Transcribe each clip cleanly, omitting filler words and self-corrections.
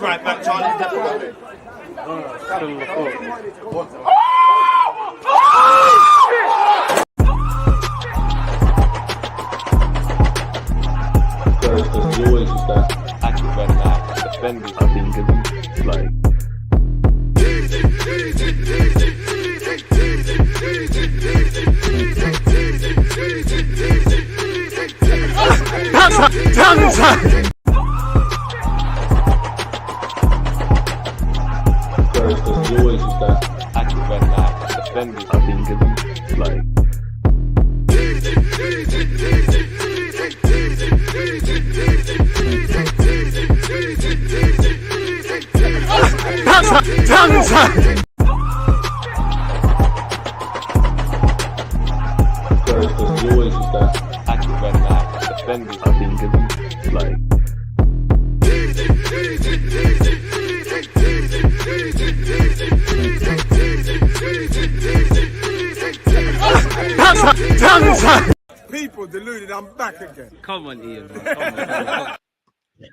right back, Charlie. There's always just that active when defending, I think, is like. There's always just that active when defending, I think, is like. There's always just that active when defending, I think, is like. People deluded, I'm back again. Come on, Ian. Come on.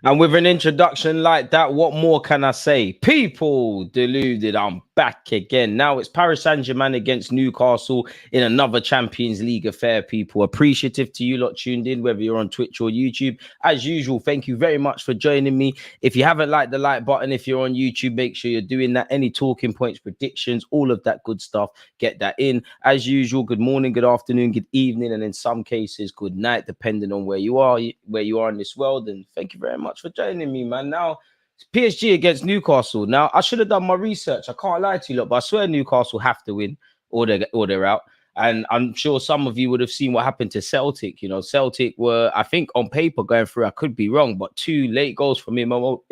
And with an introduction like that, what more can I say? People deluded, I'm back again. Now it's Paris Saint-Germain against Newcastle in another Champions League affair, people. Appreciative to you lot tuned in, whether you're on Twitch or YouTube. As usual, thank you very much for joining me. If you haven't liked the like button, if you're on YouTube, make sure you're doing that. Any talking points, predictions, all of that good stuff, get that in. As usual, good morning, good afternoon, good evening, and in some cases, good night, depending on where you are in this world. And thank you very much for joining me, man. Now, it's PSG against Newcastle. Now, I should have done my research. I can't lie to you, lot, but I swear Newcastle have to win or they're out. And I'm sure some of you would have seen what happened to Celtic. You know, Celtic were, I think, on paper going through, I could be wrong, but 2 late goals from Immobile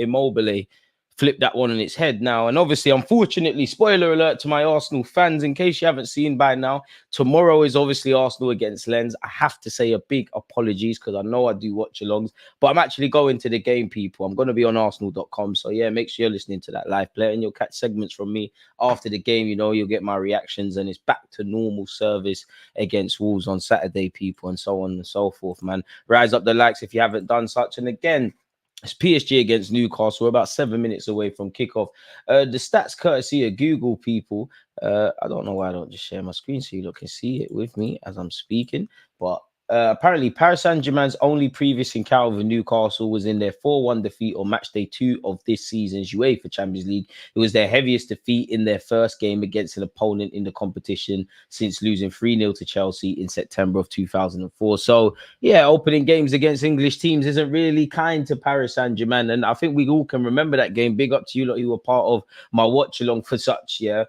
flipped that one on its head now. And obviously, unfortunately, spoiler alert to my Arsenal fans, in case you haven't seen by now, tomorrow is obviously Arsenal against Lens. I have to say a big apologies because I know I do watch-alongs, but I'm actually going to the game, people. I'm going to be on arsenal.com. So yeah, make sure you're listening to that live play and you'll catch segments from me after the game. You know, you'll get my reactions and it's back to normal service against Wolves on Saturday, people, and so on and so forth, man. Rise up the likes if you haven't done such. And again, it's PSG against Newcastle. We're about 7 minutes away from kickoff. The stats courtesy of Google, people. I don't know why I don't just share my screen so you lot can see it with me as I'm speaking. But apparently, Paris Saint-Germain's only previous encounter with Newcastle was in their 4-1 defeat on match day 2 of this season's UEFA Champions League. It was their heaviest defeat in their first game against an opponent in the competition since losing 3-0 to Chelsea in September of 2004. So, yeah, opening games against English teams isn't really kind to Paris Saint-Germain. And I think we all can remember that game. Big up to you lot who were part of my watch-along for such, yeah.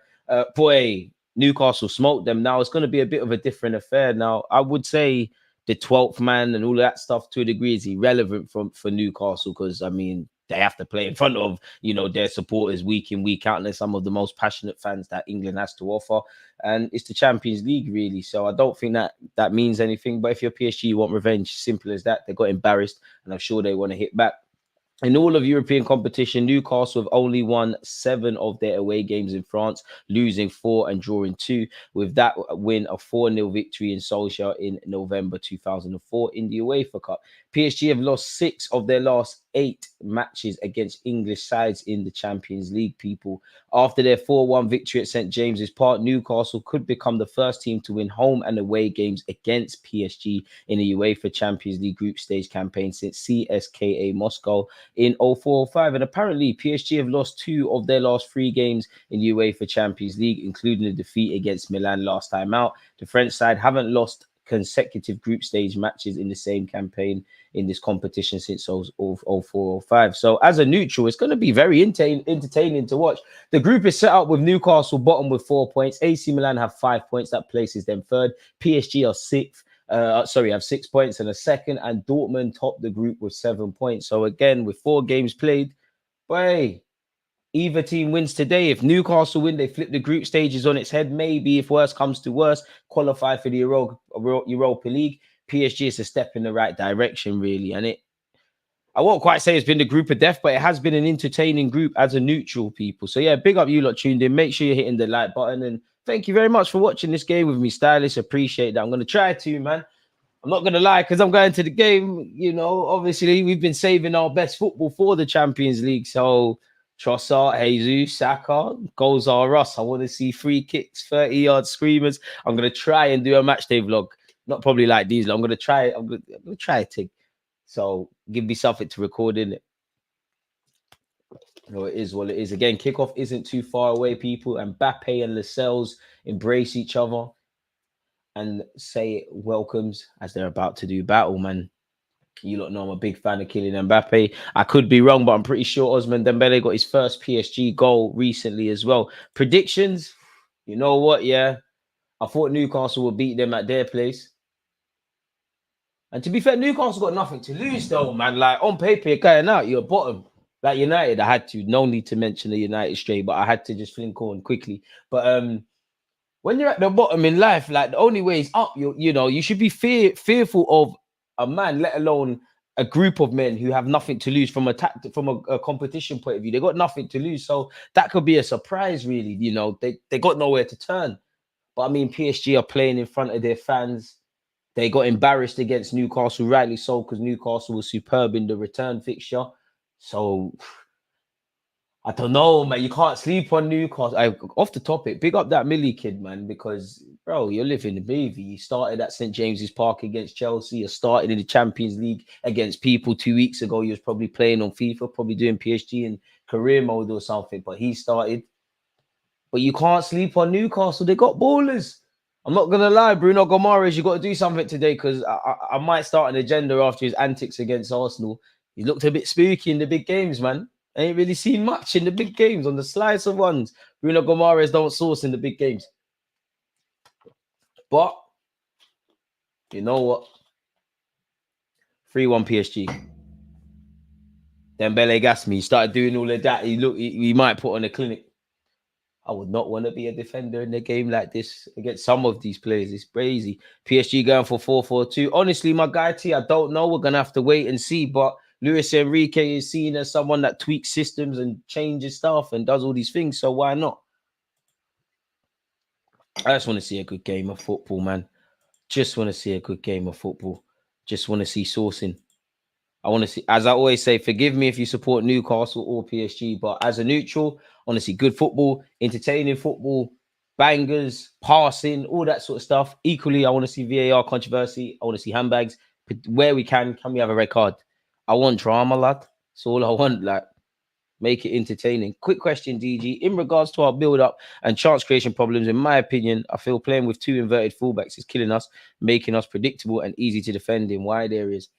Boy, Newcastle smoked them. Now, it's going to be a bit of a different affair. Now, I would say the 12th man and all that stuff to a degree is irrelevant for Newcastle because, I mean, they have to play in front of, you know, their supporters week in, week out. And they're some of the most passionate fans that England has to offer. And it's the Champions League, really. So I don't think that means anything. But if you're PSG, you want revenge. Simple as that. They got embarrassed and I'm sure they want to hit back. In all of European competition, Newcastle have only won 7 of their away games in France, losing 4 and drawing 2. With that win, a 4-0 victory in Solskjaer in November 2004 in the UEFA Cup. PSG have lost 6 of their last 8 matches against English sides in the Champions League, people. After their 4-1 victory at St. James's Park, Newcastle could become the first team to win home and away games against PSG in the UEFA Champions League group stage campaign since CSKA Moscow in 04-05. And apparently, PSG have lost 2 of their last 3 games in the UEFA Champions League, including a defeat against Milan last time out. The French side haven't lost consecutive group stage matches in the same campaign in this competition since 04-05. So as a neutral, it's going to be very entertaining to watch. The group is set up with Newcastle bottom with 4 points. AC Milan have 5 points. That places them third. PSG are sixth. Have 6 points and a second. And Dortmund top the group with 7 points. So again, with 4 games played, boy, either team wins today. If Newcastle win, they flip the group stages on its head. Maybe if worse comes to worse, qualify for the Europa League. PSG is a step in the right direction, really. And I won't quite say it's been the group of death, but it has been an entertaining group as a neutral, people. So yeah, big up you lot tuned in. Make sure you're hitting the like button. And thank you very much for watching this game with me, Stylish. Appreciate that. I'm going to try to, man. I'm not going to lie, because I'm going to the game. You know, obviously, we've been saving our best football for the Champions League. So Trossard, Jesus, Saka, goals are us. I want to see free kicks, 30-yard screamers. I'm going to try and do a match day vlog. Not probably like these. I'm going to try. I'm going to try it. So give me something to record in it. No, it is what it is. Again, kickoff isn't too far away, people. And Mbappe and Lascelles embrace each other and say welcomes as they're about to do battle, man. You lot know I'm a big fan of Kylian Mbappe. I could be wrong, but I'm pretty sure Ousmane Dembele got his first PSG goal recently as well. Predictions? You know what? Yeah, I thought Newcastle would beat them at their place. And to be fair, Newcastle got nothing to lose though, man. Like on paper, you're going out, you're bottom. Like United, I had to. No need to mention the United straight, but I had to just flink on quickly. But when you're at the bottom in life, like the only way is up. You should be fearful of a man, let alone a group of men who have nothing to lose from a competition point of view. They got nothing to lose, so that could be a surprise, really. They got nowhere to turn. But I mean, PSG are playing in front of their fans. They got embarrassed against Newcastle, rightly so, because Newcastle was superb in the return fixture. So I don't know, man. You can't sleep on Newcastle. Off the topic, big up that Millie kid, man, because, bro, you're living the movie. You started at St. James's Park against Chelsea. You started in the Champions League against people 2 weeks ago. You was probably playing on FIFA, probably doing PSG in career mode or something, but he started. But you can't sleep on Newcastle. They got ballers. I'm not going to lie, Bruno Gomares, you got to do something today because I might start an agenda after his antics against Arsenal. He looked a bit spooky in the big games, man. I ain't really seen much in the big games. On the slice of ones, Bruno Gomares don't source in the big games. But, you know what? 3-1 PSG. Dembele gassed me. He started doing all of that. He might put on a clinic. I would not want to be a defender in a game like this against some of these players. It's crazy. PSG going for 4-4-2. Honestly, my guy T, I don't know. We're going to have to wait and see. But Luis Enrique is seen as someone that tweaks systems and changes stuff and does all these things. So why not? I just want to see a good game of football, man. Just want to see a good game of football. Just want to see sourcing. I want to see, as I always say, forgive me if you support Newcastle or PSG, but as a neutral, I want to see good football, entertaining football, bangers, passing, all that sort of stuff. Equally, I want to see VAR controversy. I want to see handbags. Where we can we have a red card? I want drama, lad. That's all I want. Like, make it entertaining. Quick question, DG. In regards to our build-up and chance creation problems, in my opinion, I feel playing with two inverted fullbacks is killing us, making us predictable and easy to defend in wide areas.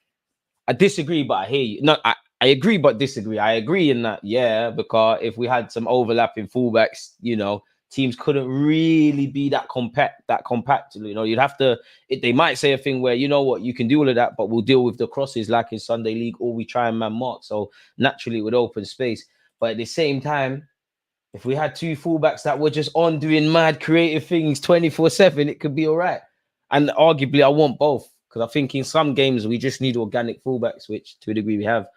I disagree, but I hear you. No, I agree, but disagree. I agree in that, yeah, because if we had some overlapping fullbacks, teams couldn't really be that compact. You'd have to. They might say a thing where, you know what, you can do all of that, but we'll deal with the crosses like in Sunday League, or we try and man mark. So naturally, it would open space. But at the same time, if we had two fullbacks that were just on doing mad creative things 24/7, it could be all right. And arguably, I want both. Because I think in some games, we just need organic fullbacks, which to a degree we have.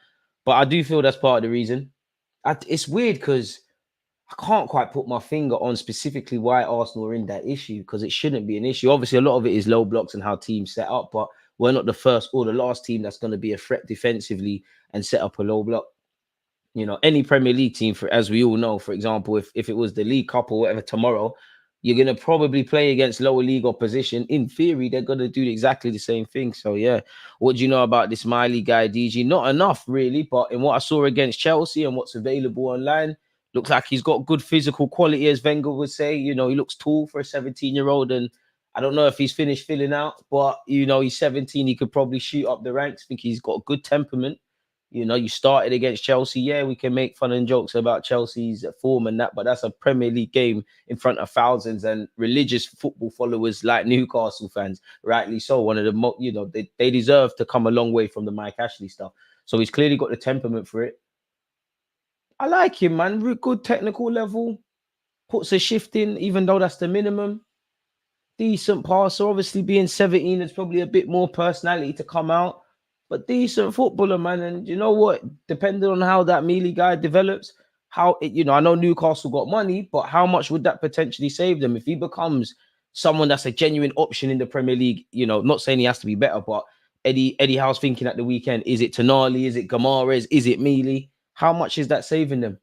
But I do feel that's part of the reason. It's weird because I can't quite put my finger on specifically why Arsenal are in that issue, because it shouldn't be an issue. Obviously, a lot of it is low blocks and how teams set up, but we're not the first or the last team that's going to be a threat defensively and set up a low block. Any Premier League team, as we all know, for example, if it was the League Cup or whatever tomorrow, you're going to probably play against lower league opposition. In theory, they're going to do exactly the same thing. So, yeah. What do you know about this Miley guy, DG? Not enough, really. But in what I saw against Chelsea and what's available online, looks like he's got good physical quality, as Wenger would say. He looks tall for a 17-year-old. And I don't know if he's finished filling out. But, he's 17. He could probably shoot up the ranks. I think he's got good temperament. You started against Chelsea. Yeah, we can make fun and jokes about Chelsea's form and that, but that's a Premier League game in front of thousands and religious football followers like Newcastle fans, rightly so. One of the most, they deserve to come a long way from the Mike Ashley stuff. So he's clearly got the temperament for it. I like him, man. Good technical level. Puts a shift in, even though that's the minimum. Decent passer. Obviously, being 17, there's probably a bit more personality to come out. But decent footballer, man. And you know what? Depending on how that Mealy guy develops, I know Newcastle got money, but how much would that potentially save them if he becomes someone that's a genuine option in the Premier League? Not saying he has to be better, but Eddie Howe's thinking at the weekend, is it Tonali? Is it Gamares? Is it Mealy? How much is that saving them?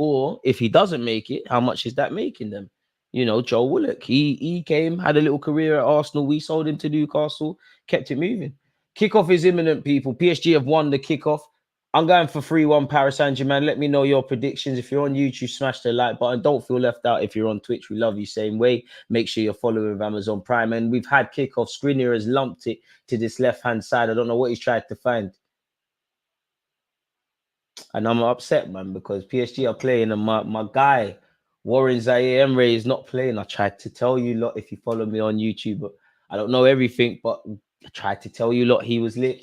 Or if he doesn't make it, how much is that making them? You know, Joe Willock, he came, had a little career at Arsenal. We sold him to Newcastle, kept it moving. Kickoff is imminent, people. PSG have won the kickoff. I'm going for 3-1 Paris Saint-Germain. Let me know your predictions. If you're on YouTube, smash the like button. Don't feel left out if you're on Twitch. We love you same way. Make sure you're following with Amazon Prime. And we've had kickoff. Skriniar has lumped it to this left-hand side. I don't know what he's tried to find. And I'm upset, man, because PSG are playing and my guy, Warren Zaire-Emery, is not playing. I tried to tell you lot if you follow me on YouTube, but I don't know everything, but I tried to tell you lot he was lit.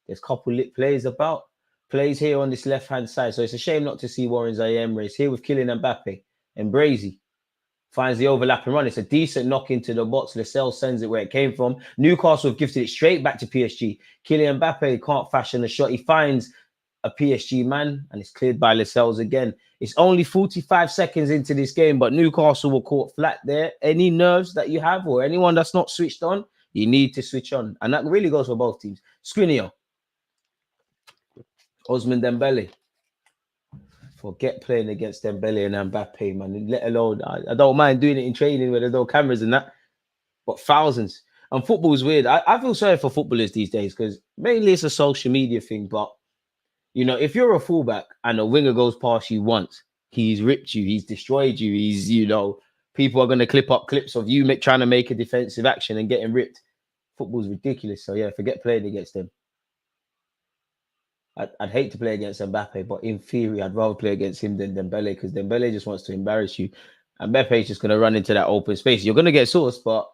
There's a couple lit players about. Plays here on this left-hand side. So it's a shame not to see Warren Zaire-Emery. It's here with Kylian Mbappe and Brazy. Finds the overlapping run. It's a decent knock into the box. Lascelles sends it where it came from. Newcastle have gifted it straight back to PSG. Kylian Mbappe can't fashion a shot. He finds a PSG man, and it's cleared by Lascelles again. It's only 45 seconds into this game, but Newcastle were caught flat there. Any nerves that you have or anyone that's not switched on, you need to switch on. And that really goes for both teams. Skriniar. Ousmane Dembele. Forget playing against Dembele and Mbappe, man. Let alone, I don't mind doing it in training where there's no cameras and that, but thousands. And football's weird. I feel sorry for footballers these days because mainly it's a social media thing, but you know, if you're a fullback and a winger goes past you once, he's ripped you, he's destroyed you, he's, you know, people are going to clip up clips of you trying to make a defensive action and getting ripped. Football's ridiculous. So, yeah, forget playing against them. I'd hate to play against Mbappe, but in theory, I'd rather play against him than Dembele because Dembele just wants to embarrass you. And Mbappe is just going to run into that open space. You're going to get sauce, but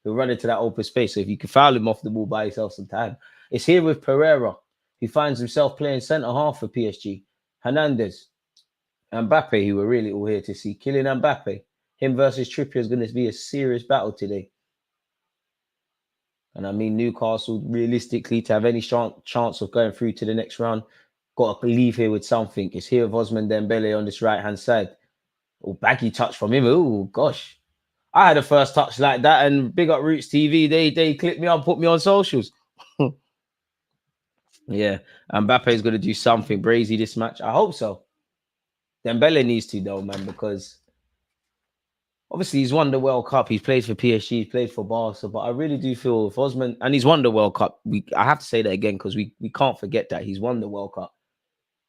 he'll run into that open space. So if you can foul him off the ball, buy yourself some time. It's here with Pereira. He finds himself playing centre-half for PSG. Hernandez. Mbappe, who we're really all here to see. Kylian Mbappe. Him versus Trippier is going to be a serious battle today. And I mean, Newcastle, realistically, to have any chance of going through to the next round, got to leave here with something. It's here with Ousmane Dembele on this right-hand side. Oh, baggy touch from him. Oh, gosh. I had a first touch like that, and big up Roots TV. They clipped me up, put me on socials. Yeah, Mbappe is going to do something brazy this match. I hope so. Dembele needs to, though, man, because obviously he's won the World Cup. He's played for PSG, he's played for Barca, but I really do feel if Ousmane, and he's won the World Cup. I have to say that again because we can't forget that he's won the World Cup,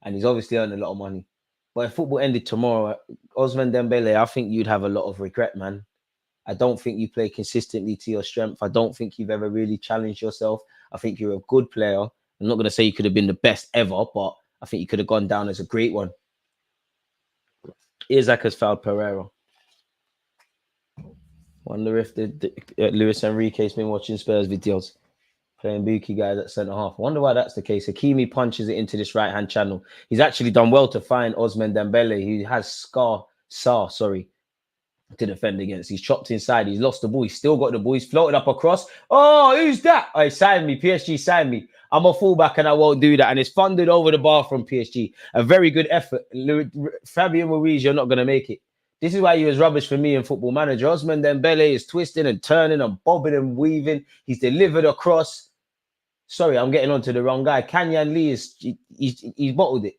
and he's obviously earned a lot of money. But if football ended tomorrow, Ousmane Dembele, I think you'd have a lot of regret, man. I don't think you play consistently to your strength. I don't think you've ever really challenged yourself. I think you're a good player. I'm not going to say you could have been the best ever, but I think you could have gone down as a great one. Isaac has fouled Pereira. Wonder if Luis Enrique's been watching Spurs videos, playing Buki guys at centre-half. Wonder why that's the case. Hakimi punches it into this right-hand channel. He's actually done well to find Ousmane Dembele, who has Sarr, to defend against. He's chopped inside. He's lost the ball. He's still got the ball. He's floated up across. Oh, who's that? Oh, signed me. PSG signed me. I'm a fullback and I won't do that. And it's funded over the bar from PSG. A very good effort. Fabian Ruiz, you're not going to make it. This is why he was rubbish for me in Football Manager. Ousmane Dembele is twisting and turning and bobbing and weaving. He's delivered across. Sorry, I'm getting on to the wrong guy. Kanyan Lee, he's bottled it.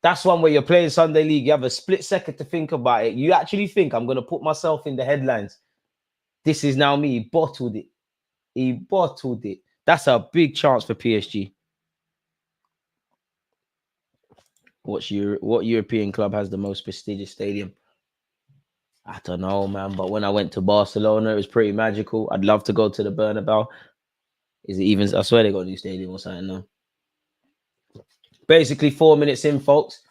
That's one where you're playing Sunday League. You have a split second to think about it. You actually think, I'm going to put myself in the headlines. This is now me. He bottled it. He bottled it. That's a big chance for PSG. What European club has the most prestigious stadium? I don't know, man. But when I went to Barcelona, it was pretty magical. I'd love to go to the Bernabeu. Is it even? I swear they got a new stadium or something now. Basically, 4 minutes in, folks.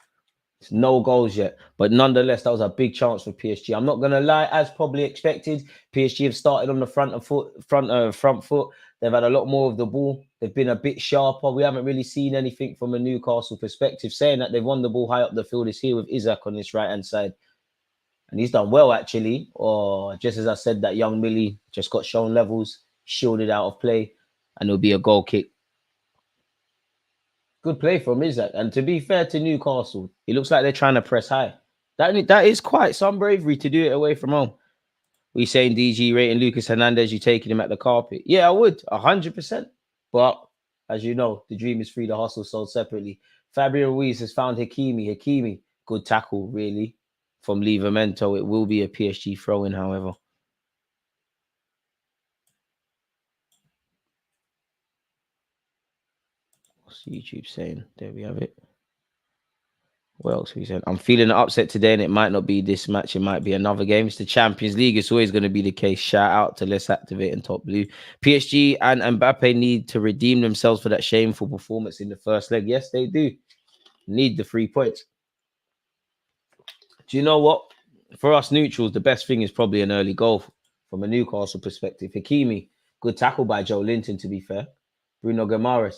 It's no goals yet. But nonetheless, that was a big chance for PSG. I'm not going to lie, as probably expected, PSG have started on the front foot. They've had a lot more of the ball. They've been a bit sharper. We haven't really seen anything from a Newcastle perspective. Saying that they've won the ball high up the field is here with Isaac on this right-hand side. And he's done well, actually. Or just as I said, that young Millie just got shown levels, shielded out of play, and it'll be a goal kick. Good play from Isaac. And to be fair to Newcastle, it looks like they're trying to press high. That is quite some bravery to do it away from home. We saying DG rating Lucas Hernandez, you taking him at the carpet? Yeah, I would, 100%. But as you know, the dream is free, the hustle sold separately. Fabian Ruiz has found Hakimi. Hakimi Good tackle, really, from Livramento. It will be a PSG throw-in, however. What's YouTube saying? There we have it. What else we said? I'm feeling an upset today, and it might not be this match. It might be another game. It's the Champions League. It's always going to be the case. Shout out to Let's Activate and Top Blue. PSG and Mbappe need to redeem themselves for that shameful performance in the first leg. Yes, they do. Need the 3 points. Do you know what? For us neutrals, the best thing is probably an early goal from a Newcastle perspective. Hakimi, good tackle by Joe Linton, to be fair. Bruno Guimaraes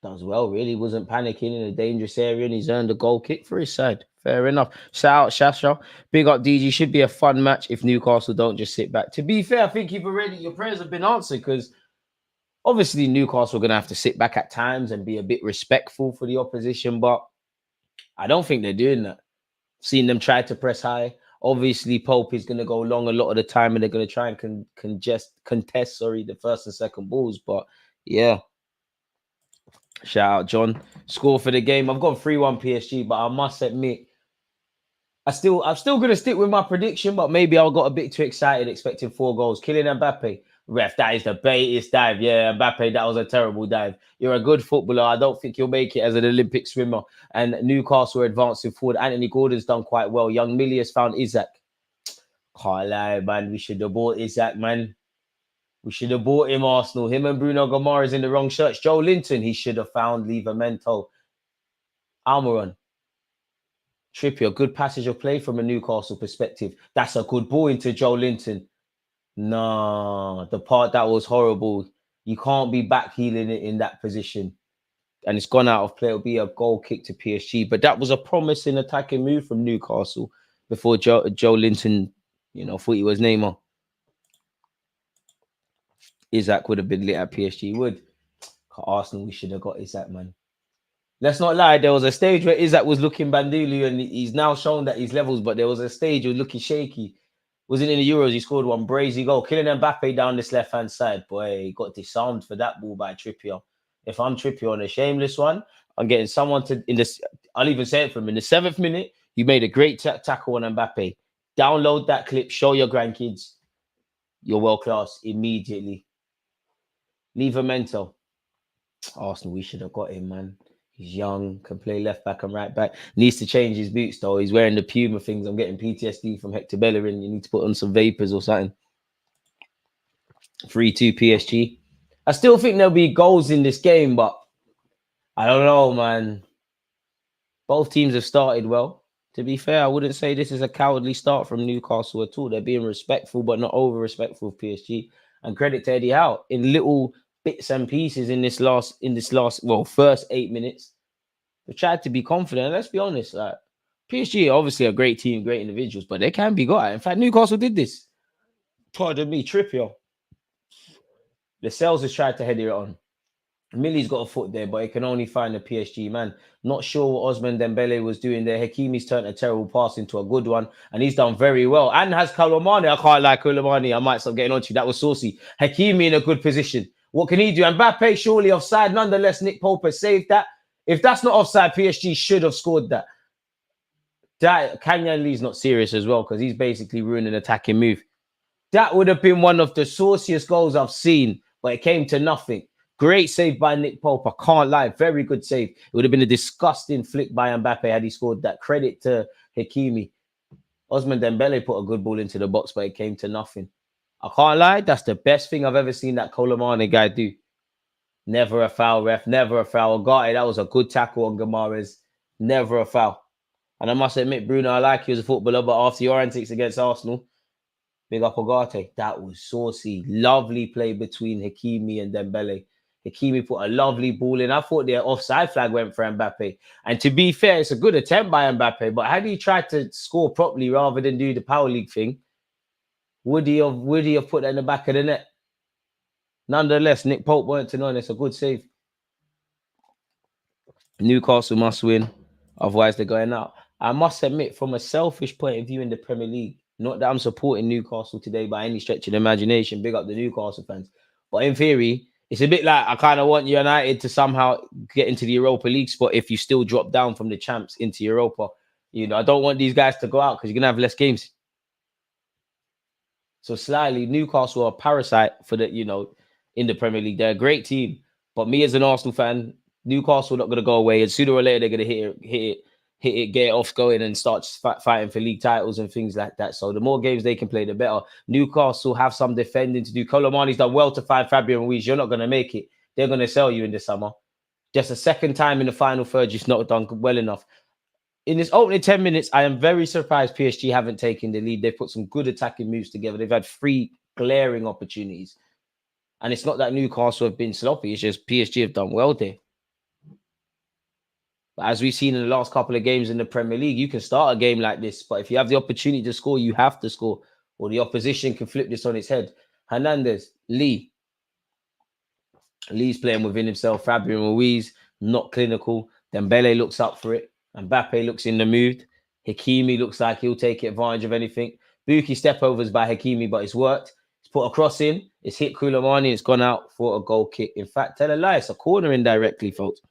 does well, really. Wasn't panicking in a dangerous area, and he's earned a goal kick for his side. Fair enough. Shout out Shasha. Big up DG. Should be a fun match if Newcastle don't just sit back. To be fair, I think your prayers have been answered, because obviously Newcastle are going to have to sit back at times and be a bit respectful for the opposition, but I don't think they're doing that. Seen them try to press high. Obviously, Pope is going to go long a lot of the time, and they're going to try and contest the first and second balls. But yeah, shout out John. Score for the game. I've gone 3-1 PSG, but I must admit, I'm still going to stick with my prediction, but maybe I got a bit too excited expecting 4 goals. Kylian Mbappe. Ref, that is the baitest dive. Yeah, Mbappe, that was a terrible dive. You're a good footballer. I don't think you'll make it as an Olympic swimmer. And Newcastle are advancing forward. Anthony Gordon's done quite well. Young Millie has found Isaac. Can't lie, man. We should have bought Isaac, man. We should have bought him, Arsenal. Him and Bruno Guimaraes in the wrong shirts. Joe Linton, he should have found Livramento. Almiron. Trippier, good passage of play from a Newcastle perspective. That's a good ball into Joe Linton. No, the part that was horrible. You can't be backheeling it in that position. And it's gone out of play. It'll be a goal kick to PSG. But that was a promising attacking move from Newcastle before Joe Linton, thought he was Neymar. Isaac would have been lit at PSG. Would. Arsenal, we should have got Isaac, man. Let's not lie. There was a stage where Isaac was looking bandulu, and he's now shown that he's levels, but there was a stage where looking shaky. Wasn't in the Euros, he scored one brazy goal. Kylian Mbappe down this left-hand side. Boy, he got disarmed for that ball by Trippier. If I'm Trippier on a shameless one, I'm getting someone to, I'll even say it for him, in the 7th minute, you made a great tackle on Mbappe. Download that clip, show your grandkids you're world-class immediately. Livramento. Arsenal, we should have got him, man. He's young, can play left back and right back. Needs to change his boots, though. He's wearing the Puma things. I'm getting PTSD from Hector Bellerin. You need to put on some vapors or something. 3-2 PSG. I still think there'll be goals in this game, but I don't know, man. Both teams have started well. To be fair, I wouldn't say this is a cowardly start from Newcastle at all. They're being respectful, but not over-respectful of PSG. And credit to Eddie Howe. In little bits and pieces in this last first 8 minutes, they tried to be confident. And let's be honest, like PSG are obviously a great team, great individuals, but they can be got at. In fact, Newcastle did this. Pardon me, Trippier. Lascelles has tried to head it on. Millie's got a foot there, but he can only find a PSG man. Not sure what Osman Dembele was doing there. Hakimi's turned a terrible pass into a good one, and he's done very well. And has Koulibaly. I can't like Koulibaly. I might stop getting on to you. That was saucy. Hakimi in a good position. What can he do? Mbappe surely offside. Nonetheless, Nick Pope has saved that. If that's not offside, PSG should have scored that. Kanyan Lee's not serious as well, because he's basically ruining an attacking move. That would have been one of the sauciest goals I've seen, but it came to nothing. Great save by Nick Pope. I can't lie. Very good save. It would have been a disgusting flick by Mbappe had he scored that. Credit to Hakimi. Osman Dembele put a good ball into the box, but it came to nothing. I can't lie. That's the best thing I've ever seen that Koulibaly guy do. Never a foul, ref. Never a foul. Ugarte, that was a good tackle on Guimaraes. Never a foul. And I must admit, Bruno, I like you as a footballer, but after your antics against Arsenal, big up Ugarte. That was saucy. Lovely play between Hakimi and Dembele. Hakimi put a lovely ball in. I thought the offside flag went for Mbappe. And to be fair, it's a good attempt by Mbappe. But had he tried to score properly rather than do the Power League thing, would he have put that in the back of the net? Nonetheless, Nick Pope weren't to know. It's a good save. Newcastle must win. Otherwise, they're going out. I must admit, from a selfish point of view in the Premier League, not that I'm supporting Newcastle today by any stretch of the imagination. Big up the Newcastle fans. But in theory, It's a bit like I kind of want United to somehow get into the Europa League spot if you still drop down from the champs into Europa. You know, I don't want these guys to go out because you're gonna have less games. So slightly, Newcastle are a parasite for the, you know, in the Premier League. They're a great team, but me as an Arsenal fan, Newcastle not gonna go away, and sooner or later they're gonna hit it, get it off going, and start fighting for league titles and things like that. So the more games they can play, the better. Newcastle have some defending to do. Colomani's done well to find Fabian Ruiz. You're not gonna make it. They're gonna sell you in the summer. Just a second time in the final third, just not done well enough. In this opening 10 minutes, I am very surprised PSG haven't taken the lead. They've put some good attacking moves together. They've had 3 glaring opportunities. And it's not that Newcastle have been sloppy. It's just PSG have done well there. But as we've seen in the last couple of games in the Premier League, you can start a game like this. But if you have the opportunity to score, you have to score. Or the opposition can flip this on its head. Hernandez, Lee's playing within himself. Fabian Ruiz, not clinical. Dembele looks up for it. Mbappe looks in the mood. Hakimi looks like he'll take advantage of anything. Buki stepovers by Hakimi, but it's worked. It's put a cross in. It's hit Koulibaly. It's gone out for a goal kick. In fact, tell a lie. It's a corner indirectly, folks.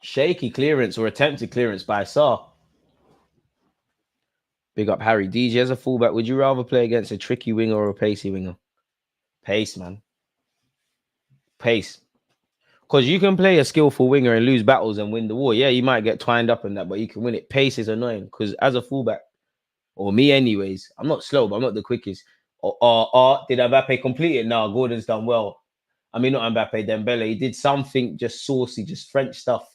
Shaky clearance or attempted clearance by Sarr. Big up Harry. DJ as a fullback, would you rather play against a tricky winger or a pacey winger? Pace, man. Pace. Because you can play a skillful winger and lose battles and win the war. Yeah, you might get twined up in that, but you can win it. Pace is annoying because as a fullback, or me anyways, I'm not slow, but I'm not the quickest. Or did Mbappe complete it? No, Gordon's done well. I mean, not Mbappe, Dembele. He did something just saucy, just French stuff.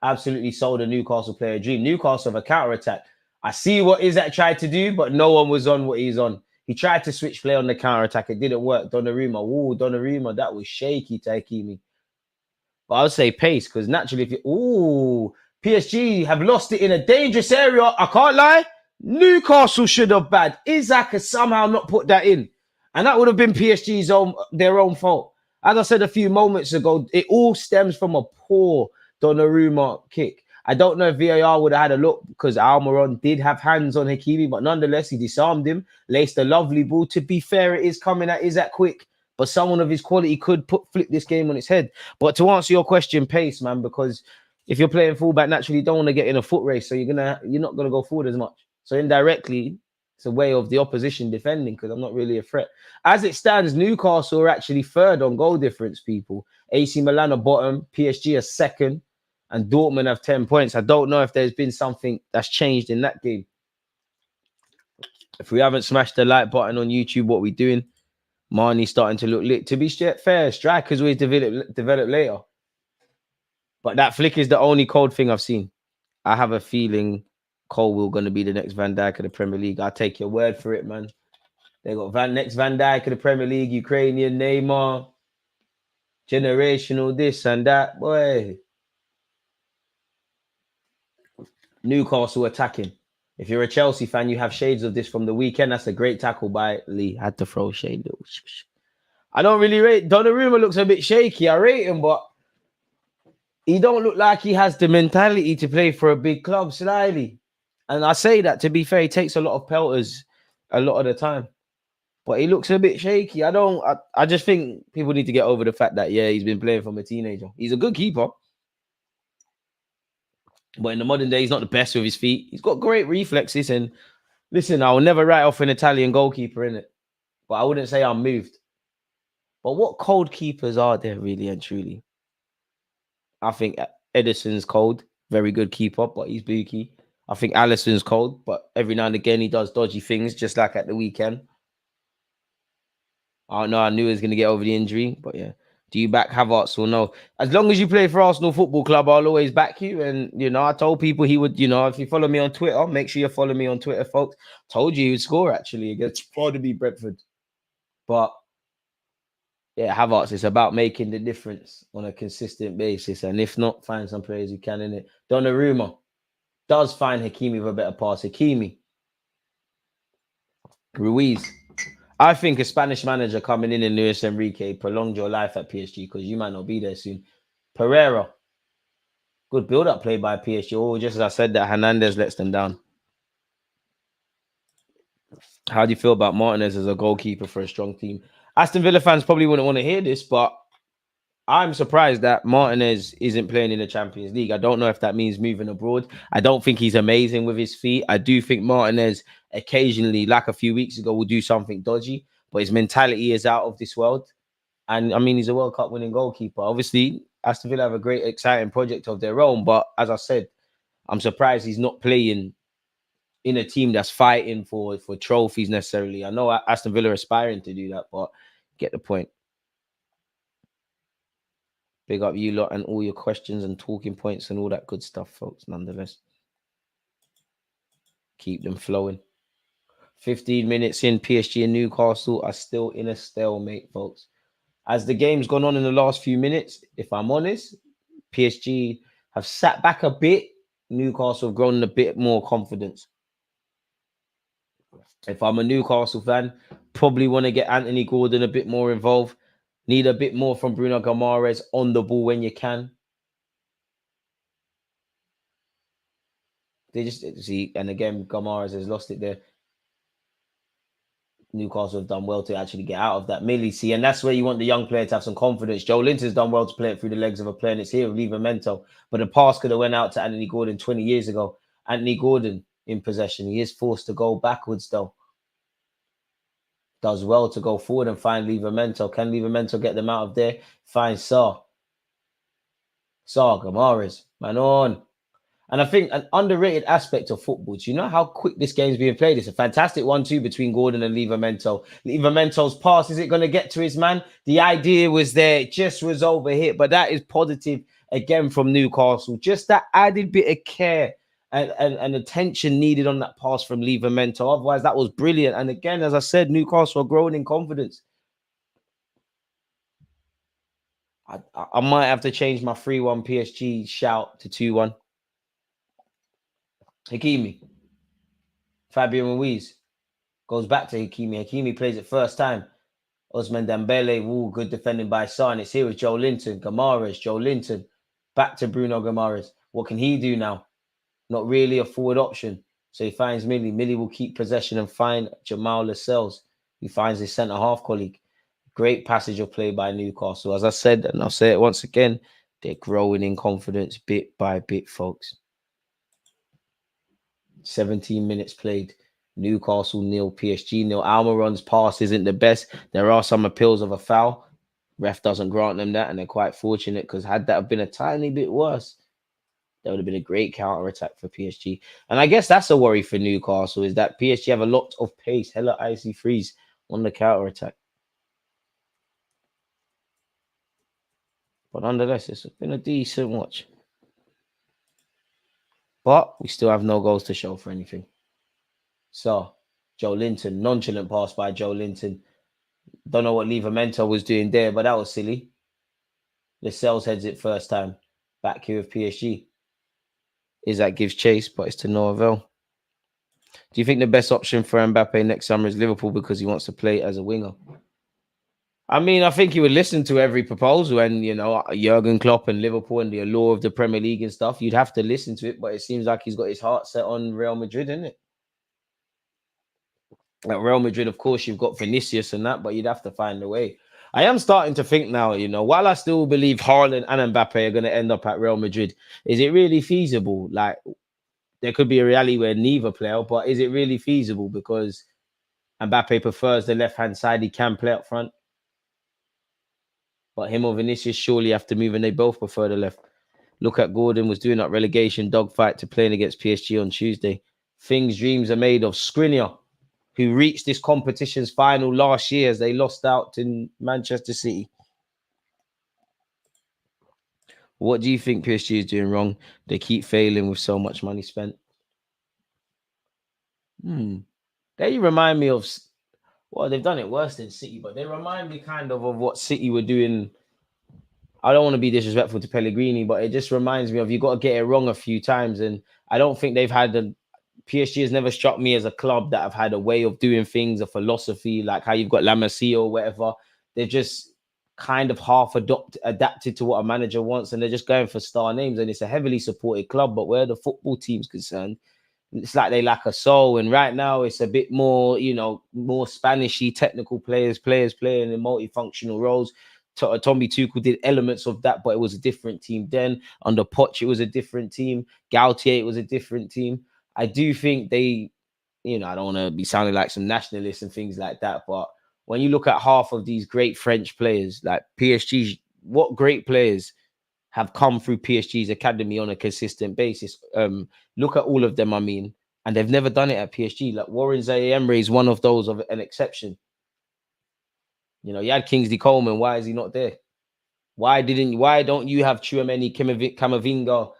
Absolutely sold a Newcastle player a dream. Newcastle have a counter-attack. I see what Isak tried to do, but no one was on what he's on. He tried to switch play on the counter-attack. It didn't work. Donnarumma, that was shaky to Hakimi. But I would say pace, because naturally, if you PSG have lost it in a dangerous area. I can't lie. Newcastle should have bad. Isak has somehow not put that in. And that would have been PSG's their own fault. As I said a few moments ago, it all stems from a poor Donnarumma kick. I don't know if VAR would have had a look because Almiron did have hands on Hakimi, but nonetheless, he disarmed him, laced a lovely ball. To be fair, it is coming at Isak quick. But someone of his quality could flip this game on its head. But to answer your question, pace, man, because if you're playing fullback, naturally you don't want to get in a foot race, so you're not gonna go forward as much. So indirectly, it's a way of the opposition defending because I'm not really a threat. As it stands, Newcastle are actually third on goal difference, people. AC Milan are bottom, PSG are second, and Dortmund have 10 points. I don't know if there's been something that's changed in that game. If we haven't smashed the like button on YouTube, what are we doing? Marnie's starting to look lit. To be fair, strikers always develop later. But that flick is the only cold thing I've seen. I have a feeling Colwill going to be the next Van Dijk of the Premier League. I'll take your word for it, man. They got next Van Dijk of the Premier League, Ukrainian, Neymar, generational this and that. Boy. Newcastle attacking. If you're a Chelsea fan, you have shades of this from the weekend. That's a great tackle by Lee. Had to throw shade. I don't really rate. Donnarumma looks a bit shaky. I rate him, but he don't look like he has the mentality to play for a big club slightly. And I say that, to be fair, he takes a lot of pelters a lot of the time. But he looks a bit shaky. I just think people need to get over the fact that, yeah, he's been playing from a teenager. He's a good keeper. But in the modern day, he's not the best with his feet. He's got great reflexes. And listen, I will never write off an Italian goalkeeper, innit? But I wouldn't say I'm moved. But what cold keepers are there, really and truly? I think Edison's cold. Very good keeper, but he's booky. I think Alisson's cold, but every now and again he does dodgy things, just like at the weekend. I don't know. I knew he was going to get over the injury, but yeah. Do you back Havertz or no? As long as you play for Arsenal Football Club, I'll always back you. And, you know, I told people he would, you know, if you follow me on Twitter, make sure you follow me on Twitter, folks. Told you he would score, actually, against Fordby Brentford. But, yeah, Havertz, it's about making the difference on a consistent basis. And if not, find some players who can in it. Donnarumma does find Hakimi with a better pass. Hakimi. Ruiz. I think a Spanish manager coming in Luis Enrique prolonged your life at PSG because you might not be there soon. Pereira. Good build-up play by PSG. Oh, just as I said that, Hernandez lets them down. How do you feel about Martinez as a goalkeeper for a strong team? Aston Villa fans probably wouldn't want to hear this, but I'm surprised that Martinez isn't playing in the Champions League. I don't know if that means moving abroad. I don't think he's amazing with his feet. I do think Martinez occasionally, like a few weeks ago, will do something dodgy, but his mentality is out of this world. And I mean, he's a World Cup winning goalkeeper. Obviously, Aston Villa have a great, exciting project of their own. But as I said, I'm surprised he's not playing in a team that's fighting for trophies necessarily. I know Aston Villa are aspiring to do that, but get the point. Big up you lot and all your questions and talking points and all that good stuff, folks, nonetheless. Keep them flowing. 15 minutes in, PSG and Newcastle are still in a stalemate, folks. As the game's gone on in the last few minutes, if I'm honest, PSG have sat back a bit. Newcastle have grown a bit more confidence. If I'm a Newcastle fan, probably want to get Anthony Gordon a bit more involved. Need a bit more from Bruno Guimaraes on the ball when you can. They just see, and again, Guimaraes has lost it there. Newcastle have done well to actually get out of that. Millie, see, and that's where you want the young player to have some confidence. Joe Linton's done well to play it through the legs of a player, and it's here with Livramento. But the pass could have went out to Anthony Gordon 20 years ago. Anthony Gordon in possession. He is forced to go backwards, though. Does well to go forward and find Livramento. Can Livramento get them out of there? Find Sarr. Guimaraes. Man on. And I think an underrated aspect of football, do you know how quick this game's being played? It's a fantastic 1-2 between Gordon and Livramento. Livramento's pass, is it going to get to his man? The idea was there, it just was overhit, but that is positive again from Newcastle. Just that added bit of care and attention needed on that pass from Livramento. Otherwise, that was brilliant. And again, as I said, Newcastle are growing in confidence. I might have to change my 3-1 PSG shout to 2-1. Hakimi. Fabio Ruiz goes back to Hakimi. Hakimi plays it first time. Ousmane Dembele, good defending by Son. It's here with Joe Linton. Guimaraes, Joe Linton. Back to Bruno Guimaraes. What can he do now? Not really a forward option. So he finds Millie. Millie will keep possession and find Jamal Lascelles. He finds his centre-half colleague. Great passage of play by Newcastle. As I said, and I'll say it once again, they're growing in confidence bit by bit, folks. 17 minutes played. Newcastle 0, PSG 0. Almiron's pass isn't the best. There are some appeals of a foul. Ref doesn't grant them that, and they're quite fortunate because had that have been a tiny bit worse, that would have been a great counter-attack for PSG. And I guess that's a worry for Newcastle, is that PSG have a lot of pace, hella icy freeze on the counter-attack. But nonetheless, it's been a decent watch. But we still have no goals to show for anything. So, Joe Linton, nonchalant pass by Joe Linton. Don't know what Livramento was doing there, but that was silly. Lascelles heads it first time. Back here with PSG. Isaac gives chase, but it's to no avail. Do you think the best option for Mbappe next summer is Liverpool because he wants to play as a winger? I mean, I think he would listen to every proposal, and Jurgen Klopp and Liverpool and the allure of the Premier League and stuff. You'd have to listen to it, but it seems like he's got his heart set on Real Madrid, isn't it? At Real Madrid, of course, you've got Vinicius and that, but you'd have to find a way. I am starting to think now, while I still believe Haaland and Mbappe are going to end up at Real Madrid, is it really feasible? Like, there could be a reality where neither play, but is it really feasible? Because Mbappe prefers the left-hand side. He can play up front. But him or Vinicius surely have to move, and they both prefer the left. Look at Gordon was doing that relegation dogfight to playing against PSG on Tuesday. Things dreams are made of. Skriniar, who reached this competition's final last year as they lost out to Manchester City. What do you think PSG is doing wrong? They keep failing with so much money spent. They remind me of, well, they've done it worse than City, but they remind me kind of what City were doing. I don't want to be disrespectful to Pellegrini, but it just reminds me of, you got to get it wrong a few times. And I don't think they've had PSG has never struck me as a club that have had a way of doing things, a philosophy, like how you've got La Masia or whatever. They're just kind of half adapted to what a manager wants, and they're just going for star names. And it's a heavily supported club, but where the football team's concerned, it's like they lack a soul. And right now it's a bit more, more Spanishy technical players playing in multifunctional roles. Tommy Tuchel did elements of that, but it was a different team then. Under Poch, it was a different team. Gautier, it was a different team. I do think they, I don't want to be sounding like some nationalists and things like that, but when you look at half of these great French players, like PSG, what great players have come through PSG's academy on a consistent basis? Look at all of them, and they've never done it at PSG. Like Warren Zaïre-Emery is one of those of an exception. You had Kingsley Coleman. Why is he not there? Why don't you have Tchouaméni, Camavinga,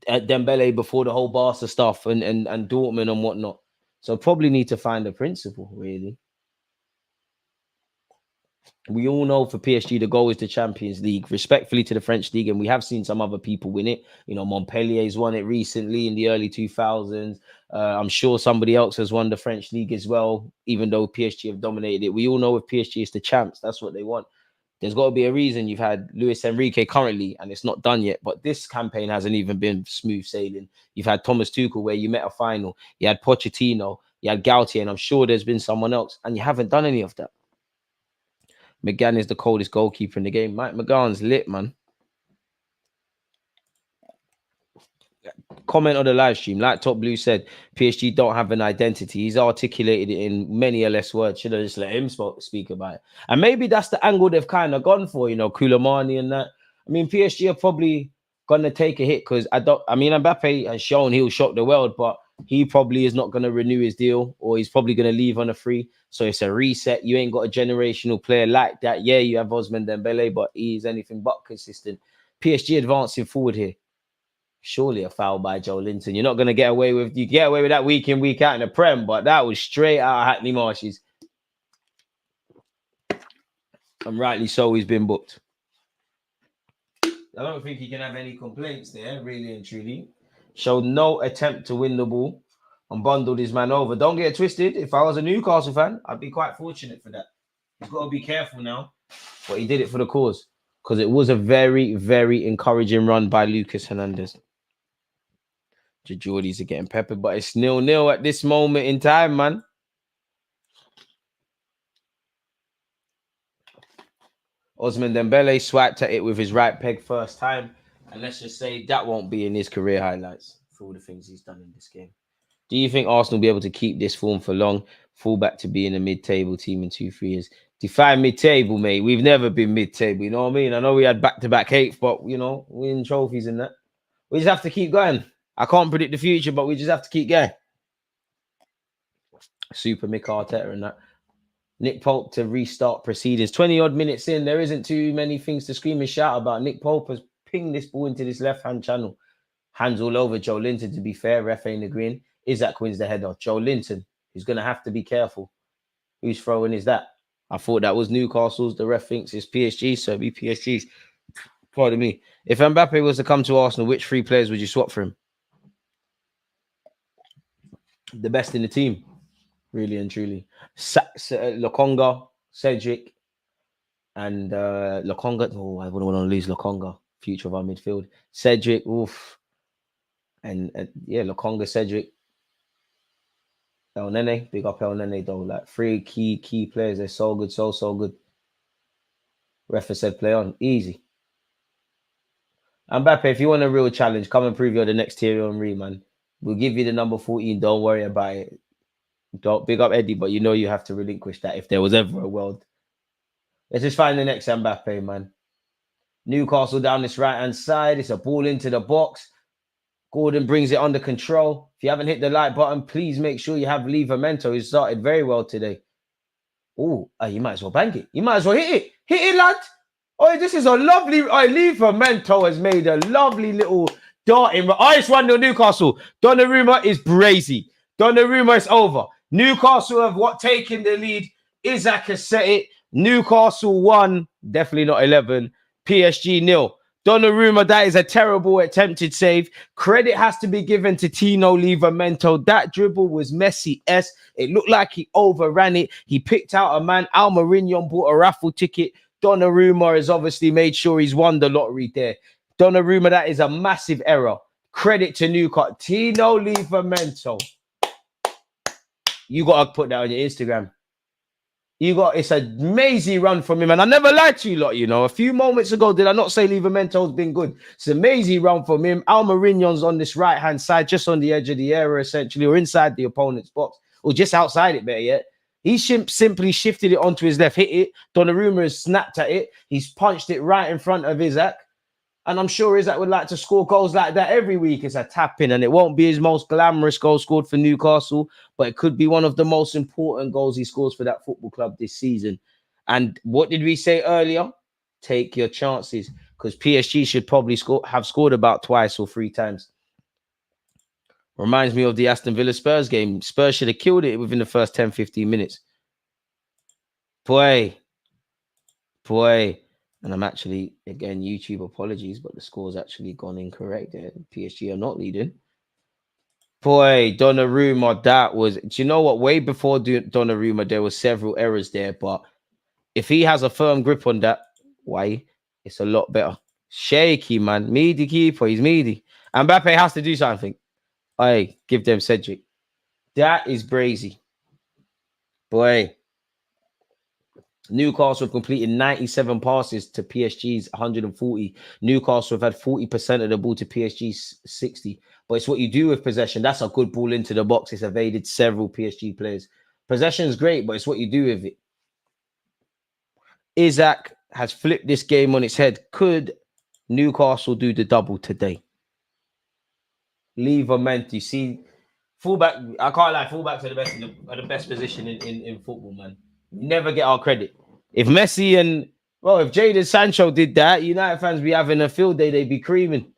Dembele before the whole Barca stuff and Dortmund and whatnot? So probably need to find a principle, really. We all know for PSG, the goal is the Champions League, respectfully to the French League. And we have seen some other people win it. Montpellier's won it recently in the early 2000s. I'm sure somebody else has won the French League as well, even though PSG have dominated it. We all know with PSG, it's the champs. That's what they want. There's got to be a reason you've had Luis Enrique currently, and it's not done yet. But this campaign hasn't even been smooth sailing. You've had Thomas Tuchel, where you met a final. You had Pochettino. You had Gautier, and I'm sure there's been someone else, and you haven't done any of that. McGann is the coldest goalkeeper in the game. Mike McGann's lit, man. Comment on the live stream. Like Top Blue said, PSG don't have an identity. He's articulated it in many or less words. Should have just let him speak about it. And maybe that's the angle they've kind of gone for, Koulibaly and that. PSG are probably going to take a hit because Mbappe has shown he'll shock the world, but he probably is not going to renew his deal, or he's probably going to leave on a free. So it's a reset. You ain't got a generational player like that. Yeah, you have Ousmane Dembele, but he's anything but consistent. PSG advancing forward here. Surely a foul by Joe Linton. You're not going to get away with that week in, week out in the Prem, but that was straight out of Hackney Marshes. And rightly so, he's been booked. I don't think he can have any complaints there, really and truly. Showed no attempt to win the ball and bundled his man over. Don't get it twisted. If I was a Newcastle fan, I'd be quite fortunate for that. He's got to be careful now. But he did it for the cause, because it was a very, very encouraging run by Lucas Hernandez. The Geordies are getting peppered, but it's 0-0 at this moment in time, man. Ousmane Dembele swiped at it with his right peg first time. And let's just say that won't be in his career highlights for all the things he's done in this game. Do you think Arsenal will be able to keep this form for long? Fall back to being a mid-table team in 2-3 years. Define mid-table, mate. We've never been mid-table, you know what I mean? I know we had back-to-back 8th, but, winning trophies and that. We just have to keep going. I can't predict the future, but we just have to keep going. Super Mick Arteta and that. Nick Pope to restart proceedings. 20-odd minutes in, there isn't too many things to scream and shout about. Nick Pope has pinged this ball into this left-hand channel. Hands all over Joe Linton, to be fair. Ref ain't agreeing. Isaac wins the header. Joe Linton, who's going to have to be careful. Whose throwing is that? I thought that was Newcastle's. The ref thinks it's PSG, so it'll be PSG's. Pardon me. If Mbappe was to come to Arsenal, which 3 players would you swap for him? The best in the team, really and truly. Lokonga, Cedric, and Lokonga. Oh, I wouldn't want to lose Lokonga. Future of our midfield. Cedric, oof. And Lokonga, Cedric, El Nene. Big up El Nene, though. Like 3 key players. They're so good, so good. Refa said play on. Easy. Mbappe, if you want a real challenge, come and prove you're the next Thierry Henry, man. We'll give you the number 14. Don't worry about it. Don't big up Eddie, but you have to relinquish that if there was ever a world. Let's just find the next Mbappe, man. Newcastle down this right-hand side. It's a ball into the box. Gordon brings it under control. If you haven't hit the like button, please make sure you have Livramento, who started very well today. Oh, you might as well bang it. You might as well hit it. Hit it, lad. Oh, this is a lovely... Livramento has made a lovely little darting. It's 1-0 Newcastle. Donnarumma is brazy. Donnarumma is over. Newcastle have taken the lead. Isaac has set it. Newcastle 1. Definitely not 11. PSG 0. Donnarumma, that is a terrible attempted save. Credit has to be given to Tino Livramento. That dribble was Messi-esque. It looked like he overran it. He picked out a man. Almiron bought a raffle ticket. Donnarumma has obviously made sure he's won the lottery there. Donnarumma, that is a massive error. Credit to Newcastle. Tino Livramento. You got to put that on your Instagram. It's an amazing run from him. And I never lied to you lot, you know. A few moments ago, did I not say Livermento's been good? It's an amazing run from him. Almarignon's on this right-hand side, just on the edge of the area, essentially, or inside the opponent's box, or just outside it, better yet. He simply shifted it onto his left, hit it. Donnarumma has snapped at it. He's punched it right in front of Isaac. And I'm sure Isaac would like to score goals like that every week. It's a tap-in, and it won't be his most glamorous goal scored for Newcastle, but it could be one of the most important goals he scores for that football club this season. And what did we say earlier? Take your chances, because PSG should probably have scored about twice or three times. Reminds me of the Aston Villa Spurs game. Spurs should have killed it within the first 10, 15 minutes. Boy. And I'm actually, again, YouTube apologies, but the score's actually gone incorrect there. PSG are not leading. Boy, Donnarumma, that was... Do you know what? Way before Donnarumma, there were several errors there, but if he has a firm grip on that, why? It's a lot better. Shaky, man. Meaty keeper. He's meaty. Mbappe has to do something. Hey, give them Cedric. That is brazy. Boy. Newcastle have completed 97 passes to PSG's 140. Newcastle have had 40% of the ball to PSG's 60. But it's what you do with possession. That's a good ball into the box. It's evaded several PSG players. Possession is great, but it's what you do with it. Isaac has flipped this game on its head. Could Newcastle do the double today? Livramento, you see, fullback. I can't lie. Fullbacks are the best position in football, man. We never get our credit. If Messi and if Jadon Sancho did that, United fans be having a field day. They'd be creaming.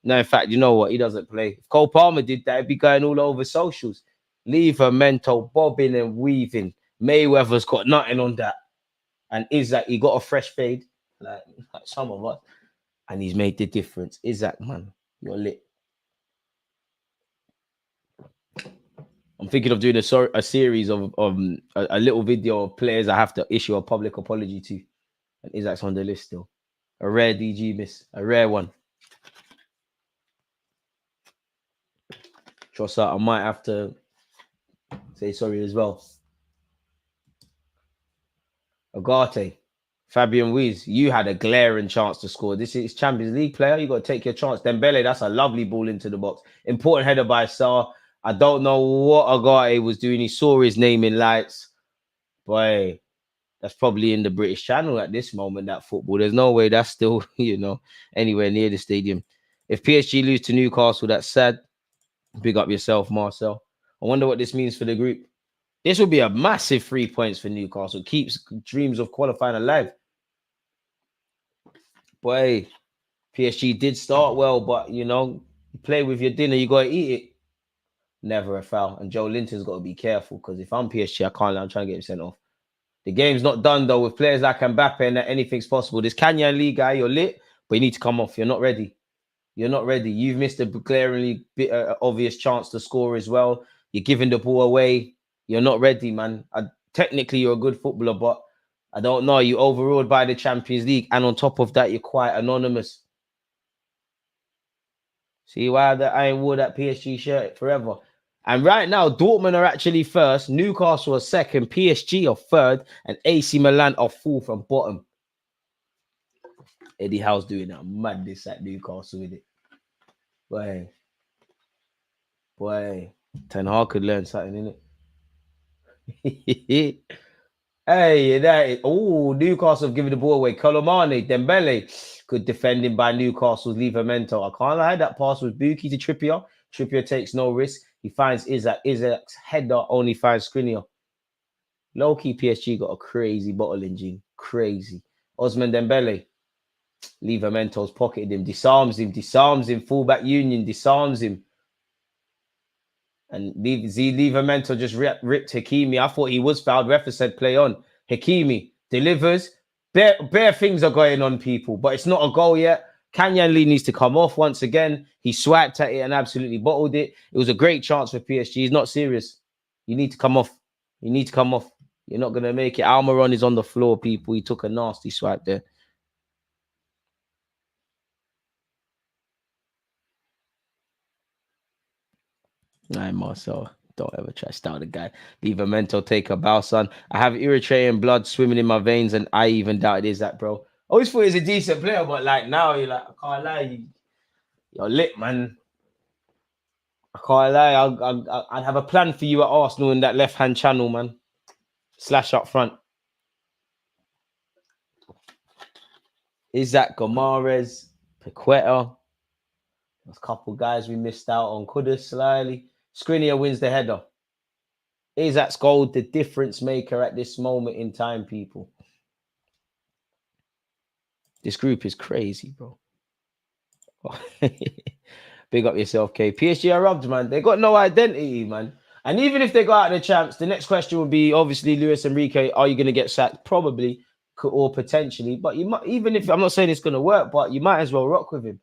No, in fact, you know what? He doesn't play. If Cole Palmer did that, he'd be going all over socials. Livramento, bobbing and weaving. Mayweather's got nothing on that. And Isaac, he got a fresh fade, like some of us, and he's made the difference. Isaac, man, you're lit. I'm thinking of doing a series of a little video of players I have to issue a public apology to. And Isaac's on the list still. A rare DG miss. A rare one. Trossard, I might have to say sorry as well. Agate. Fabian Ruiz, you had a glaring chance to score. This is Champions League player. You got to take your chance. Dembele, that's a lovely ball into the box. Important header by Sarr. I don't know what Agate was doing. He saw his name in lights. Boy, that's probably in the British Channel at this moment, that football. There's no way that's still, anywhere near the stadium. If PSG lose to Newcastle, that's sad. Big up yourself, Marcel. I wonder what this means for the group. This will be a massive 3 points for Newcastle. Keeps dreams of qualifying alive. Boy, PSG did start well, but, you play with your dinner, you got to eat it. Never a foul. And Joe Linton's got to be careful, because if I'm PSG, I'm trying to get him sent off. The game's not done, though, with players like Mbappe and that anything's possible. This Canyon League guy, you're lit, but you need to come off. You're not ready. You're not ready. You've missed a glaringly obvious chance to score as well. You're giving the ball away. You're not ready, man. Technically, you're a good footballer, but I don't know. You overruled by the Champions League. And on top of that, you're quite anonymous. See why I ain't wore that PSG shirt forever. And right now, Dortmund are actually first. Newcastle are second. PSG are third. And AC Milan are fourth from bottom. Eddie Howe's doing that madness at Newcastle with it. Boy. Ten Hag could learn something, innit? Hey, Newcastle have given the ball away. Colomani, Dembele, good defending by Newcastle's Livramento. I can't lie, that pass was Buki to Trippier. Trippier takes no risk. He finds Isaac. Isaac's header only finds Skriniar. Low-key PSG got a crazy bottle engine. Crazy. Osman Dembele. Livramento's pocketed him. Disarms him. Fullback Union disarms him. And Livramento just ripped Hakimi. I thought he was fouled. Referee said play on. Hakimi delivers. Bare things are going on, people. But it's not a goal yet. Canyon Lee needs to come off once again. He swiped at it and absolutely bottled it. It was a great chance for PSG. He's not serious. You need to come off. You're not going to make it. Almiron is on the floor, people. He took a nasty swipe there. Nah, Marcel. Don't ever try to style the guy. Leave a mental take a bow, son. I have Eritrean blood swimming in my veins, and I even doubt it is that, bro. I always thought he was a decent player, but like now you're like, I can't lie, you're lit, man. I can't lie. I'd have a plan for you at Arsenal in that left-hand channel, man. Slash up front. Is that Gomares, Paqueta? There's a couple guys we missed out on. Kudus slyly. Skriniar wins the header. Isak's goal the difference maker at this moment in time, people? This group is crazy, bro. Big up yourself, K. PSG are robbed, man. They got no identity, man. And even if they go out of the champs, the next question would be obviously Luis Enrique. Are you going to get sacked? Probably, or potentially. But you might, even if I'm not saying it's going to work, but you might as well rock with him.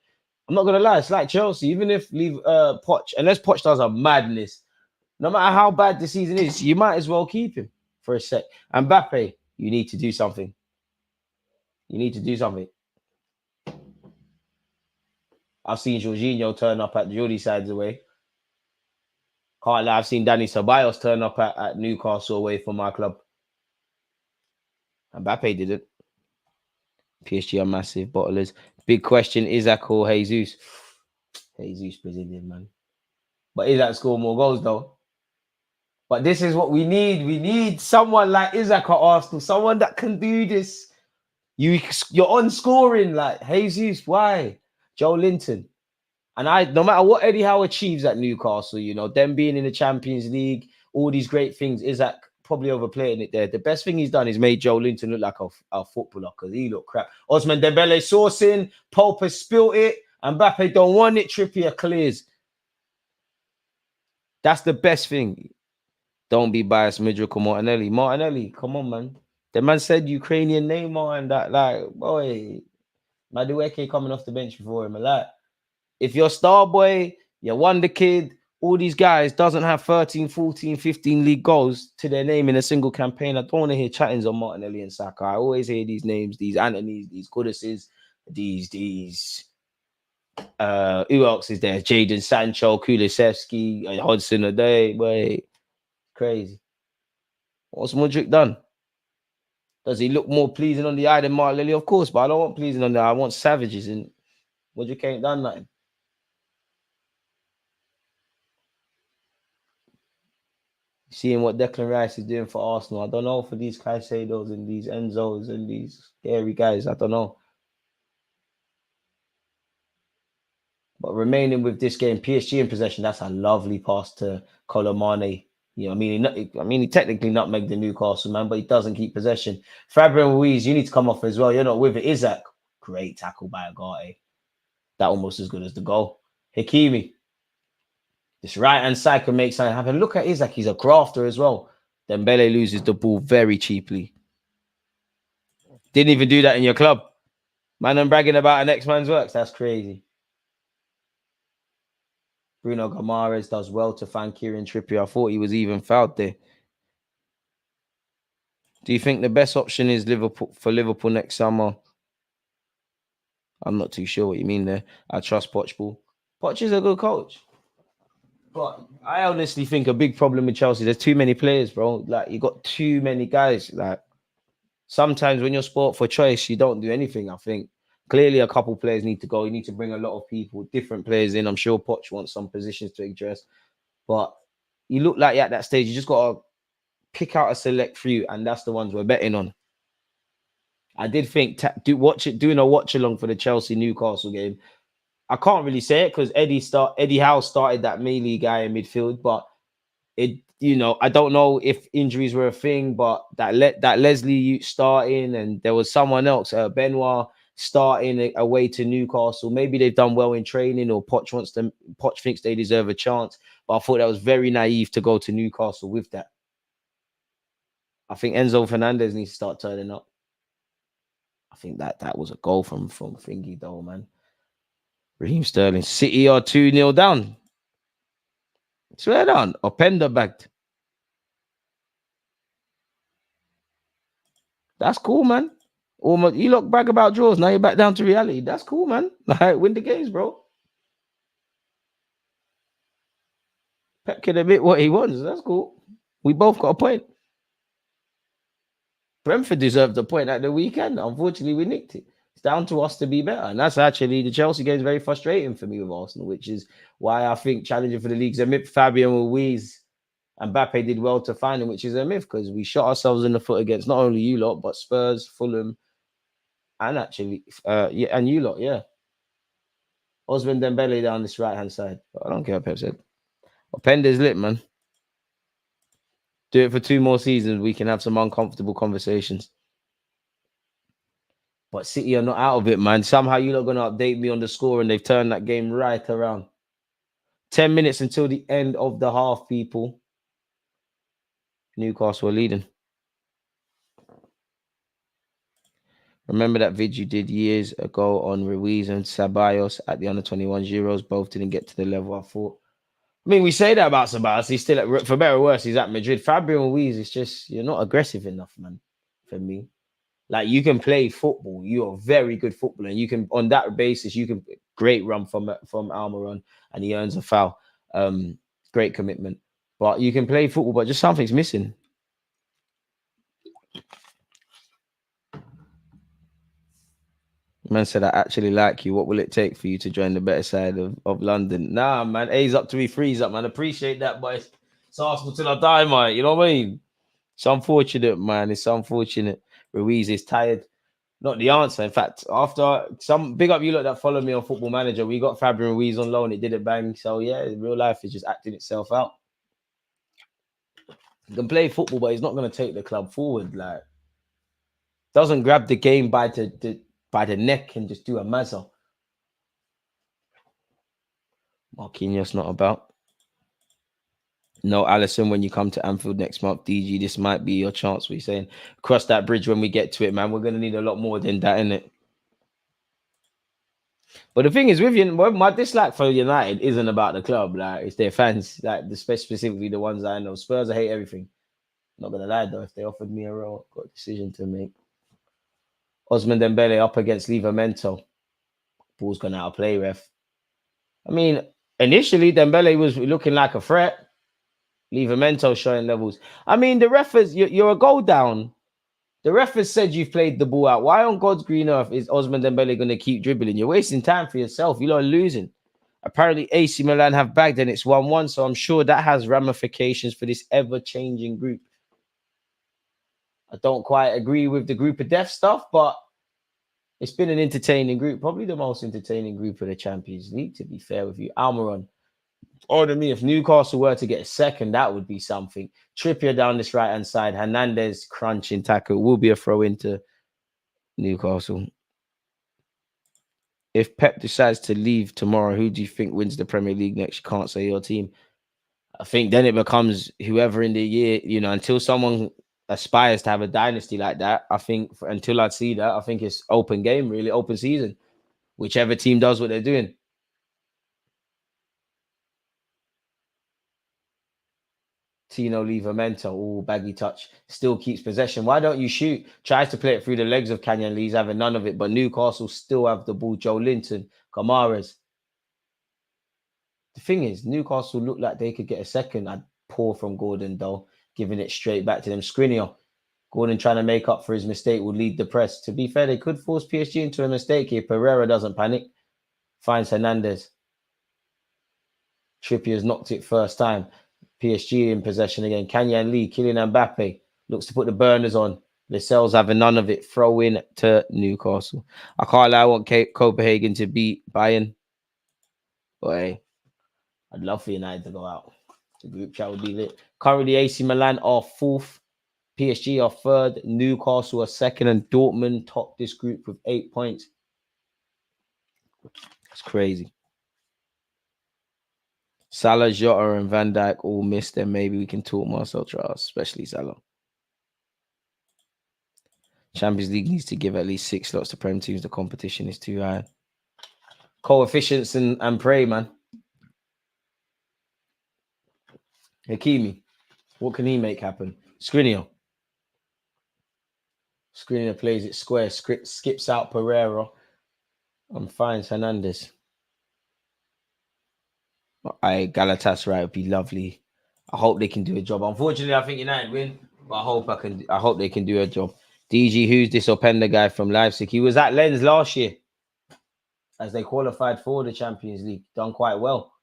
I'm not going to lie. It's like Chelsea. Even if leave Poch, unless Poch does a madness, no matter how bad the season is, you might as well keep him for a sec. And Mbappe, you need to do something. You need to do something. I've seen Jorginho turn up at Jordi sides away. Can't lie, I've seen Danny Ceballos turn up at Newcastle away from my club. Mbappe didn't. PSG are massive bottlers. Big question, Isak or Jesus? Jesus Brazilian, man. But Isak score more goals, though. But this is what we need. We need someone like Isak at Arsenal. Someone that can do this. You're on scoring like Jesus. Why? Joe Linton. And no matter what Eddie Howe achieves at Newcastle, you know, them being in the Champions League, all these great things, Isak probably overplaying it there. The best thing he's done is made Joe Linton look like a footballer because he looked crap. Osman Dembele sourcing, Pope has spilt it, and Mbappe don't want it, Trippier clears. That's the best thing. Don't be biased, Midrick or Martinelli. Martinelli, come on, man. The man said Ukrainian Neymar and that, like, boy, Madueke coming off the bench before him. Like, if you're star boy, you're wonder kid, all these guys doesn't have 13, 14, 15 league goals to their name in a single campaign. I don't want to hear chattings on Martinelli and Saka. I always hear these names, these Antonys, these Kuduses, these who else is there? Jadon Sancho, Kulusevski, Hudson Odoi. Wait, crazy. What's Mudryk done? Does he look more pleasing on the eye than Martinelli? Of course, but I don't want pleasing on the eye. I want savages, and Mudryk ain't done nothing. Seeing what Declan Rice is doing for Arsenal, I don't know for these Caicedos and these Enzos and these scary guys. I don't know. But remaining with this game, PSG in possession, that's a lovely pass to Colomani. You know, he technically nutmegged the Newcastle man, but he doesn't keep possession. Fabian Ruiz, you need to come off as well. You're not with it. Isak, great tackle by Agate. That almost as good as the goal. Hakimi, this right-hand side can make something happen. Look at Isak, he's a grafter as well. Dembele loses the ball very cheaply. Didn't even do that in your club. Man, I'm bragging about an ex-man's works. That's crazy. Bruno Gomares does well to find Kieran Trippier. I thought he was even fouled there. Do you think the best option is Liverpool next summer? I'm not too sure what you mean there. I trust Poch. Poch is a good coach. But I honestly think a big problem with Chelsea, there's too many players, bro. Like, you got too many guys. Like, sometimes when you're sport for choice, you don't do anything, I think. Clearly, a couple players need to go. You need to bring a lot of people, different players in. I'm sure Poch wants some positions to address. But you look like you're at that stage, you just got to pick out a select few, and that's the ones we're betting on. I did think doing a watch along for the Chelsea Newcastle game. I can't really say it because Eddie Howe started that melee guy in midfield, but I don't know if injuries were a thing, but that Leslie starting and there was someone else, Benoit starting away to Newcastle. Maybe they've done well in training, or Poch thinks they deserve a chance. But I thought that was very naive to go to Newcastle with that. I think Enzo Fernandez needs to start turning up. I think that was a goal from Thingy though, man. Raheem Sterling. City are 2-0 down. Swear down. Openda backed. That's cool, man. You look brag about draws. Now you're back down to reality. That's cool, man. Like, win the games, bro. Pep can admit what he wants. That's cool. We both got a point. Brentford deserved a point at the weekend. Unfortunately, we nicked it. It's down to us to be better. And that's actually the Chelsea game is very frustrating for me with Arsenal, which is why I think challenging for the league's a myth. Fabian Ruiz and Mbappe did well to find him, which is a myth because we shot ourselves in the foot against not only you lot, but Spurs, Fulham, and actually, and you lot, yeah. Osman Dembele down this right-hand side. But I don't care what Pep said. Pender's lit, man. Do it for 2 more seasons. We can have some uncomfortable conversations. But City are not out of it, man. Somehow you're not going to update me on the score, and they've turned that game right around. 10 minutes until the end of the half, people. Newcastle are leading. Remember that vid you did years ago on Ruiz and Ceballos at the under-21 Euros? Both didn't get to the level I thought. I mean, we say that about Ceballos. He's still, for better or worse, he's at Madrid. Fabian Ruiz is just, you're not aggressive enough, man, for me. Like, you can play football. You're a very good footballer. And you can, on that basis, you can, great run from Almiron, and he earns a foul. Great commitment. But you can play football, but just something's missing. Man said, I actually like you. What will it take for you to join the better side of London? Nah, man. A's up to me, three's up, man. Appreciate that, boys. It's Arsenal till I die, man. You know what I mean? It's unfortunate, man. It's unfortunate. Ruiz is tired. Not the answer. In fact, after some big up you lot that follow me on Football Manager, we got Fabian Ruiz on loan. It didn't bang. So, yeah, real life is just acting itself out. He can play football, but he's not going to take the club forward. Like, doesn't grab the game by the neck and just do a mazza. Marquinhos not about. No, Allison, when you come to Anfield next month, DG, this might be your chance. We're saying cross that bridge when we get to it, man. We're going to need a lot more than that, innit? But the thing is, with you, my dislike for United isn't about the club. Like, it's their fans, like specifically the ones I know. Spurs, I hate everything. Not going to lie, though. If they offered me a role, I've got a decision to make. Osman Dembele up against Livramento. Ball's gone out of play, ref. I mean, initially, Dembele was looking like a threat. Livramento showing levels. I mean, the ref is, you're a goal down. The ref has said you've played the ball out. Why on God's green earth is Osman Dembele going to keep dribbling? You're wasting time for yourself. You're not losing. Apparently, AC Milan have bagged and it's 1-1. So I'm sure that has ramifications for this ever-changing group. I don't quite agree with the group of death stuff, but it's been an entertaining group. Probably the most entertaining group of the Champions League, to be fair with you. Almiron. Order me, if Newcastle were to get a second, that would be something. Trippier down this right-hand side. Hernandez crunching tackle will be a throw into Newcastle. If Pep decides to leave tomorrow, who do you think wins the Premier League next? You can't say your team. I think then it becomes whoever in the year, until someone aspires to have a dynasty like that. I think until I see that, I think it's open game, really, open season. Whichever team does what they're doing. Tino Livramento, oh, baggy touch, still keeps possession. Why don't you shoot? Tries to play it through the legs of Canyon Lee's having none of it, but Newcastle still have the ball. Joe Linton, Kamara's. The thing is, Newcastle look like they could get a second. I'd pour from Gordon, though, giving it straight back to them. Skriniar. Gordon trying to make up for his mistake would lead the press. To be fair, they could force PSG into a mistake here. Pereira doesn't panic. Finds Hernandez. Trippier's knocked it first time. PSG in possession again. Canyon Lee, Kylian Mbappe looks to put the burners on. Lascelles having none of it. Throw in to Newcastle. I can't lie, I want Copenhagen to beat Bayern. But hey, I'd love for United to go out. The group chat would be lit. Currently, AC Milan are fourth. PSG are third. Newcastle are second. And Dortmund top this group with 8 points. It's crazy. Salah, Jota, and Van Dijk all missed. Then maybe we can talk Marcel Charles, especially Salah. Champions League needs to give at least 6 slots to Prem teams. The competition is too high. Coefficients and pray, man. Hakimi, what can he make happen? Skriniar. Skriniar plays it square, skips out Pereira and finds Hernandez. Galatasaray would be lovely. I hope they can do a job. Unfortunately, I think United win, but I hope they can do a job. DG, who's this Openda guy from Leipzig? He was at Lens last year as they qualified for the Champions League. Done quite well.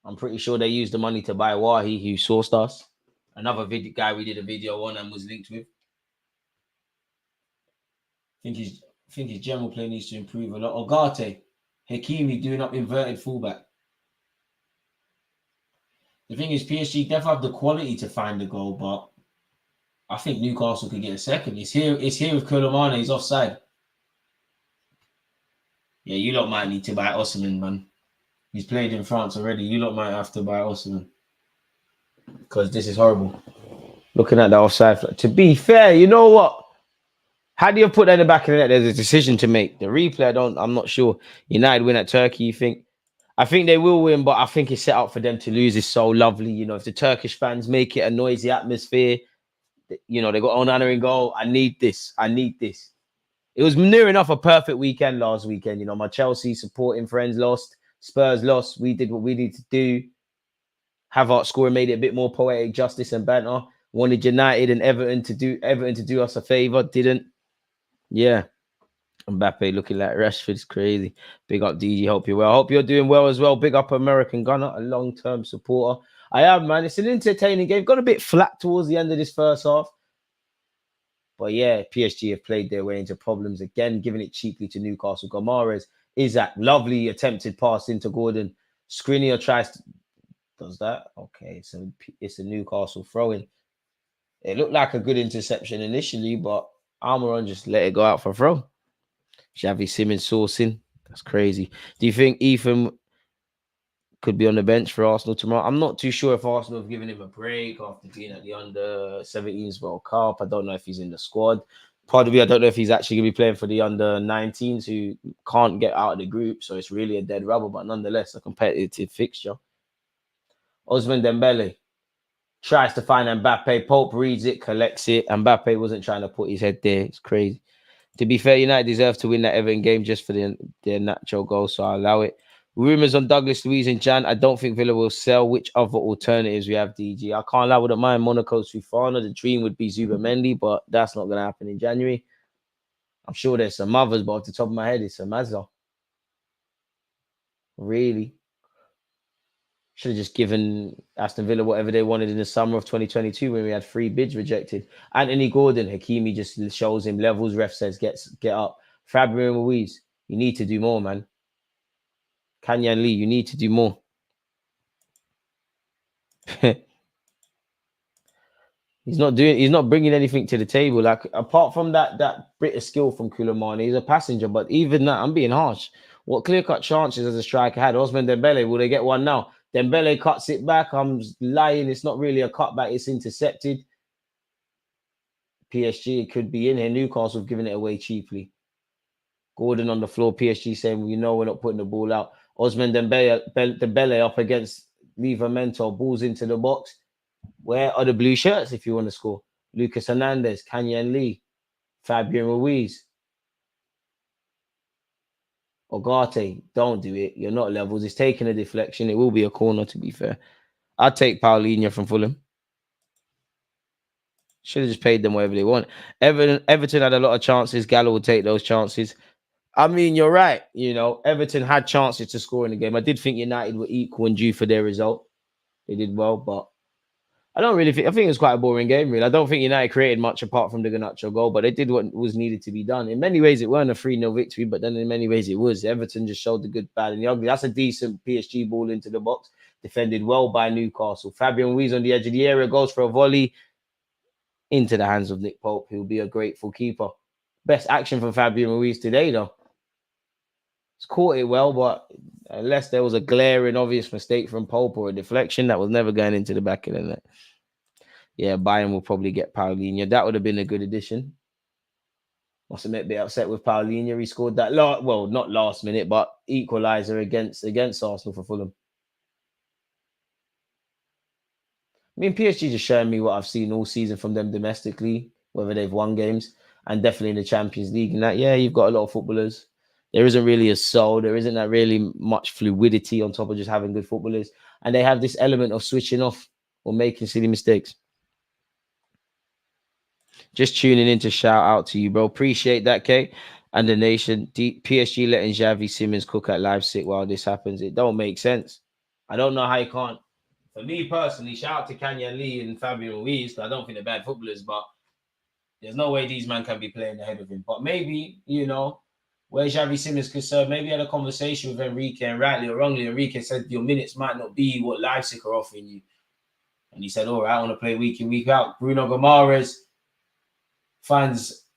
I'm pretty sure they used the money to buy Wahi, who sourced us. Another guy we did a video on and was linked with. I think his general play needs to improve a lot. Ogate, Hakimi doing up inverted fullback. The thing is, PSG definitely have the quality to find the goal, but I think Newcastle could get a second. It's here with Koulibaly. He's offside. Yeah, you lot might need to buy Osimhen, man. He's played in France already. You lot might have to buy Osimhen because this is horrible. Looking at the offside. To be fair, you know what? How do you put that in the back of the net? There's a decision to make. The replay, I'm not sure. United win at Turkey, you think? I think they will win, but I think it's set up for them to lose. It's so lovely. You know, if the Turkish fans make it a noisy atmosphere, you know, they got Onana in goal. I need this. It was near enough a perfect weekend last weekend. You know, my Chelsea supporting friends lost. Spurs lost. We did what we needed to do. Havertz scoring made it a bit more poetic justice and banter. Wanted United and Everton to do us a favour. Didn't. Yeah. Mbappe looking like Rashford's crazy. Big up DG. Hope you're well. Hope you're doing well as well. Big up American Gunner, a long-term supporter. I am, man. It's an entertaining game. Got a bit flat towards the end of this first half. But yeah, PSG have played their way into problems again, giving it cheaply to Newcastle. Gomares is that lovely attempted pass into Gordon. Skriniar does that. Okay, so it's a Newcastle throw-in. It looked like a good interception initially, but Almiron just let it go out for a throw. Xavi Simons sourcing. That's crazy. Do you think Ethan could be on the bench for Arsenal tomorrow? I'm not too sure if Arsenal have given him a break after being at the under-17s World Cup. I don't know if he's in the squad. Part of me, I don't know if he's actually going to be playing for the under-19s who can't get out of the group. So it's really a dead rubber, but nonetheless, a competitive fixture. Ousmane Dembele tries to find Mbappe. Pope reads it, collects it. Mbappe wasn't trying to put his head there. It's crazy. To be fair, United deserve to win that Everton game just for their natural goal, so I'll allow it. Rumours on Douglas Luiz and Jan. I don't think Villa will sell. Which other alternatives we have, DG? I can't lie, wouldn't mind Monaco's Fofana. The dream would be Zubimendi, but that's not going to happen in January. I'm sure there's some others, but off the top of my head, it's a Mazda. Really? Should have just given Aston Villa whatever they wanted in the summer of 2022 when we had 3 bids rejected. Anthony Gordon, Hakimi just shows him levels. Ref says, get up. Fabian Ruiz, you need to do more, man. Kanyan Lee, you need to do more. He's not bringing anything to the table. Like, apart from that bit of skill from Koulibaly, he's a passenger. But even that, I'm being harsh. What clear-cut chances as a striker had? Ousmane Dembele, will they get one now? Dembele cuts it back. I'm lying. It's not really a cutback. It's intercepted. PSG could be in here. Newcastle have given it away cheaply. Gordon on the floor. PSG saying, well, you know, we're not putting the ball out. Ousmane Dembele up against Livramento. Balls into the box. Where are the blue shirts if you want to score? Lucas Hernandez, Kanyan Lee, Fabian Ruiz. Ogate, don't do it. You're not levels. It's taking a deflection. It will be a corner, to be fair. I'd take Paulinho from Fulham. Should have just paid them whatever they want. Everton had a lot of chances. Gallo will take those chances. I mean, you're right. You know, Everton had chances to score in the game. I did think United were equal and due for their result. They did well, but I think it was quite a boring game, really. I don't think United created much apart from the Garnacho goal, but they did what was needed to be done. In many ways, it weren't a 3-0 victory, but then in many ways it was. Everton just showed the good, bad, and the ugly. That's a decent PSG ball into the box. Defended well by Newcastle. Fabian Ruiz on the edge of the area goes for a volley into the hands of Nick Pope, who'll be a grateful keeper. Best action from Fabian Ruiz today, though. He's caught it well, but unless there was a glaring obvious mistake from Pope or a deflection, that was never going into the back of the net. Yeah, Bayern will probably get Paulinho. That would have been a good addition. Must admit, a bit upset with Paulinho. He scored that, not last minute, but equaliser against Arsenal for Fulham. I mean, PSG just showing me what I've seen all season from them domestically, whether they've won games, and definitely in the Champions League. And that, yeah, you've got a lot of footballers. There isn't really a soul. There isn't that really much fluidity on top of just having good footballers. And they have this element of switching off or making silly mistakes. Just tuning in to shout out to you, bro. Appreciate that, Kate. And the nation. PSG letting Xavi Simons cook at Leipzig while this happens. It don't make sense. I don't know how you can't. For me personally, shout out to Kanye Lee and Fabian Ruiz. I don't think they're bad footballers, but there's no way these men can be playing ahead of him. But maybe, you know, where Xavi Simons could serve, maybe had a conversation with Enrique, and rightly or wrongly, Enrique said your minutes might not be what Leipzig are offering you. And he said, all right, I want to play week in, week out. Bruno Gomares finds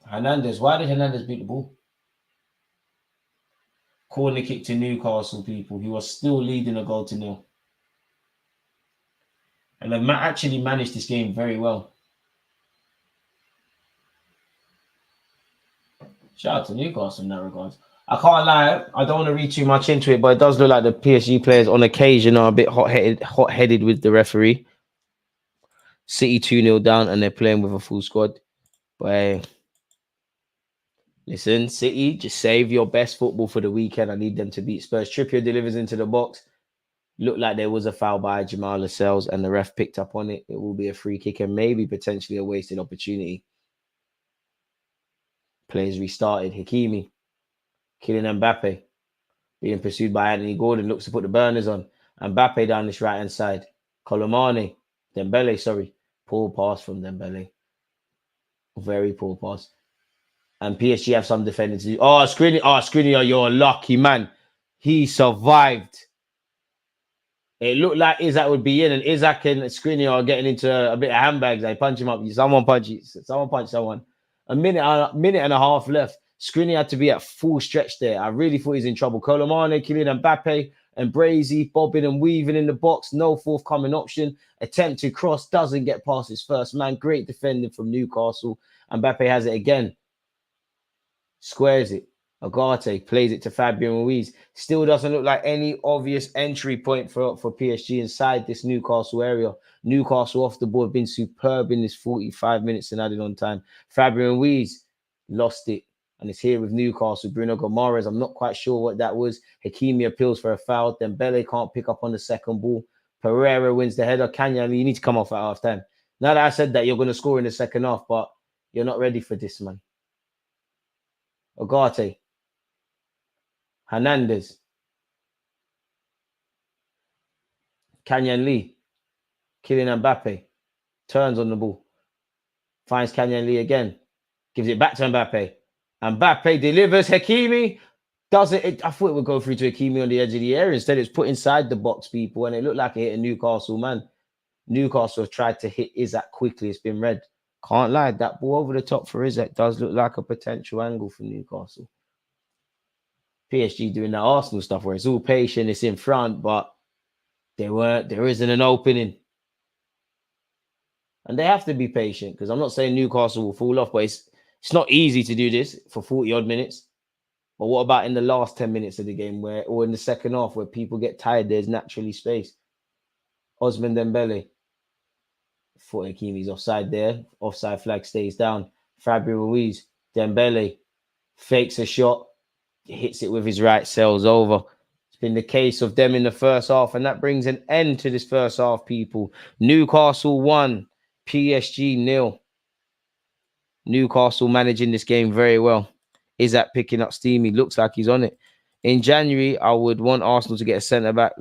Hernandez. Why did Hernandez beat the ball? Corner kick to Newcastle, people. He was still leading a goal to nil. And they've actually managed this game very well. Shout out to Newcastle in that regard. I can't lie, I don't want to read too much into it, but it does look like the PSG players on occasion are a bit hot-headed with the referee. City 2-0 down and they're playing with a full squad. But listen, City, just save your best football for the weekend. I need them to beat Spurs. Trippier delivers into the box. Looked like there was a foul by Jamal Lascelles and the ref picked up on it. It will be a free kick and maybe potentially a wasted opportunity. Players restarted. Hakimi, Kylian Mbappe, being pursued by Anthony Gordon, looks to put the burners on. Mbappe down this right-hand side. Colomani, Dembele, poor pass from Dembele. Very poor pass. And PSG have some defending to do. Oh, Skriniar, you're a lucky man. He survived. It looked like Isaac would be in, and Isaac and Skriniar are getting into a bit of handbags. They punch him up. Someone punched someone. A minute and a half left. Skriniar had to be at full stretch there. I really thought he's in trouble. Colomani, Kylian Mbappe, and Brazy bobbing and weaving in the box. No forthcoming option. Attempt to cross. Doesn't get past his first man. Great defending from Newcastle. Mbappe has it again. Squares it. Agate plays it to Fabian Ruiz. Still doesn't look like any obvious entry point for PSG inside this Newcastle area. Newcastle off the board have been superb in this 45 minutes and added on time. Fabian Ruiz lost it and it's here with Newcastle. Bruno Gomares, I'm not quite sure what that was. Hakimi appeals for a foul. Dembele can't pick up on the second ball. Pereira wins the header. Kanya, you need to come off at half time. Now that I said that, you're going to score in the second half, but you're not ready for this, man. Agate. Hernandez. Kanye Lee. Kylian Mbappe. Turns on the ball. Finds Kanye Lee again. Gives it back to Mbappe. Mbappe delivers. Hakimi does it. I thought it would go through to Hakimi on the edge of the area. Instead, it's put inside the box, people, and it looked like it hit a Newcastle man. Newcastle have tried to hit Isaac quickly. It's been red. Can't lie. That ball over the top for Isaac does look like a potential angle for Newcastle. PSG doing that Arsenal stuff where it's all patient, it's in front, but there isn't an opening. And they have to be patient because I'm not saying Newcastle will fall off, but it's not easy to do this for 40 odd minutes. But what about in the last 10 minutes of the game or in the second half where people get tired, there's naturally space. Ousmane Dembele. Thought Hakimi's offside there. Offside flag stays down. Fabian Ruiz. Dembele fakes a shot. Hits it with his right, sails over. It's been the case of them in the first half, and that brings an end to this first half, people. Newcastle 1, PSG 0. Newcastle managing this game very well. Is that picking up steam? He looks like he's on it. In January, I would want Arsenal to get a centre-back.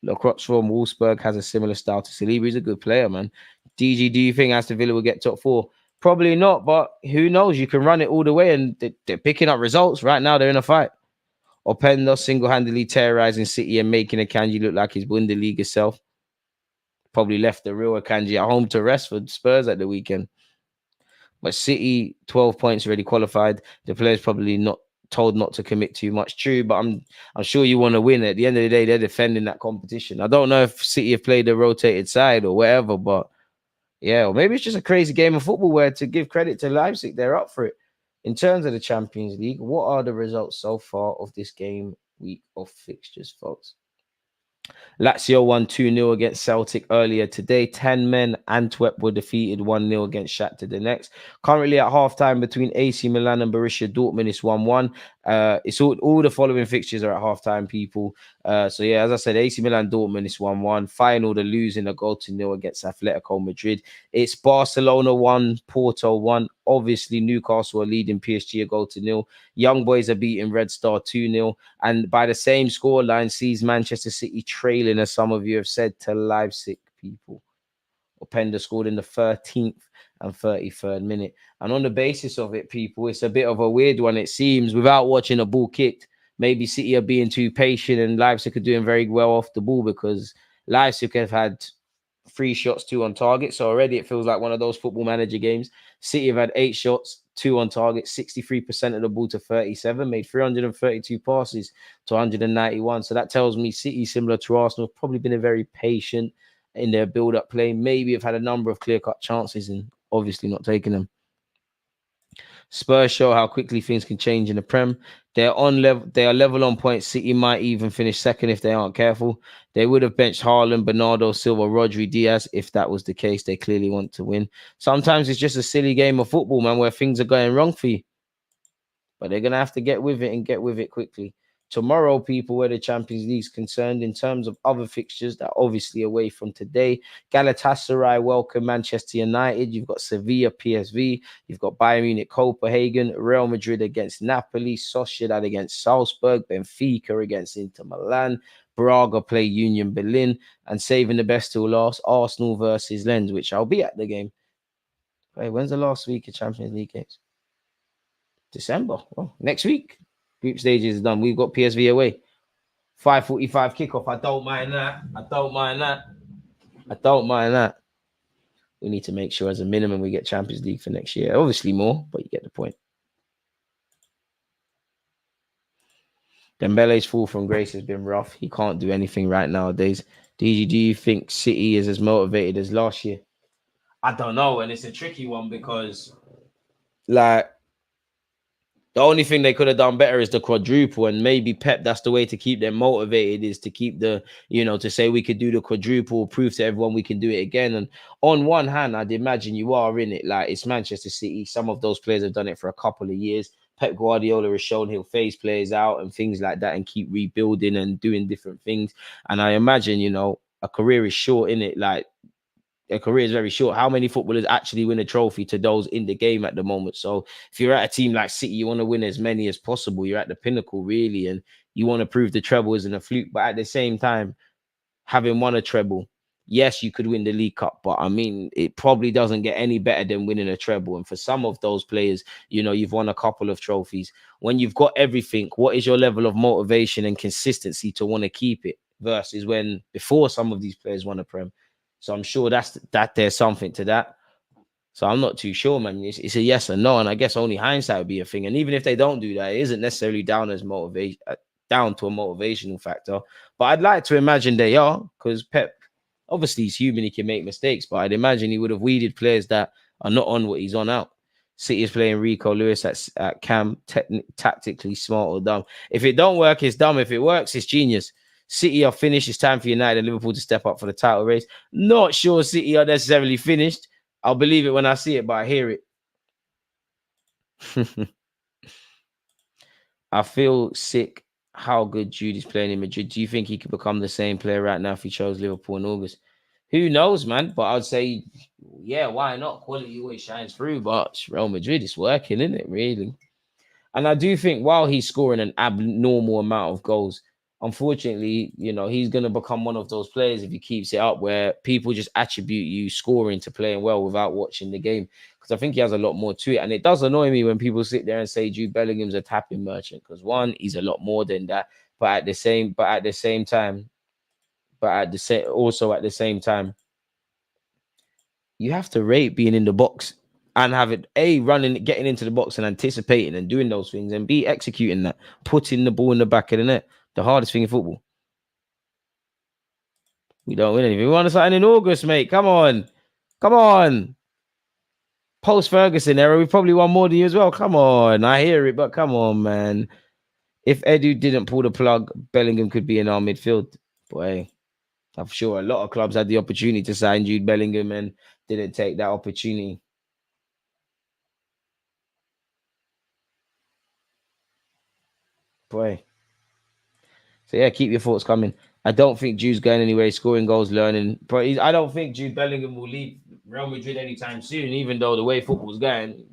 Lacroix from Wolfsburg has a similar style to Saliba. He's a good player, man. DG, do you think Aston Villa will get top 4? Probably not, but who knows? You can run it all the way, and they're picking up results. Right now, they're in a fight. Openda single-handedly terrorizing City and making Akanji look like his Bundesliga self. Probably left the real Akanji at home to rest for Spurs at the weekend. But City, 12 points already qualified. The players probably not told not to commit too much. True, but I'm sure you want to win. At the end of the day, they're defending that competition. I don't know if City have played a rotated side or whatever, but yeah, or maybe it's just a crazy game of football where, to give credit to Leipzig, they're up for it. In terms of the Champions League, what are the results so far of this game week of fixtures, folks? Lazio won 2-0 against Celtic earlier today. 10 men, Antwerp were defeated 1-0 against Shakhtar Donetsk. Currently at halftime between AC Milan and Borussia Dortmund, it's 1-1. It's all the following fixtures are at halftime, people. So yeah, as I said, AC Milan Dortmund is 1-1. Final, the losing a goal to nil against Atletico Madrid. It's Barcelona 1, Porto 1. Obviously, Newcastle are leading PSG a goal to nil. Young Boys are beating Red Star 2-0. And by the same scoreline, sees Manchester City trailing, as some of you have said, to Leipzig, people. Openda scored in the 13th and 33rd minute. And on the basis of it, people, it's a bit of a weird one, it seems, without watching a ball kicked. Maybe City are being too patient and Leipzig are doing very well off the ball, because Leipzig have had 3 shots, 2 on target. So already it feels like one of those football manager games. City have had 8 shots, 2 on target, 63% of the ball to 37, made 332 passes to 191. So that tells me City, similar to Arsenal, have probably been a very patient in their build-up play. Maybe have had a number of clear-cut chances and obviously not taking them. Spurs show how quickly things can change in the Prem. They're on level. They are level on points. City might even finish second if they aren't careful. They would have benched Haaland, Bernardo Silva, Rodri, Diaz if that was the case. They clearly want to win. Sometimes it's just a silly game of football, man, where things are going wrong for you. But they're going to have to get with it and get with it quickly. Tomorrow, people, where the Champions League is concerned, in terms of other fixtures that are obviously away from today, Galatasaray welcome Manchester United. You've got Sevilla, PSV. You've got Bayern Munich, Copenhagen. Real Madrid against Napoli. Sociedad against Salzburg. Benfica against Inter Milan. Braga play Union Berlin. And saving the best till last, Arsenal versus Lens, which I'll be at the game. Hey, when's the last week of Champions League games? December. Well, next week. Group stages is done. We've got PSV away. 5:45 kickoff. I don't mind that. We need to make sure as a minimum we get Champions League for next year. Obviously more, but you get the point. Dembele's fall from grace has been rough. He can't do anything right nowadays. DG, do you think City is as motivated as last year? I don't know, and it's a tricky one because, like, the only thing they could have done better is the quadruple, and maybe Pep, that's the way to keep them motivated, is to keep the, to say we could do the quadruple, prove to everyone we can do it again. And on one hand, I'd imagine you are in it. Like, it's Manchester City. Some of those players have done it for a couple of years. Pep Guardiola has shown he'll phase players out and things like that and keep rebuilding and doing different things. And I imagine, a career is short, in it. Like, a career is very short. How many footballers actually win a trophy to those in the game at the moment? So if you're at a team like City, you want to win as many as possible. You're at the pinnacle, really, and you want to prove the treble isn't a fluke. But at the same time, having won a treble, yes, you could win the League Cup, but I mean, it probably doesn't get any better than winning a treble. And for some of those players, you've won a couple of trophies. When you've got everything, what is your level of motivation and consistency to want to keep it versus when before some of these players won a Prem? So I'm sure that there's something to that. So I'm not too sure, man. It's a yes or no, and I guess only hindsight would be a thing. And even if they don't do that, it isn't necessarily down to a motivational factor. But I'd like to imagine they are, because Pep, obviously he's human, he can make mistakes, but I'd imagine he would have weeded players that are not on what he's on out. City is playing Rico Lewis at Cam, tactically smart or dumb. If it don't work, it's dumb. If it works, it's genius. City are finished. It's time for United and Liverpool to step up for the title race. Not sure City are necessarily finished. I'll believe it when I see it, but I hear it. I feel sick how good Jude is playing in Madrid. Do you think he could become the same player right now if he chose Liverpool in August? Who knows, man? But I'd say, yeah, why not? Quality always shines through, but Real Madrid is working, isn't it, really? And I do think while he's scoring an abnormal amount of goals, unfortunately, he's going to become one of those players, if he keeps it up, where people just attribute you scoring to playing well without watching the game. Because I think he has a lot more to it. And it does annoy me when people sit there and say Jude Bellingham's a tapping merchant. Because one, he's a lot more than that. But at the same time, you have to rate being in the box and have it, A, running, getting into the box and anticipating and doing those things, and B, executing that, putting the ball in the back of the net. The hardest thing in football. We don't win anything. We want to sign in August, mate. Come on. Post-Ferguson era, we probably won more than you as well. Come on. I hear it, but come on, man. If Edu didn't pull the plug, Bellingham could be in our midfield. Boy, I'm sure a lot of clubs had the opportunity to sign Jude Bellingham and didn't take that opportunity. Boy. So yeah, keep your thoughts coming. I don't think Jude's going anywhere, scoring goals, learning. But I don't think Jude Bellingham will leave Real Madrid anytime soon, even though the way football's going,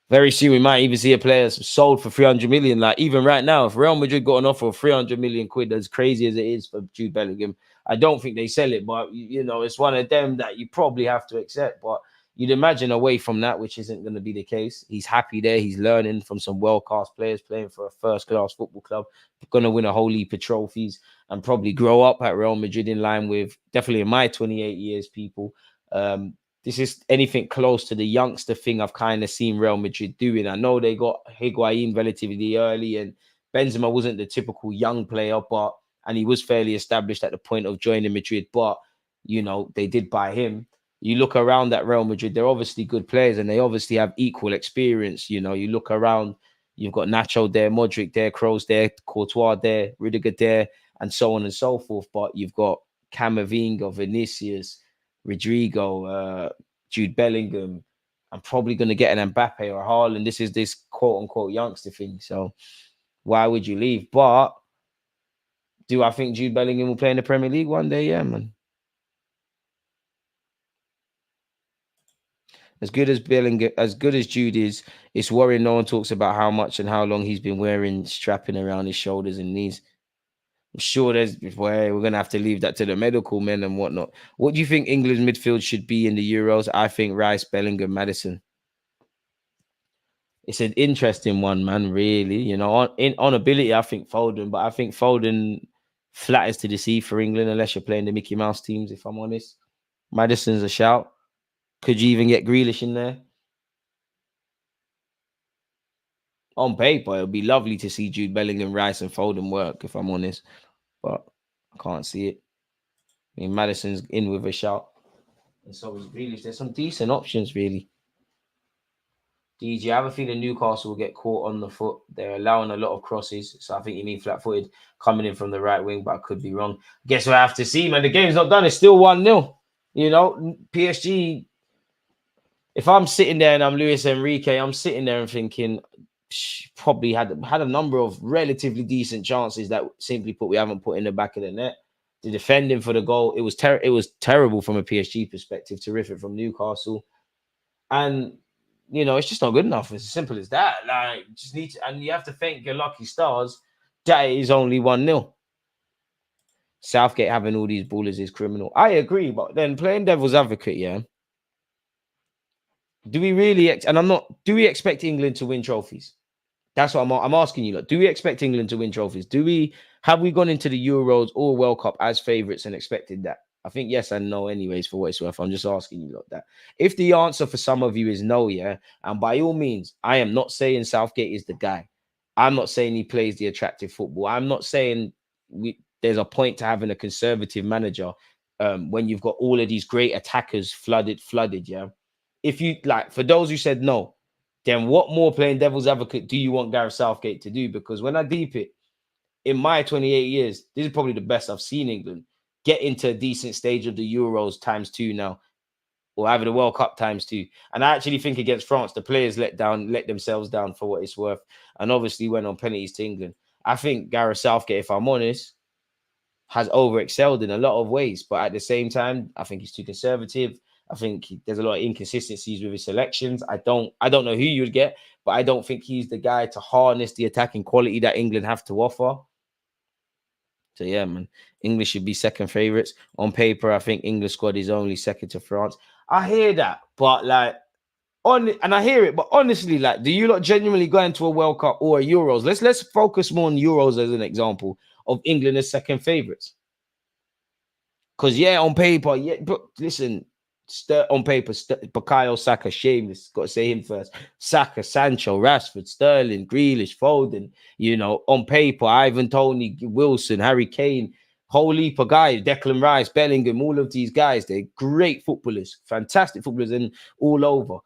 very soon we might even see a player sold for 300 million. Like even right now, if Real Madrid got an offer of 300 million quid, as crazy as it is for Jude Bellingham, I don't think they sell it. But it's one of them that you probably have to accept. But you'd imagine away from that, which isn't going to be the case. He's happy there. He's learning from some world-class players, playing for a first-class football club, going to win a whole heap of trophies and probably grow up at Real Madrid in line with, definitely in my 28 years, people. This is anything close to the youngster thing I've kind of seen Real Madrid doing. I know they got Higuain relatively early, and Benzema wasn't the typical young player, and he was fairly established at the point of joining Madrid, but, they did buy him. You look around at Real Madrid, they're obviously good players, and they obviously have equal experience. You look around, you've got Nacho there, Modric there, Kroos there, Courtois there, Rudiger there, and so on and so forth. But you've got Camavinga, Vinicius, Rodrigo, Jude Bellingham. I'm probably going to get an Mbappe or Haaland. This is this quote-unquote youngster thing. So why would you leave? But do I think Jude Bellingham will play in the Premier League one day? Yeah, man. As good as Bellingham, as good as Jude is, it's worrying no one talks about how much and how long he's been wearing strapping around his shoulders and knees. I'm sure we're going to have to leave that to the medical men and whatnot. What do you think England's midfield should be in the Euros? I think Rice, Bellingham, Maddison. It's an interesting one, man, really. On ability, I think Foden, but I think Foden flatters to deceive for England unless you're playing the Mickey Mouse teams, if I'm honest. Maddison's a shout. Could you even get Grealish in there? On paper, it would be lovely to see Jude Bellingham, Rice, and Foden work, if I'm honest. But I can't see it. I mean, Maddison's in with a shout. And so is Grealish. There's some decent options, really. DG, I have a feeling Newcastle will get caught on the foot. They're allowing a lot of crosses. So I think you mean flat-footed coming in from the right wing, but I could be wrong. Guess what I have to see, man? The game's not done. It's still 1-0. PSG, if I'm sitting there and I'm Luis Enrique, I'm sitting there and thinking probably had a number of relatively decent chances that simply put we haven't put in the back of the net. The defending for the goal, it was terrible from a PSG perspective, terrific from Newcastle. And it's just not good enough. It's as simple as that. Like, and you have to thank your lucky stars that it is only 1-0. Southgate having all these ballers is criminal. I agree, but then playing devil's advocate, yeah. Do we really? Do we expect England to win trophies? That's what I'm asking you. Look, do we expect England to win trophies? Have we gone into the Euros or World Cup as favourites and expected that? I think yes and no, anyways, for what it's worth. I'm just asking you that. If the answer for some of you is no, yeah, and by all means, I am not saying Southgate is the guy. I'm not saying he plays the attractive football. I'm not saying there's a point to having a conservative manager when you've got all of these great attackers flooded, yeah. If you for those who said no, then what more playing devil's advocate do you want Gareth Southgate to do? Because when I deep it, in my 28 years, this is probably the best I've seen England get into a decent stage of the Euros ×2 now, or either the World Cup ×2. And I actually think against France, the players let themselves down for what it's worth, and obviously went on penalties to England. I think Gareth Southgate, if I'm honest, has overexcelled in a lot of ways, but at the same time, I think he's too conservative. I think there's a lot of inconsistencies with his selections. I don't know who you would get, but I don't think he's the guy to harness the attacking quality that England have to offer. So yeah, man, English should be second favourites. On paper, I think English squad is only second to France. I hear that, but I hear it, but honestly, do you lot genuinely go into a World Cup or a Euros? Let's focus more on Euros as an example of England as second favourites. Because yeah, on paper, yeah, but listen. On paper, Bukayo Saka, shameless. Got to say him first. Saka, Sancho, Rashford, Sterling, Grealish, Foden. On paper, Ivan Toney, Wilson, Harry Kane, whole heap of guys. Declan Rice, Bellingham, all of these guys. They're great footballers, fantastic footballers, and all over.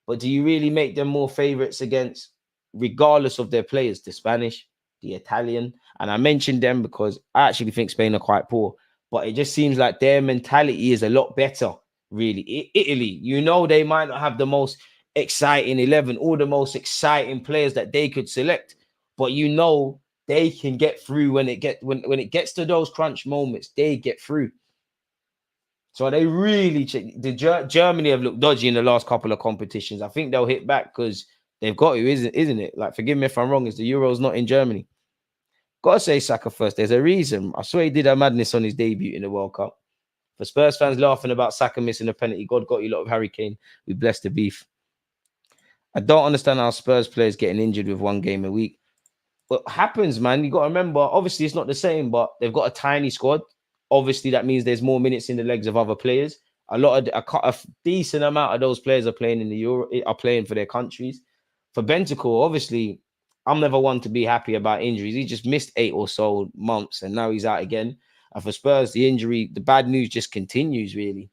But do you really make them more favourites against, regardless of their players, the Spanish, the Italian? And I mentioned them because I actually think Spain are quite poor. But it just seems like their mentality is a lot better. Really, Italy, they might not have the most exciting 11 or the most exciting players that they could select, but you know they can get through when it gets to those crunch moments. They get through. So they really Germany have looked dodgy in the last couple of competitions. I think they'll hit back because they've got to, isn't it? Like, forgive me if I'm wrong, is the Euros not in Germany? Gotta say Saka first. There's a reason. I swear he did a madness on his debut in the World Cup. For Spurs fans laughing about Saka missing a penalty, God got you a lot of Harry Kane. We blessed the beef. I don't understand how Spurs players getting injured with one game a week. What happens, man? You got to remember, obviously it's not the same, but they've got a tiny squad. Obviously, that means there's more minutes in the legs of other players. A decent amount of those players are playing in the Euro, are playing for their countries. For Bentancur, obviously, I'm never one to be happy about injuries. He just missed 8 or so months, and now he's out again. And for Spurs, the bad news just continues, really.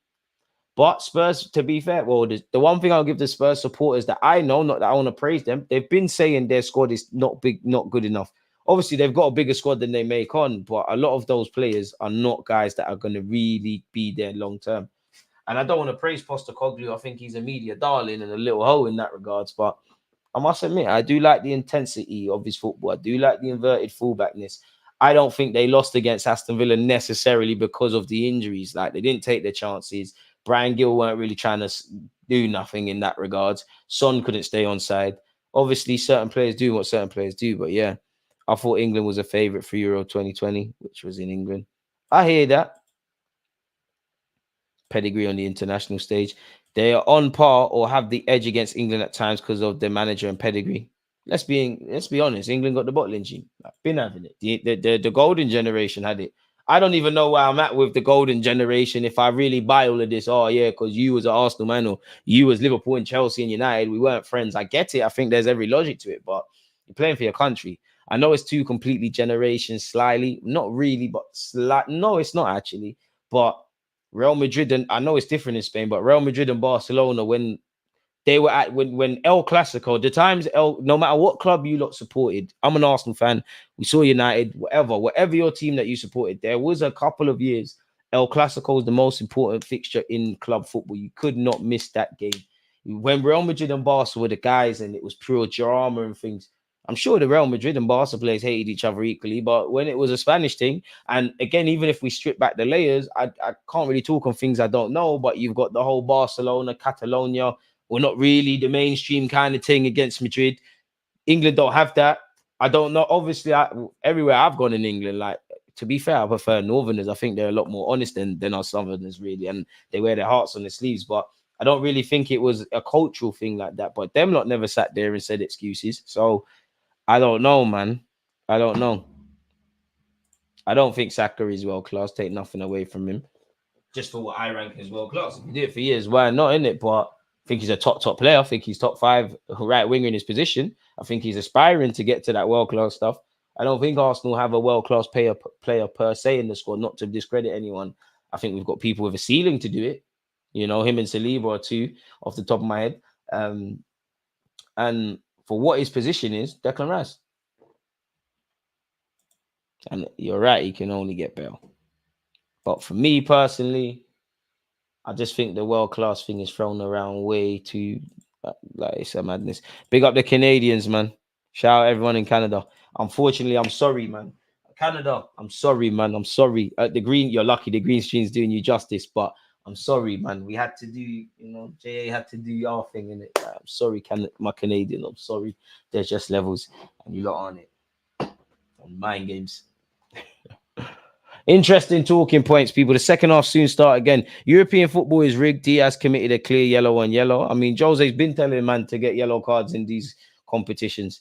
But Spurs, to be fair, well, the one thing I'll give the Spurs supporters that I know, not that I want to praise them, they've been saying their squad is not big, not good enough. Obviously, they've got a bigger squad than they make on, but a lot of those players are not guys that are going to really be there long term. And I don't want to praise Postecoglou. I think he's a media darling and a little hoe in that regards. But I must admit, I do like the intensity of his football. I do like the inverted fullbackness. I don't think they lost against Aston Villa necessarily because of the injuries. Like, they didn't take their chances. Brian Gill weren't really trying to do nothing in that regards. Son couldn't stay on side. Obviously, certain players do what certain players do. But yeah, I thought England was a favourite for Euro 2020, which was in England. I hear that. Pedigree on the international stage. They are on par or have the edge against England at times because of their manager and pedigree. Let's be honest. England got the bottling gene. I've been having it. The golden generation had it. I don't even know where I'm at with the golden generation. If I really buy all of this, oh yeah, because you was an Arsenal man or you was Liverpool and Chelsea and United, we weren't friends. I get it. I think there's every logic to it, but you're playing for your country. I know it's two completely generations, slightly, not really, but no, it's not actually. But Real Madrid, and I know it's different in Spain, but Real Madrid and Barcelona, when they were at when El Clasico, the times no matter what club you lot supported, I'm an Arsenal fan. We saw United, whatever your team that you supported, there was a couple of years El Clasico was the most important fixture in club football. You could not miss that game. When Real Madrid and Barca were the guys, and it was pure drama and things. I'm sure the Real Madrid and Barca players hated each other equally, but when it was a Spanish thing, and again, even if we strip back the layers, I can't really talk on things I don't know, but you've got the whole Barcelona, Catalonia, well, not really the mainstream kind of thing against Madrid. England don't have that. I don't know. Obviously, everywhere I've gone in England, like, to be fair, I prefer Northerners. I think they're a lot more honest than our Southerners, really, and they wear their hearts on their sleeves. But I don't really think it was a cultural thing like that. But them lot never sat there and said excuses. So I don't know, man. I don't know. I don't think Saka is world class. Take nothing away from him. Just for what I rank as world class. If you did it for years, why not, innit? But I think he's a top player. I think he's top 5 right winger in his position. I think he's aspiring to get to that world-class stuff. I don't think Arsenal have a world-class player per se in the squad, not to discredit anyone. I think we've got people with a ceiling to do it. You know, him and Saliba are 2 off the top of my head. And for what his position is, Declan Rice. And you're right, he can only get better. But for me personally, I just think the world-class thing is thrown around way too, like, it's a madness. Big up the Canadians, man. Shout out everyone in Canada. Unfortunately, I'm sorry, man. Canada, I'm sorry, man. I'm sorry. You're lucky. The green screen's doing you justice, but I'm sorry, man. We had to do, JA had to do our thing in it. I'm sorry, my Canadian. I'm sorry. There's just levels, and you lot on it. On mind games. Interesting talking points, people. The second half soon start again. European football is rigged. Diaz committed a clear yellow on yellow. I mean, Jose's been telling man to get yellow cards in these competitions.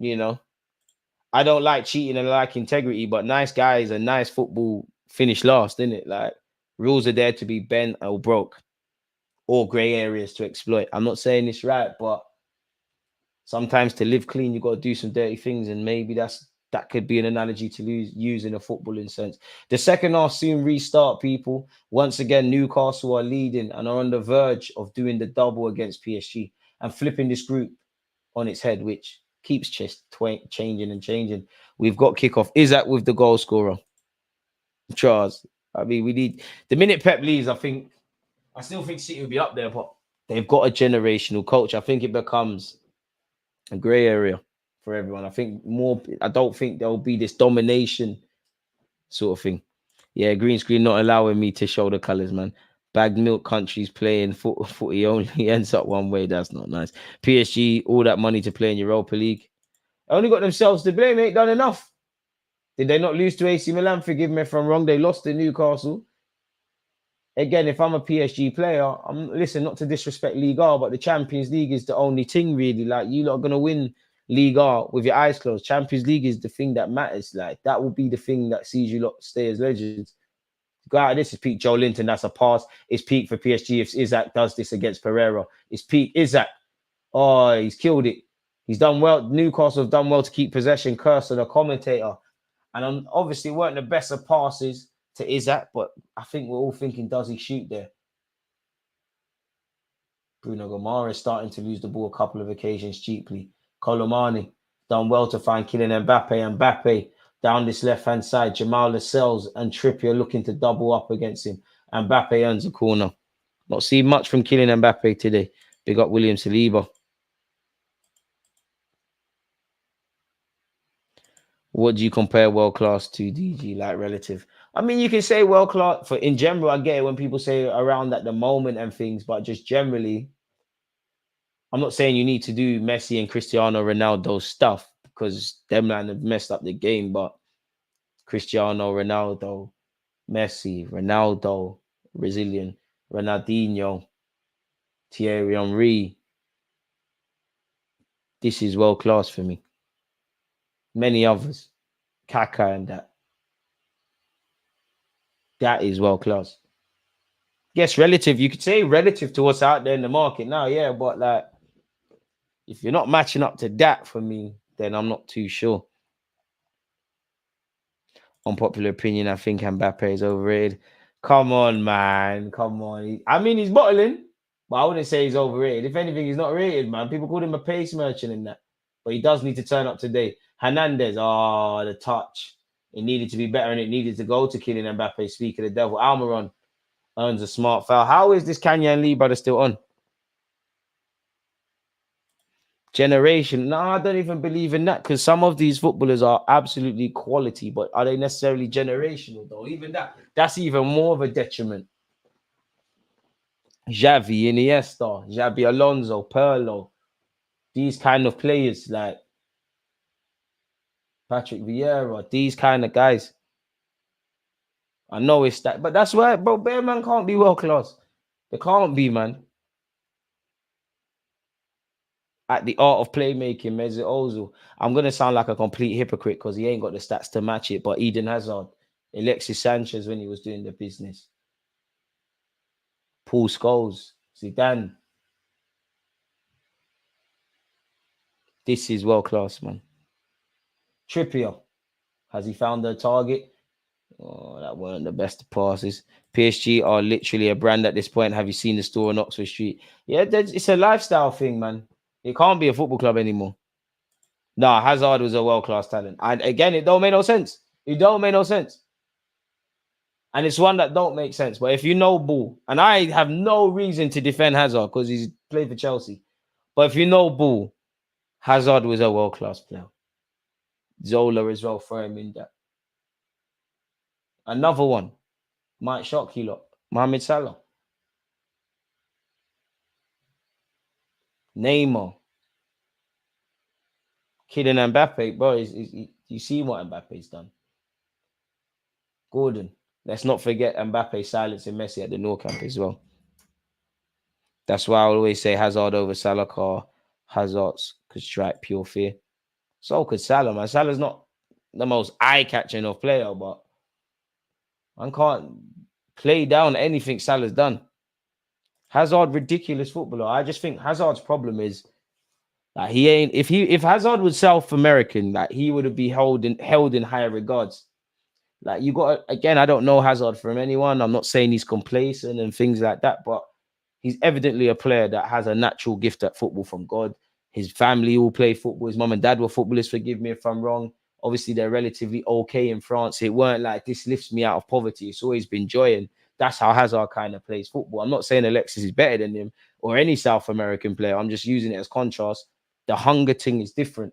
I don't like cheating and I like integrity, but nice guys and nice football finish last, isn't it? Like, rules are there to be bent or broke, or grey areas to exploit. I'm not saying it's right, but sometimes to live clean, you got to do some dirty things, and maybe that could be an analogy to use in a footballing sense. The second half soon restart, people. Once again, Newcastle are leading and are on the verge of doing the double against PSG and flipping this group on its head, which keeps changing and changing. We've got kickoff. Isak with the goal scorer. Charles. I mean, we need... The minute Pep leaves, I still think City will be up there, but they've got a generational coach. I think it becomes a grey area for everyone. I think more. I don't think there'll be this domination sort of thing. Yeah, green screen not allowing me to show the colours, man. Bagged milk countries playing footy only ends up one way. That's not nice. PSG, all that money to play in Europa League. Only got themselves to blame. Ain't done enough. Did they not lose to AC Milan? Forgive me if I'm wrong. They lost to Newcastle. Again, if I'm a PSG player, listen, not to disrespect Liga, but the Champions League is the only thing really. Like, you lot are gonna win Liga with your eyes closed. Champions League is the thing that matters. Like, that will be the thing that sees you lot stay as legends. Go out. This is peak Joe Linton. That's a pass. It's peak for PSG if Isaac does this against Pereira. It's peak Isaac. Oh, he's killed it. He's done well. Newcastle have done well to keep possession. Curse on the commentator. And obviously weren't the best of passes to Isaac, but I think we're all thinking, does he shoot there? Bruno Gomara is starting to lose the ball a couple of occasions cheaply. Colomani done well to find Kylian Mbappe. Mbappe down this left-hand side. Jamal Lascelles and Trippier looking to double up against him. Mbappe earns a corner. Not seen much from Kylian Mbappe today. Big up William Saliba. What do you compare world class to, DG? Like, relative? I mean, you can say world class for in general. I get it when people say around at the moment and things, but just generally, I'm not saying you need to do Messi and Cristiano Ronaldo stuff because them man have messed up the game. But Cristiano Ronaldo, Messi, Ronaldo, Brazilian, Ronaldinho, Thierry Henry. This is world class for me. Many others, Kaka and that. That is world class. Yes, relative. You could say relative to what's out there in the market now, yeah. But like, if you're not matching up to that for me, then I'm not too sure. Unpopular opinion, I think Mbappe is overrated. Come on, man. Come on. I mean, he's bottling, but I wouldn't say he's overrated. If anything, he's not rated, man. People call him a pace merchant in that. But he does need to turn up today. Hernandez, the touch. It needed to be better and it needed to go to Kylian Mbappe. Speak of the devil. Almiron earns a smart foul. How is this Kanye and Lee brother still on? Generation. No, I don't even believe in that because some of these footballers are absolutely quality, but are they necessarily generational though? Even that's even more of a detriment. Xavi, Iniesta, Xabi Alonso, Pirlo, these kind of players like Patrick Vieira, these kind of guys. I know it's that, but that's why, bro, Bear man can't be world class. They can't be, man. At the art of playmaking, Mesut Ozil. I'm going to sound like a complete hypocrite because he ain't got the stats to match it, but Eden Hazard, Alexis Sanchez when he was doing the business, Paul Scholes, Zidane. This is world class, man. Trippier, has he found their target? Oh, that weren't the best passes. PSG are literally a brand at this point. Have you seen the store on Oxford Street? Yeah, it's a lifestyle thing, man. It can't be a football club anymore. No, Hazard was a world-class talent. And again, it don't make no sense. It don't make no sense. And it's one that don't make sense. But if you know ball, and I have no reason to defend Hazard because he's played for Chelsea. But if you know ball, Hazard was a world-class player. Zola as well, throw him in that. Another one. Might shock you lot. Mohamed Salah. Neymar. Kylian Mbappe, bro, you see what Mbappe's done. Gordon. Let's not forget Mbappe silencing Messi at the Nou Camp as well. That's why I always say Hazard over Salah, car. Hazard could strike pure fear. So could Salah, man. Salah's not the most eye-catching of player, but man can't play down anything Salah's done. Hazard, ridiculous footballer. I just think Hazard's problem is that he ain't. If Hazard was South American, like he would be held in higher regards. Like you got again, I don't know Hazard from anyone. I'm not saying he's complacent and things like that, but he's evidently a player that has a natural gift at football from God. His family all play football. His mum and dad were footballers. Forgive me if I'm wrong. Obviously, they're relatively okay in France. It weren't like this lifts me out of poverty. It's always been joy, and that's how Hazard kind of plays football. I'm not saying Alexis is better than him or any South American player. I'm just using it as contrast. The hunger thing is different.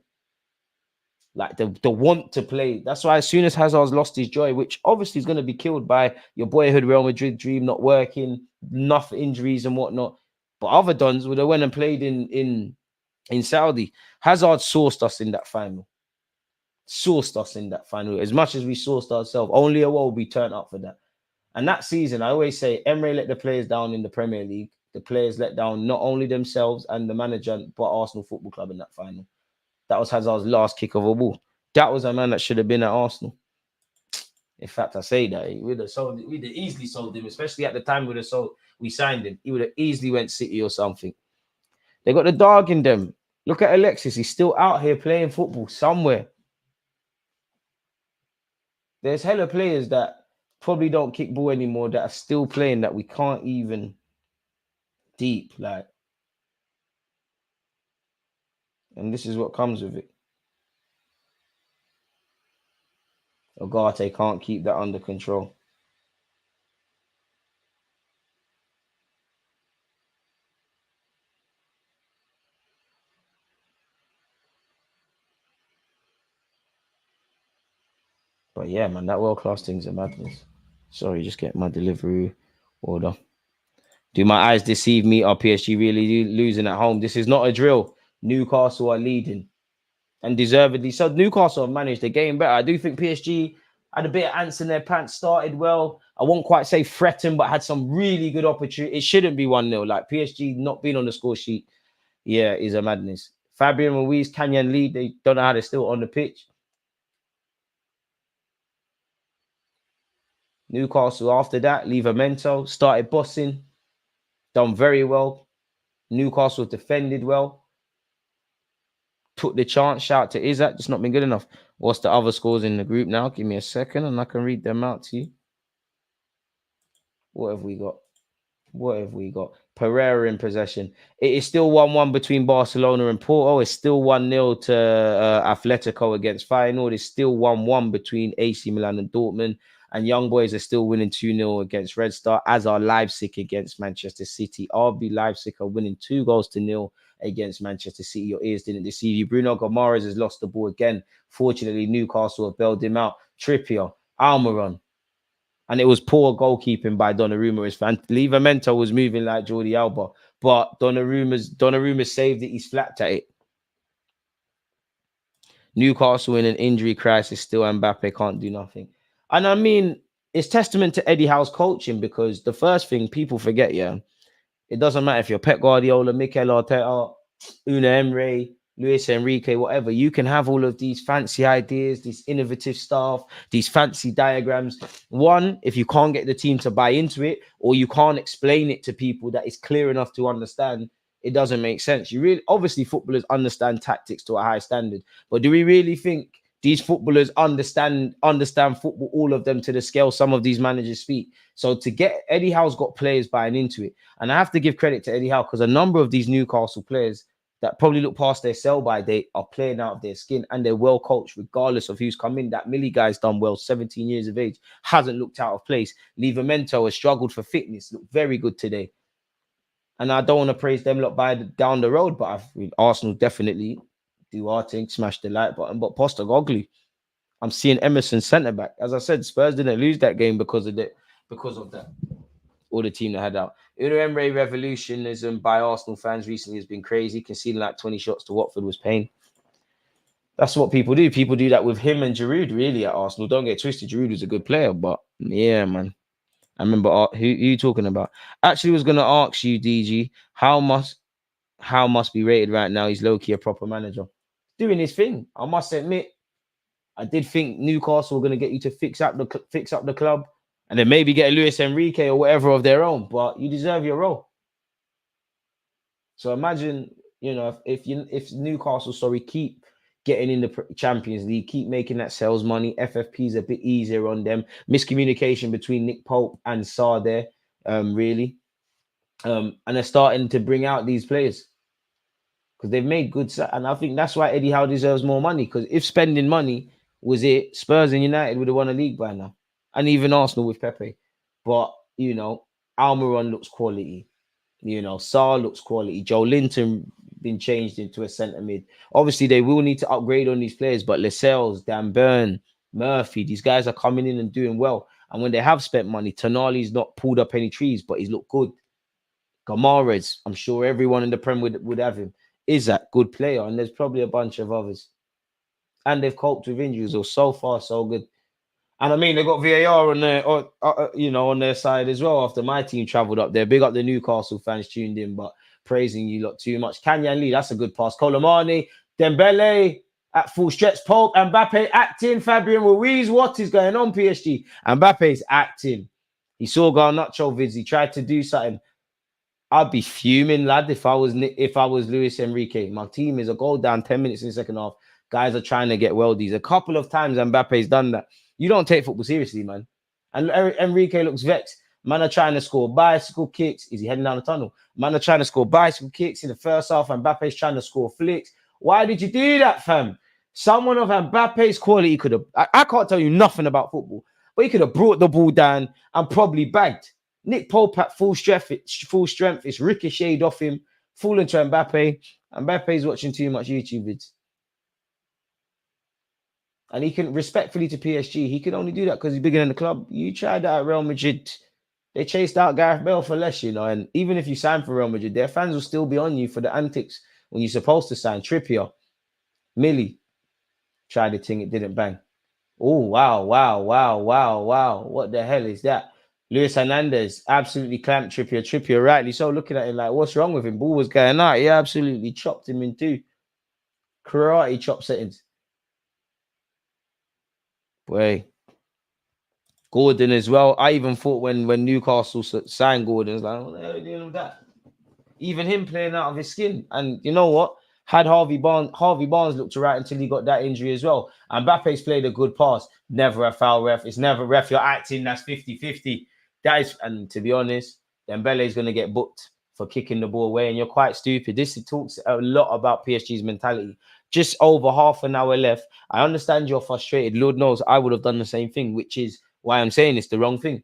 Like the want to play. That's why as soon as Hazard's lost his joy, which obviously is going to be killed by your boyhood Real Madrid dream not working, enough injuries and whatnot. But other dons would have went and played in Saudi. Hazard sourced us in that final. As much as we sourced ourselves. Only a will be turned up for that. And that season, I always say, Emre let the players down in the Premier League. The players let down not only themselves and the manager, but Arsenal Football Club in that final. That was Hazard's last kick of a ball. That was a man that should have been at Arsenal. In fact, I say that we'd have easily sold him, especially at the time we signed him. He would have easily went City or something. They got the dog in them. Look at Alexis. He's still out here playing football somewhere. There's hella players that probably don't kick ball anymore that are still playing that we can't even deep, like. And this is what comes with it. Ogate can't keep that under control. But yeah, man, that world-class thing's a madness. Sorry, just get my delivery order. Do my eyes deceive me? Are PSG really losing at home? This is not a drill. Newcastle are leading. And deservedly so. Newcastle have managed the game better. I do think PSG had a bit of ants in their pants, started well. I won't quite say threatened, but had some really good opportunity. It shouldn't be 1-0. Like PSG not being on the score sheet, yeah, is a madness. Fabian Ruiz, Canyon lead. They don't know how they're still on the pitch. Newcastle after that, Livramento started bossing. Done very well. Newcastle defended well. Took the chance. Shout out to Isaac. Just not been good enough. What's the other scores in the group now? Give me a second and I can read them out to you. What have we got? Pereira in possession. It is still 1-1 between Barcelona and Porto. It's still 1-0 to Atletico against Feyenoord. It's still 1-1 between AC Milan and Dortmund. And Young Boys are still winning 2-0 against Red Star, as are Leipzig against Manchester City. RB Leipzig are winning 2-0 against Manchester City. Your ears didn't deceive you. Bruno Gomares has lost the ball again. Fortunately, Newcastle have bailed him out. Trippier, Almiron. And it was poor goalkeeping by Donnarumma. Livramento was moving like Jordi Alba. But Donnarumma saved it. He's flapped at it. Newcastle in an injury crisis still. Mbappe can't do nothing. And I mean, it's testament to Eddie Howe's coaching, because the first thing people forget, yeah, it doesn't matter if you're Pep Guardiola, Mikel Arteta, Una Emre, Luis Enrique, whatever. You can have all of these fancy ideas, these innovative stuff, these fancy diagrams. One, if you can't get the team to buy into it, or you can't explain it to people that is clear enough to understand, it doesn't make sense. Obviously, footballers understand tactics to a high standard, but do we really think these footballers understand football, all of them, to the scale some of these managers speak? So to get Eddie Howe's got players buying into it. And I have to give credit to Eddie Howe, because a number of these Newcastle players that probably look past their sell-by date are playing out of their skin, and they're well coached regardless of who's come in. That Millie guy's done well, 17 years of age, hasn't looked out of place. Livramento has struggled for fitness, looked very good today. And I don't want to praise them lot down the road, but Arsenal definitely do our thing, smash the like button. But Postecoglou, I'm seeing Emerson centre back. As I said, Spurs didn't lose that game because of that, or the team that had out. Una Emre revolutionism by Arsenal fans recently has been crazy. Conceding like 20 shots to Watford was pain. That's what people do. People do that with him and Giroud, really, at Arsenal. Don't get twisted. Giroud was a good player, but yeah, man. I remember who you talking about. Actually, was going to ask you, DG, how must be rated right now? He's low-key a proper manager. Doing his thing. I must admit, I did think Newcastle were going to get you to fix up the club, and then maybe get a Luis Enrique or whatever of their own. But you deserve your role. So imagine, if Newcastle, keep getting in the Champions League, keep making that sales money. FFP is a bit easier on them. Miscommunication between Nick Pope and Sarr there, really. And they're starting to bring out these players, because they've made good. And I think that's why Eddie Howe deserves more money, because if spending money was it, Spurs and United would have won a league by now. And even Arsenal with Pepe. But, Almiron looks quality. Sarr looks quality. Joe Linton been changed into a centre mid. Obviously, they will need to upgrade on these players, but Lascelles, Dan Burn, Murphy, these guys are coming in and doing well. And when they have spent money, Tonali's not pulled up any trees, but he's looked good. Gamara's, I'm sure everyone in the Prem would have him. Is that good player? And there's probably a bunch of others. And they've coped with injuries, or so far so good. And I mean, they got VAR on their, on their side as well. After my team travelled up there, big up the Newcastle fans tuned in, but praising you lot too much. Kanyan Lee, that's a good pass. Colomani, Dembele at full stretch. Pope, Mbappe acting. Fabian Ruiz, what is going on? PSG. Mbappe's acting. He saw Garnacho vids. He tried to do something. I'd be fuming, lad, if I was Luis Enrique. My team is a goal down 10 minutes in the second half. Guys are trying to get weldies. A couple of times Mbappe's done that. You don't take football seriously, man. And Enrique looks vexed. Man are trying to score bicycle kicks. Is he heading down the tunnel? Man are trying to score bicycle kicks in the first half. Mbappe's trying to score flicks. Why did you do that, fam? Someone of Mbappe's quality could have... I can't tell you nothing about football, but he could have brought the ball down and probably bagged. Nick Pope at full strength. It's ricocheted off him, falling to Mbappe. Mbappe's watching too much YouTube vids. And he can, respectfully to PSG, he can only do that because he's bigger than the club. You tried that at Real Madrid. They chased out Gareth Bale for less, and even if you sign for Real Madrid, their fans will still be on you for the antics when you're supposed to sign. Trippier, Millie, tried the thing, it didn't bang. Oh, wow. What the hell is that? Luis Hernandez absolutely clamped Trippier. Trippier rightly so, looking at him like, what's wrong with him? Ball was going out. He absolutely chopped him in two. Karate chop settings. Boy. Gordon as well. I even thought when Newcastle signed Gordon, I was like, what the hell are you doing with that? Even him playing out of his skin. And you know what? Had Harvey Barnes looked right until he got that injury as well. And Mbappe's played a good pass. Never a foul, ref. It's never ref. You're acting. That's 50-50. That is, and to be honest, Dembele is going to get booked for kicking the ball away. And you're quite stupid. This talks a lot about PSG's mentality. Just over half an hour left. I understand you're frustrated. Lord knows I would have done the same thing, which is why I'm saying it's the wrong thing.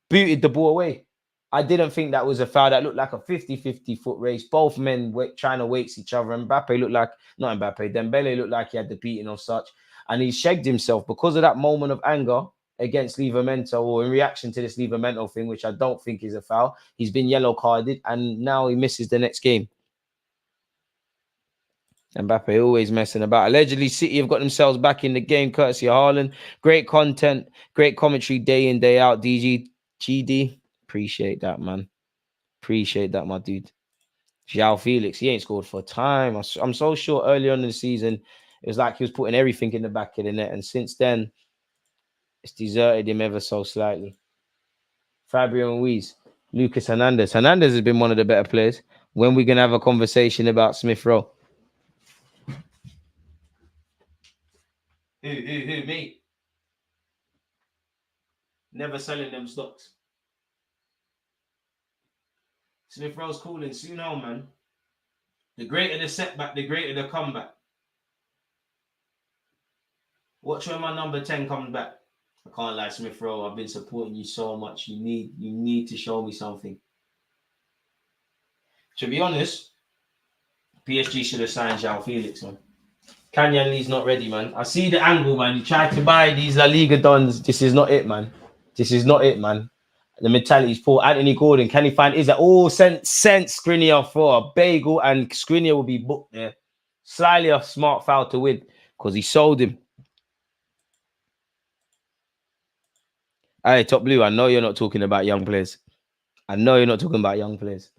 Booted the ball away. I didn't think that was a foul. That looked like a 50-50 foot race. Both men trying to weights each other. Mbappe looked like, not Mbappe, Dembele looked like he had the beating of such. And he shagged himself because of that moment of anger against Livramento, or in reaction to this Livramento thing, which I don't think is a foul. He's been yellow carded and now he misses the next game. Mbappe always messing about. Allegedly, City have got themselves back in the game, courtesy of Haaland. Great content, great commentary day in, day out. GD. Appreciate that, man. Appreciate that, my dude. João Felix, he ain't scored for time. I'm so sure early on in the season, it was like he was putting everything in the back of the net. And since then, it's deserted him ever so slightly. Fabian Ruiz, Lucas Hernandez. Hernandez has been one of the better players. When we going to have a conversation about Smith Rowe? Who, me? Never selling them stocks. Smith Rowe's calling soon on, man. The greater the setback, the greater the comeback. Watch when my number 10 comes back. I can't lie, Smith Rowe. I've been supporting you so much. You need to show me something. To be honest, PSG should have signed João Felix, man. Kanyan Lee's not ready, man. I see the angle, man. You tried to buy these La Liga dons. This is not it, man. This is not it, man. The mentality is poor. Anthony Gordon, can he find... Is that all sent Skriniar for a bagel, and Skriniar will be booked there. Slightly a smart foul to win because he sold him. Hey, Top Blue, I know you're not talking about young players. I know you're not talking about young players.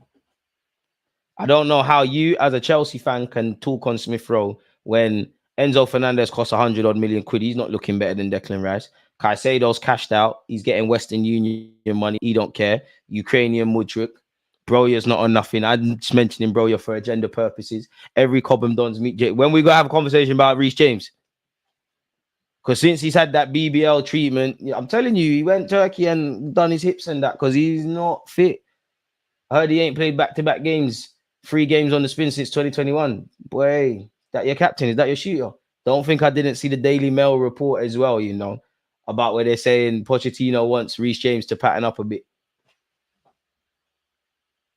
I don't know how you, as a Chelsea fan, can talk on Smith Rowe when Enzo Fernandez costs 100-odd million quid. He's not looking better than Declan Rice. Caicedo's cashed out. He's getting Western Union money. He don't care. Ukrainian Mudryk. Broya's not on nothing. I'm just mentioning Broya for agenda purposes. Every Cobham Dons meet. When we go have a conversation about Reece James, because since he's had that BBL treatment, I'm telling you, he went Turkey and done his hips and that because he's not fit. I heard he ain't played back-to-back games, 3 games on the spin since 2021. Boy, that your captain? Is that your shooter? Don't think I didn't see the Daily Mail report as well, about where they're saying Pochettino wants Reece James to pattern up a bit.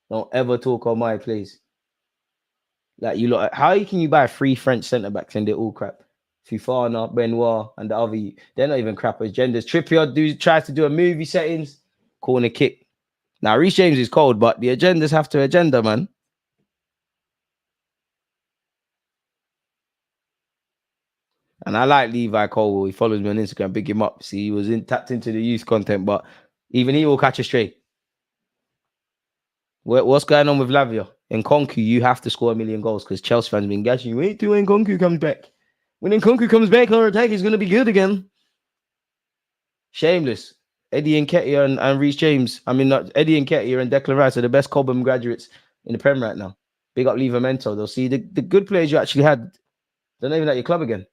Don't ever talk on my place. Like you lot, how can you buy 3 French centre backs and they're all crap? Fifana, Benoit, and the other, they're not even crap as genders. Trippier tries to do a movie settings, corner kick. Now Reece James is cold, but the agendas have to agenda, man. And I like Levi Colwell. He follows me on Instagram. Big him up. See, he was tapped into the youth content, but even he will catch a stray. What's going on with Lavia? In Concu, you have to score 1 million goals because Chelsea fans have been gashing you. Wait till when Concu comes back. When Nkunku comes back, our attack is going to be good again. Shameless. Eddie Nketiah and Reece James. I mean, Eddie Nketiah and Declan Rice are the best Cobham graduates in the Prem right now. Big up Livramento. They'll see the good players you actually had. They're not even at your club again.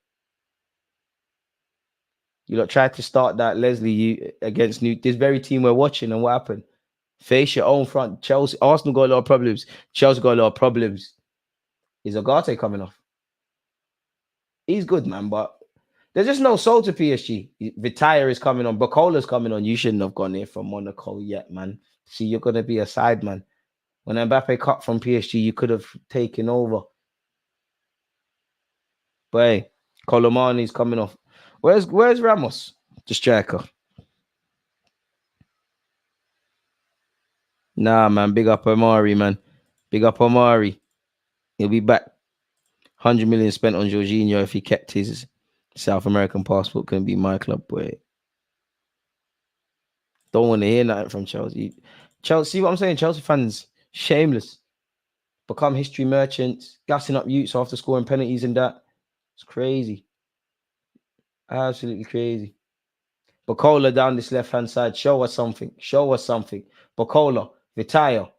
You lot tried to start that Leslie against this very team we're watching, and what happened? Face your own front. Chelsea, Arsenal got a lot of problems. Chelsea got a lot of problems. Is Agate coming off? He's good, man, but there's just no soul to PSG. Vitaya is coming on. Bacola's coming on. You shouldn't have gone here from Monaco yet, man. See, you're going to be a side man. When Mbappe cut from PSG, you could have taken over. But hey, Colomani's coming off. Where's Ramos? The striker. Nah, man. Big up Amari, man. Big up Amari. He'll be back. 100 million spent on Jorginho if he kept his South American passport. Couldn't be my club, boy. Don't want to hear nothing from Chelsea. Chelsea, see what I'm saying? Chelsea fans, shameless. Become history merchants, gassing up youths after scoring penalties and that. It's crazy. Absolutely crazy. Bacola down this left-hand side. Show us something. Show us something. Bacola, Vitaya.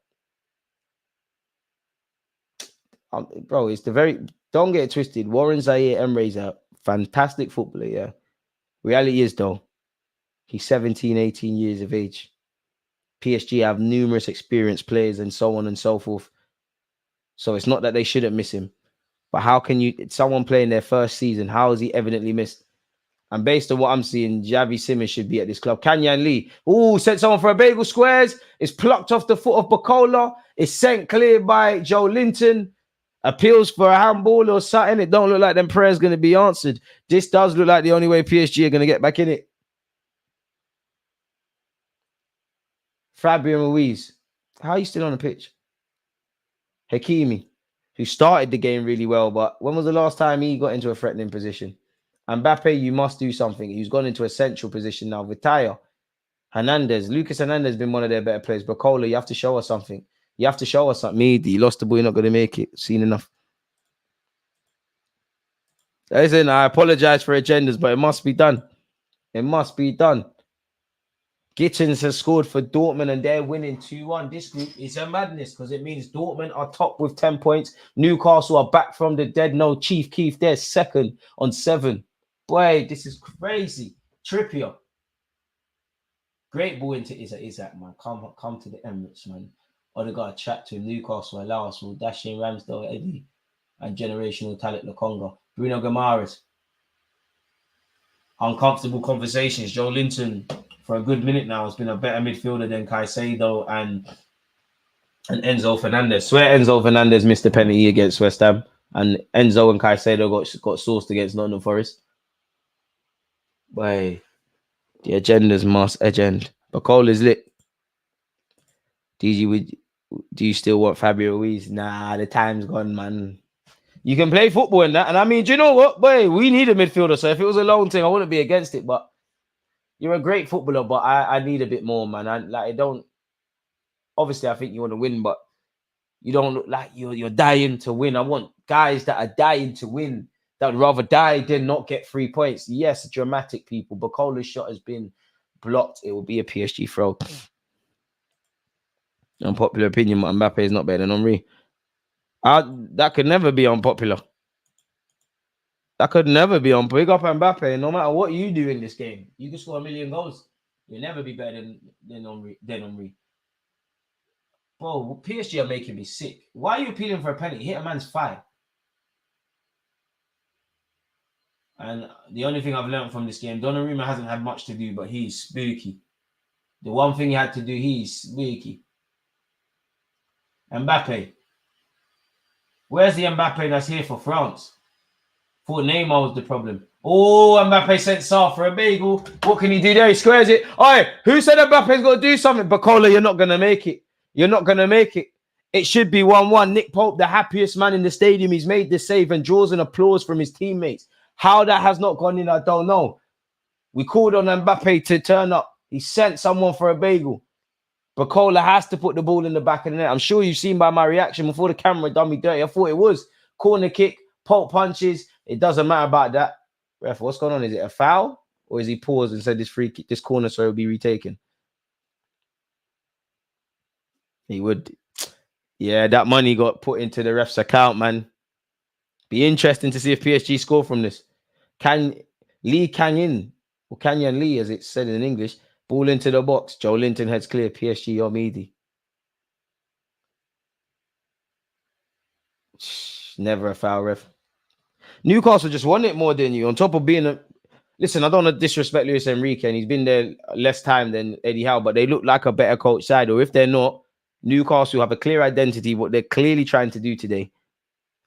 Bro, it's the very... Don't get it twisted. Warren Zaire Emre's a fantastic footballer, yeah. Reality is, though, he's 17, 18 years of age. PSG have numerous experienced players and so on and so forth. So it's not that they shouldn't miss him. But how can you... Someone playing their first season, how is he evidently missed? And based on what I'm seeing, Javi Simmons should be at this club. Kanyan Lee. Ooh, sent someone for a bagel squares. It's plucked off the foot of Bacola. It's sent clear by Joe Linton. Appeals for a handball or something. It don't look like them prayers going to be answered. This does look like the only way PSG are going to get back in it. Fabian Ruiz. How are you still on the pitch? Hakimi, who started the game really well, but when was the last time he got into a threatening position? Mbappe, you must do something. He's gone into a central position now. Vitaya, Hernandez, Lucas Hernandez has been one of their better players. Bacola, you have to show us something. You have to show us something. He lost the ball, you're not going to make it. Seen enough. Listen, I apologize for agendas, but it must be done. It must be done. Gittins has scored for Dortmund and they're winning 2-1. This group is a madness because it means Dortmund are top with 10 points. Newcastle are back from the dead. No, Chief Keef, they're second on 7. Boy, this is crazy. Trippier. Great ball into Isaac, man. Come to the Emirates, man. Odegaard chat to him. Newcastle allow us. Will Dashing Ramsdale, Eddie, and generational talent Lokonga. Bruno Guimaraes. Uncomfortable conversations. Joe Linton, for a good minute now, has been a better midfielder than Caicedo and Enzo Fernandez. Swear Enzo Fernandez missed the penalty against West Ham, and Enzo and Caicedo got sourced against Nottingham Forest. Boy, the agendas must agenda. Bacol is lit. DG, do you still want Fabio Ruiz? Nah, the time's gone, man. You can play football in that. And I mean, do you know what? Boy, we need a midfielder. So if it was a loan thing, I wouldn't be against it. But you're a great footballer, but I need a bit more, man. I don't... Obviously, I think you want to win, but you don't look like you're dying to win. I want guys that are dying to win, that would rather die than not get 3 points. Yes, dramatic people. Bacola's shot has been blocked. It will be a PSG throw. Unpopular opinion, but Mbappe is not better than Henry. That could never be unpopular. That could never be on. Big up Mbappe. No matter what you do in this game, you can score 1 million goals. You'll never be better than Henry. Bro, PSG are making me sick. Why are you appealing for a penalty? Hit a man's thigh. And the only thing I've learned from this game, Donnarumma hasn't had much to do, but he's spooky. The one thing he had to do, he's spooky. Mbappe. Where's the Mbappe that's here for France? Thought Neymar was the problem. Oh, Mbappe sent Sarr for a bagel. What can he do there? He squares it. Oi, who said Mbappe's got to do something? Bacola, you're not going to make it. You're not going to make it. It should be 1-1. Nick Pope, the happiest man in the stadium. He's made the save and draws an applause from his teammates. How that has not gone in, I don't know. We called on Mbappe to turn up. He sent someone for a bagel. Bacola has to put the ball in the back of the net. I'm sure you've seen by my reaction before the camera done me dirty. I thought it was corner kick, Pope punches. It doesn't matter about that. Ref, what's going on? Is it a foul? Or is he paused and said this free kick, this corner, so it'll be retaken? He would. Yeah, that money got put into the ref's account, man. Be interesting to see if PSG score from this. Lee Canyon, or Canyon Lee, as it's said in English, ball into the box. Joe Linton heads clear. PSG or Mehdi. Never a foul, ref. Newcastle just won it more than you. On top of being a... Listen, I don't want to disrespect Luis Enrique, and he's been there less time than Eddie Howe, but they look like a better coach side. Or if they're not, Newcastle have a clear identity, what they're clearly trying to do today.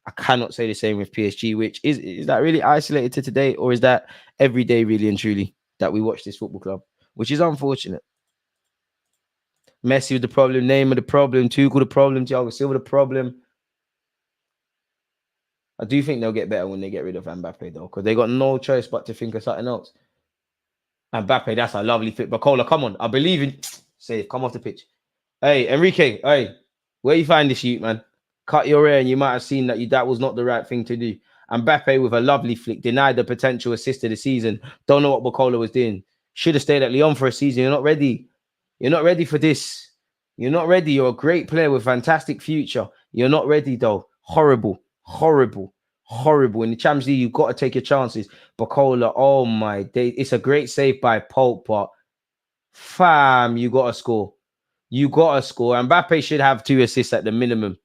I cannot say the same with PSG, which is that really isolated to today, or is that every day really and truly that we watch this football club, which is unfortunate. Messi was the problem, Neymar the problem, Tuchel the problem, Thiago Silva the problem. I do think they'll get better when they get rid of Mbappe, though, because they got no choice but to think of something else. Mbappe, that's a lovely fit. Bacola, come on. I believe in... Save, come off the pitch. Hey, Enrique, hey, where you find this shoot, man? Cut your hair and you might have seen that was not the right thing to do. Mbappe with a lovely flick, denied the potential assist of the season. Don't know what Bacola was doing. Should have stayed at Lyon for a season. You're not ready. You're not ready for this. You're not ready. You're a great player with fantastic future. You're not ready, though. Horrible. In the Champions League, you've got to take your chances. Bacola, oh my day. It's a great save by Pope, but fam, you got to score. You got to score. Mbappe should have 2 assists at the minimum.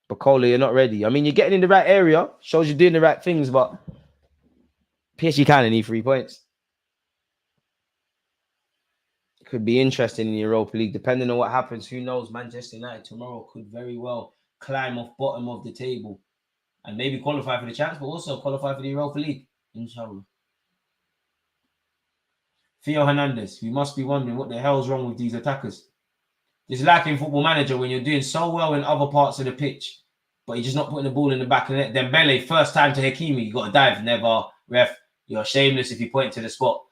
Bacola, you're not ready. I mean, you're getting in the right area. Shows you're doing the right things, but PSG kind of need 3 points. It could be interesting in the Europa League, depending on what happens. Who knows? Manchester United tomorrow could very well climb off bottom of the table and maybe qualify for the chance, but also qualify for the Europa League. Inshallah. Theo Hernandez, we must be wondering what the hell's wrong with these attackers. It's like in Football Manager when you're doing so well in other parts of the pitch, but you're just not putting the ball in the back of the net. Dembele, first time to Hakimi, you got to dive. Never. Ref, you're shameless if you point to the spot.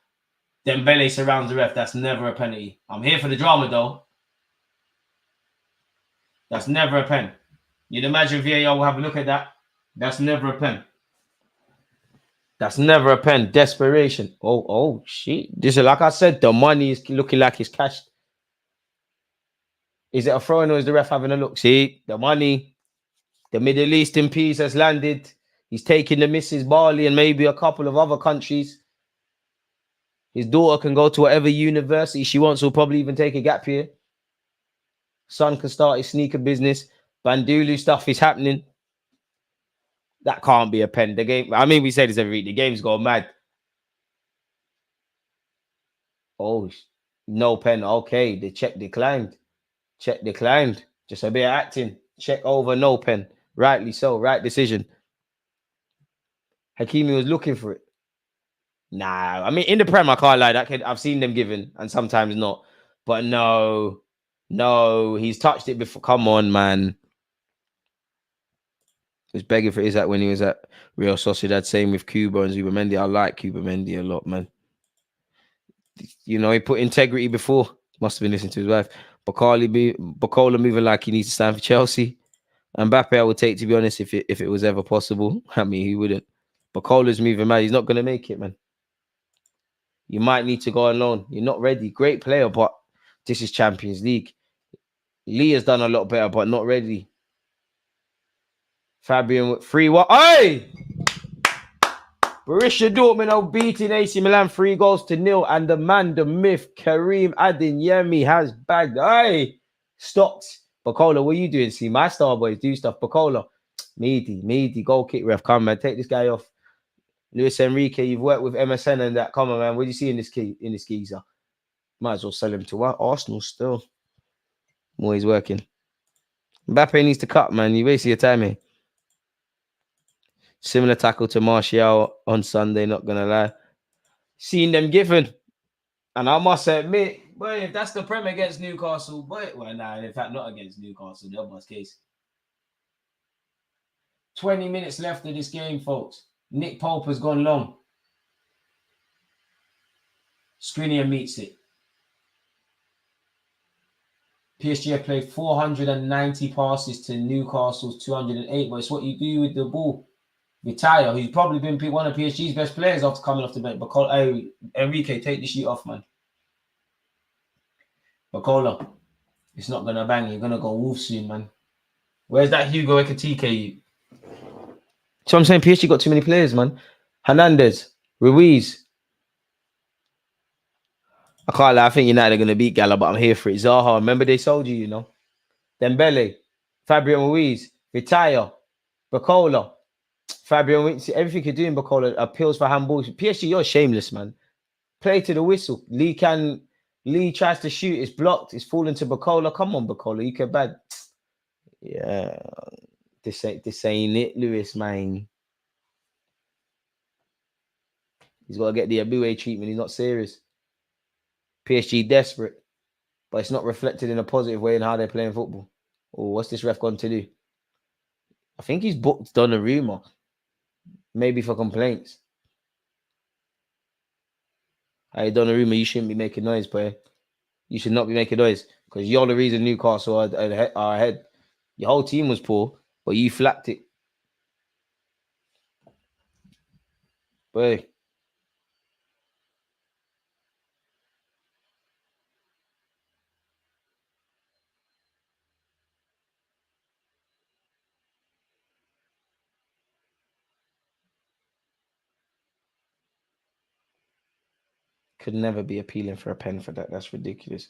Dembele surrounds the ref. That's never a penalty. I'm here for the drama, though. That's never a pen. You'd imagine VAR will have a look at that. That's never a pen. That's never a pen. Desperation. Oh, shit. This is, like I said, the money is looking like it's cashed. Is it a throw-in or is the ref having a look? See, the money, the Middle East in peace has landed. He's taking the Mrs. Bali and maybe a couple of other countries. His daughter can go to whatever university she wants. He'll probably even take a gap year. Son can start his sneaker business. Bandulu stuff is happening. That can't be a pen. The game, I mean, we say this every week. The game's gone mad. Oh, no pen. Okay, the check declined. Check declined. Just a bit of acting. Check over, no pen. Rightly so. Right decision. Hakimi was looking for it. Nah, I mean, in the Prem, I can't lie. I've seen them given and sometimes not. But no, he's touched it before. Come on, man. He was begging for his that when he was at Real Sociedad. Same with Cuba and Zubimendi. I like Cuba Mendy a lot, man. You know, he put integrity before. Must have been listening to his wife. Bacola moving like he needs to stand for Chelsea. Mbappe, I would take, to be honest, if it was ever possible. I mean, he wouldn't. Bacola's moving mad. He's not going to make it, man. You might need to go on loan. You're not ready. Great player, but this is Champions League. Lee has done a lot better, but not ready. Fabian with 3-1. Hey! Borussia Dortmund are beating AC Milan 3-0, and the man, the myth, Karim Adeyemi has bagged. Hey! Stopped. Bacola, what are you doing? See, my star boys do stuff. Bacola, Mehdi, goal kick ref. Come, man, take this guy off. Luis Enrique, you've worked with MSN and that. Come on, man. What do you see in this geezer? Might as well sell him to what? Arsenal still. More he's working. Mbappe needs to cut, man. You wasting your time here. Similar tackle to Martial on Sunday, not going to lie. Seen them given. And I must admit, boy, if that's the Prem against Newcastle, boy, well, nah, in fact, not against Newcastle, the other case. 20 minutes left of this game, folks. Nick Pope has gone long. Skriniar meets it. PSG have played 490 passes to Newcastle's 208, but it's what you do with the ball. Vitaya, who's probably been one of PSG's best players after coming off the bench. Hey, Enrique, take the sheet off, man. Bacola, it's not going to bang. You're going to go wolf soon, man. Where's that Hugo Ekitike? So I'm saying PSG got too many players, man. Hernandez, Ruiz. I can't lie. I think United are going to beat Gala, but I'm here for it. Zaha, remember they sold you, you know. Dembele, Fabian Ruiz, Vitaya, Bacola, Fabian Ruiz. Everything you're doing, Bacola, appeals for handballs. PSG, you're shameless, man. Play to the whistle. Lee tries to shoot. It's blocked. It's falling to Bacola. Come on, Bacola. You can bad. Yeah. This ain't it, Lewis, man. He's got to get the Abue treatment. He's not serious. PSG desperate. But it's not reflected in a positive way in how they're playing football. Oh, what's this ref gone to do? I think he's booked Donnarumma. Maybe for complaints. Hey, Donnarumma, you shouldn't be making noise, boy. You should not be making noise. Because you're the reason Newcastle are ahead. Your whole team was poor, but you flapped it. Boy. Could never be appealing for a pen for that. That's ridiculous.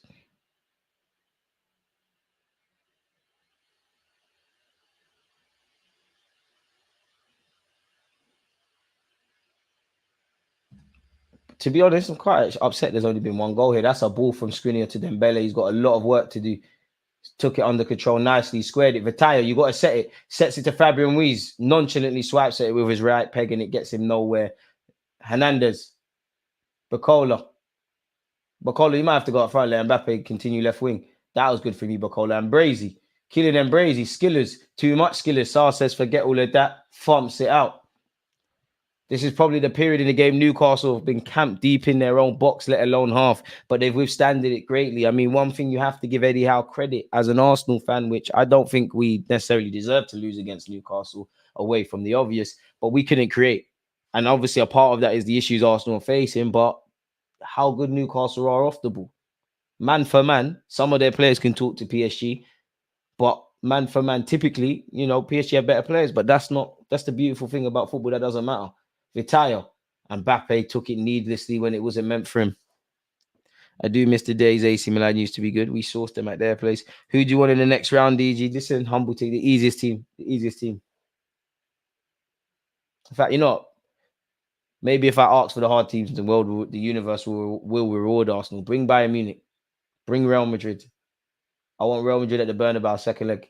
To be honest, I'm quite upset there's only been one goal here. That's a ball from Skriniar to Dembele. He's got a lot of work to do. Took it under control nicely, squared it. Vitaya, you got to set it. Sets it to Fabian Ruiz. Nonchalantly swipes at it with his right peg and it gets him nowhere. Hernandez. Bacola, you might have to go up front. Let Mbappe continue left wing. That was good for me, Bacola. And Brazy. Killing Brazy. Skillers. Too much Skillers. Sar says forget all of that. Thumps it out. This is probably the period in the game Newcastle have been camped deep in their own box, let alone half, but they've withstanded it greatly. I mean, one thing you have to give Eddie Howe credit as an Arsenal fan, which I don't think we necessarily deserve to lose against Newcastle away from the obvious, but we couldn't create. And obviously a part of that is the issues Arsenal are facing, but how good Newcastle are off the ball. Man for man, some of their players can talk to PSG, but man for man, typically, you know, PSG have better players, but that's the beautiful thing about football. That doesn't matter. Vitaya and Mbappe took it needlessly when it wasn't meant for him. I do miss the days AC Milan used to be good. We sourced them at their place. Who do you want in the next round, DG? Listen, humble take the easiest team. The easiest team. In fact, you know, maybe if I ask for the hard teams, the universe will reward Arsenal. Bring Bayern Munich. Bring Real Madrid. I want Real Madrid at the Bernabeu second leg.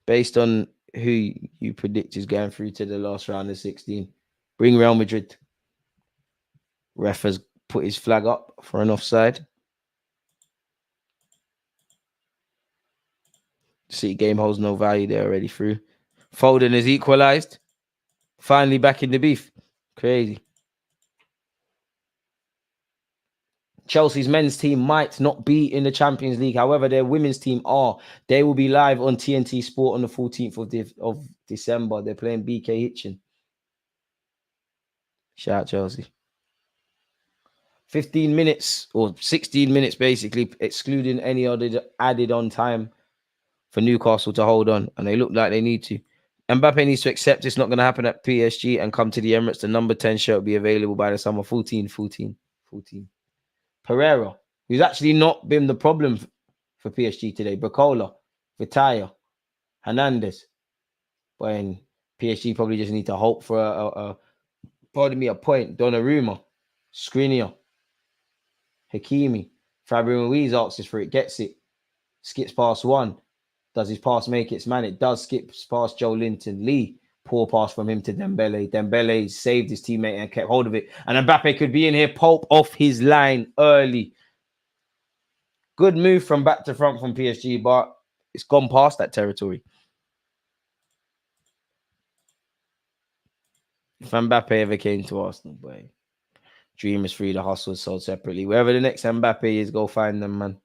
Based on who you predict is going through to the last round of 16, bring Real Madrid. Ref has put his flag up for an offside. City game holds no value. They're already through. Foden is equalized. Finally back in the beef. Crazy. Chelsea's men's team might not be in the Champions League. However, their women's team are. They will be live on TNT Sport on the 14th of December. They're playing BK Hitchin. Shout out Chelsea. 15 minutes or 16 minutes, basically, excluding any other added on time for Newcastle to hold on. And they look like they need to. Mbappe needs to accept it's not going to happen at PSG and come to the Emirates. The number 10 shirt will be available by the summer. 14. Pereira, who's actually not been the problem for PSG today. Bacola, Vitaya, Hernandez. When PSG probably just need to hope for a point. Donnarumma, Skriniar, Hakimi, Fabian Ruiz asks for it, gets it, skips past one. Does his pass make it? Man, it does skip past Joe Linton. Lee, poor pass from him to Dembele. Dembele saved his teammate and kept hold of it. And Mbappe could be in here, Pope off his line early. Good move from back to front from PSG, but it's gone past that territory. If Mbappe ever came to Arsenal, boy, dream is free, the hustle is sold separately. Wherever the next Mbappe is, go find them, man.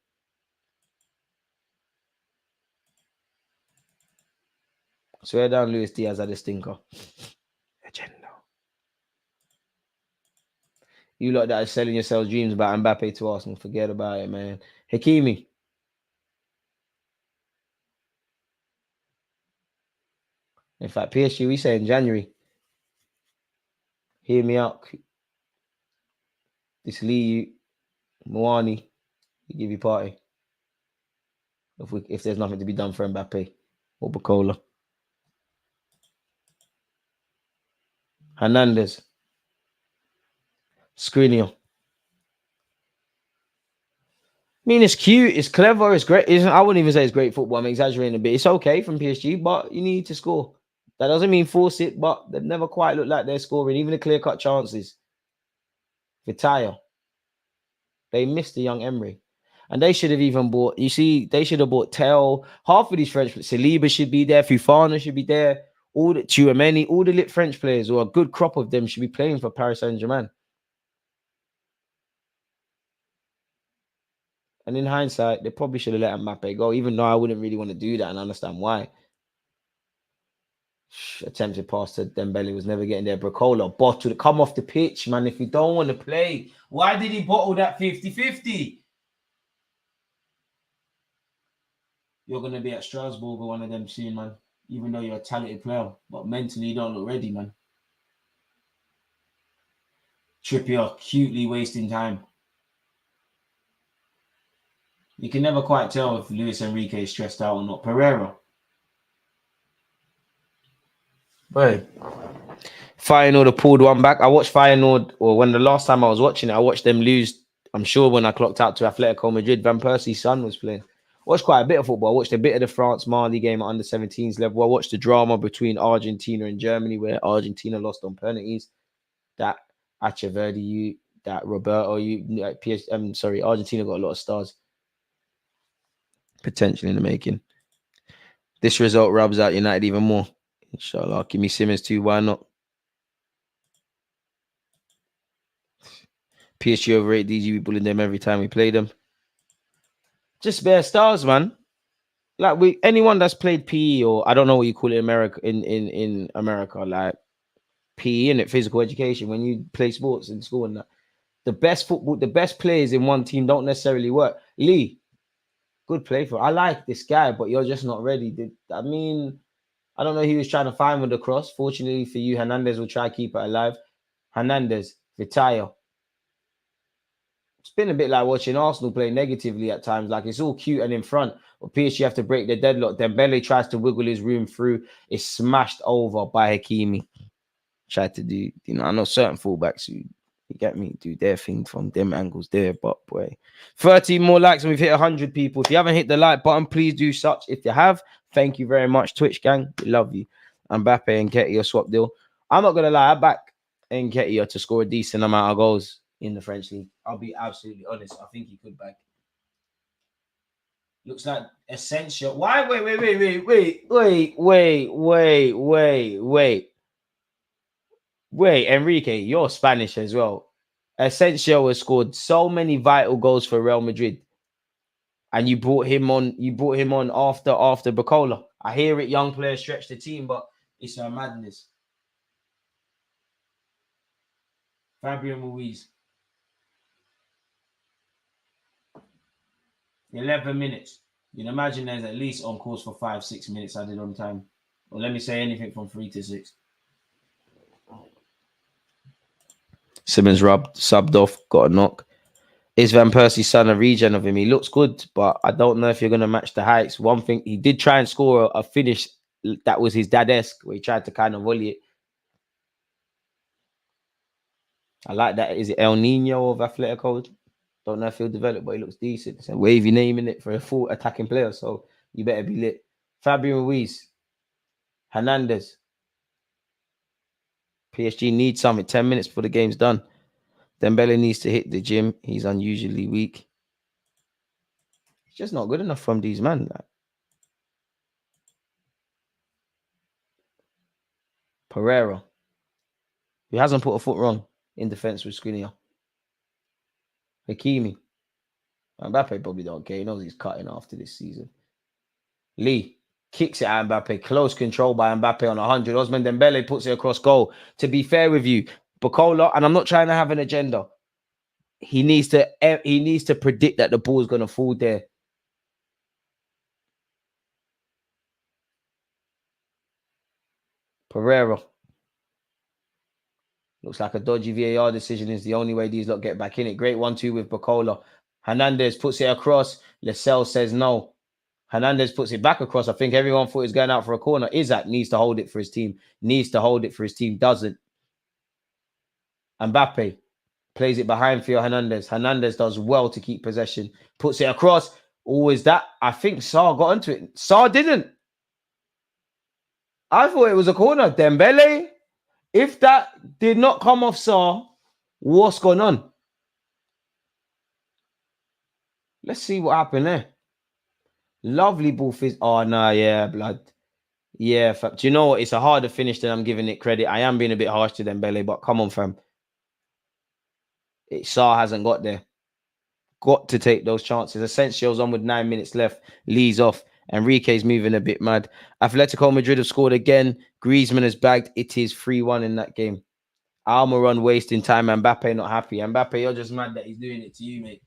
Swear down, Luis Diaz had a stinker. Agenda. You lot that are selling yourselves dreams about Mbappe to Arsenal, forget about it, man. Hakimi. In fact, PSG, we say in January. Hear me out. This Lee, Moani, we give you party. If there's nothing to be done for Mbappe or Bacola. Hernandez. Skriniar. I mean, it's cute, it's clever, it's great. I wouldn't even say it's great football. I'm exaggerating a bit. It's okay from PSG, but you need to score. That doesn't mean force it, but they've never quite looked like they're scoring, even the clear-cut chances. Vitaya. They missed the young Emery. And they should have even bought, you see, they should have bought Tel. Half of these French players, Saliba should be there, Fofana should be there, all the Tchouameni, all the lit French players, or a good crop of them should be playing for Paris Saint-Germain. And in hindsight, they probably should have let Mbappe go, even though I wouldn't really want to do that and understand why. Attempted pass to Dembele was never getting there. Bracola bottled it. Come off the pitch, man. If you don't want to play, why did he bottle that 50-50? You're going to be at Strasbourg or one of them soon, man. Even though you're a talented player. But mentally, you don't look ready, man. Trippier, cutely wasting time. You can never quite tell if Luis Enrique is stressed out or not. Pereira. Right. Feyenoord pulled one back. I watched Feyenoord, or when the last time I was watching it, I watched them lose. I'm sure when I clocked out to Atletico Madrid, Van Persie's son was playing. I watched quite a bit of football. I watched a bit of the France-Mali game at under-17s level. I watched the drama between Argentina and Germany where Argentina lost on penalties. That Acheverdi, that Roberto, Argentina got a lot of stars. Potentially in the making. This result rubs out United even more. Inshallah. Give me Simmons too. Why not? PSG overrate DG, bullying them every time we play them. Just bare stars, man. Like anyone that's played PE, or I don't know what you call it in America, in America, like PE, in it, physical education, when you play sports in school and that. The best players in one team don't necessarily work. Lee, good play for. I like this guy, but you're just not ready. I mean, I don't know who he was trying to find with the cross. Fortunately for you, Hernandez will try to keep it alive. Hernandez, Vitaya. It's been a bit like watching Arsenal play negatively at times. Like it's all cute and in front, but PSG have to break the deadlock. Dembele tries to wiggle his room through. It's smashed over by Hakimi. Tried to do, I know certain fullbacks who, you get me, do their thing from them angles there. But boy, 13 more likes and we've hit 100 people. If you haven't hit the like button, please do such. If you have, thank you very much, Twitch gang. We love you. Mbappe and Nketiah swap deal. I'm not gonna lie, I back Nketiah to score a decent amount of goals in the French league. I'll be absolutely honest. I think he could back. Looks like essential. Why? Wait, Enrique, you're Spanish as well. Asensio has scored so many vital goals for Real Madrid, and you brought him on. You brought him on after Bacola. I hear it, young players stretch the team, but it's a madness. Fabian Ruiz, 11 minutes. You'd imagine there's at least on course for 5-6 minutes added on time. Or let me say anything from 3 to 6. Simmons subbed off, got a knock. Is Van Persie's son a regen of him? He looks good, but I don't know if you're going to match the heights. One thing, he did try and score a finish that was his dad-esque, where he tried to kind of volley it. I like that. Is it El Nino of Atletico? Don't know if he'll develop, but he looks decent. It's a wavy name in it for a full attacking player, so you better be lit. Fabian Ruiz, Hernandez. PSG needs something. 10 minutes before the game's done. Dembele needs to hit the gym. He's unusually weak. It's just not good enough from these men. Pereira, he hasn't put a foot wrong in defense with Skriniar. Hakimi. Mbappe probably don't care. He knows he's cutting after this season. Lee kicks it at Mbappe. Close control by Mbappe on 100. Osman Dembele puts it across goal. To be fair with you, Bukola, and I'm not trying to have an agenda, he needs to predict that the ball is going to fall there. Pereira. Looks like a dodgy VAR decision is the only way these lot get back in it. Great 1-2 with Bukola. Hernandez puts it across. Lascelles says no. Hernandez puts it back across. I think everyone thought he was going out for a corner. Isaac needs to hold it for his team. Doesn't. Mbappe plays it behind Theo Hernandez. Hernandez does well to keep possession. Puts it across. Always that. I think Sarr got onto it. Sarr didn't. I thought it was a corner. Dembele. If that did not come off Sarr, what's going on? Let's see what happened there. Lovely ball fizz. Oh, no, yeah, blood. Yeah, fam. Do you know what? It's a harder finish than I'm giving it credit. I am being a bit harsh to Dembele, but come on, fam. Sarr hasn't got there. Got to take those chances. Asensio's on with 9 minutes left. Lee's off. Enrique's moving a bit mad. Atletico Madrid have scored again. Griezmann has bagged. It is 3-1 in that game. Almiron wasting time. Mbappe not happy. Mbappe, you're just mad that he's doing it to you, mate.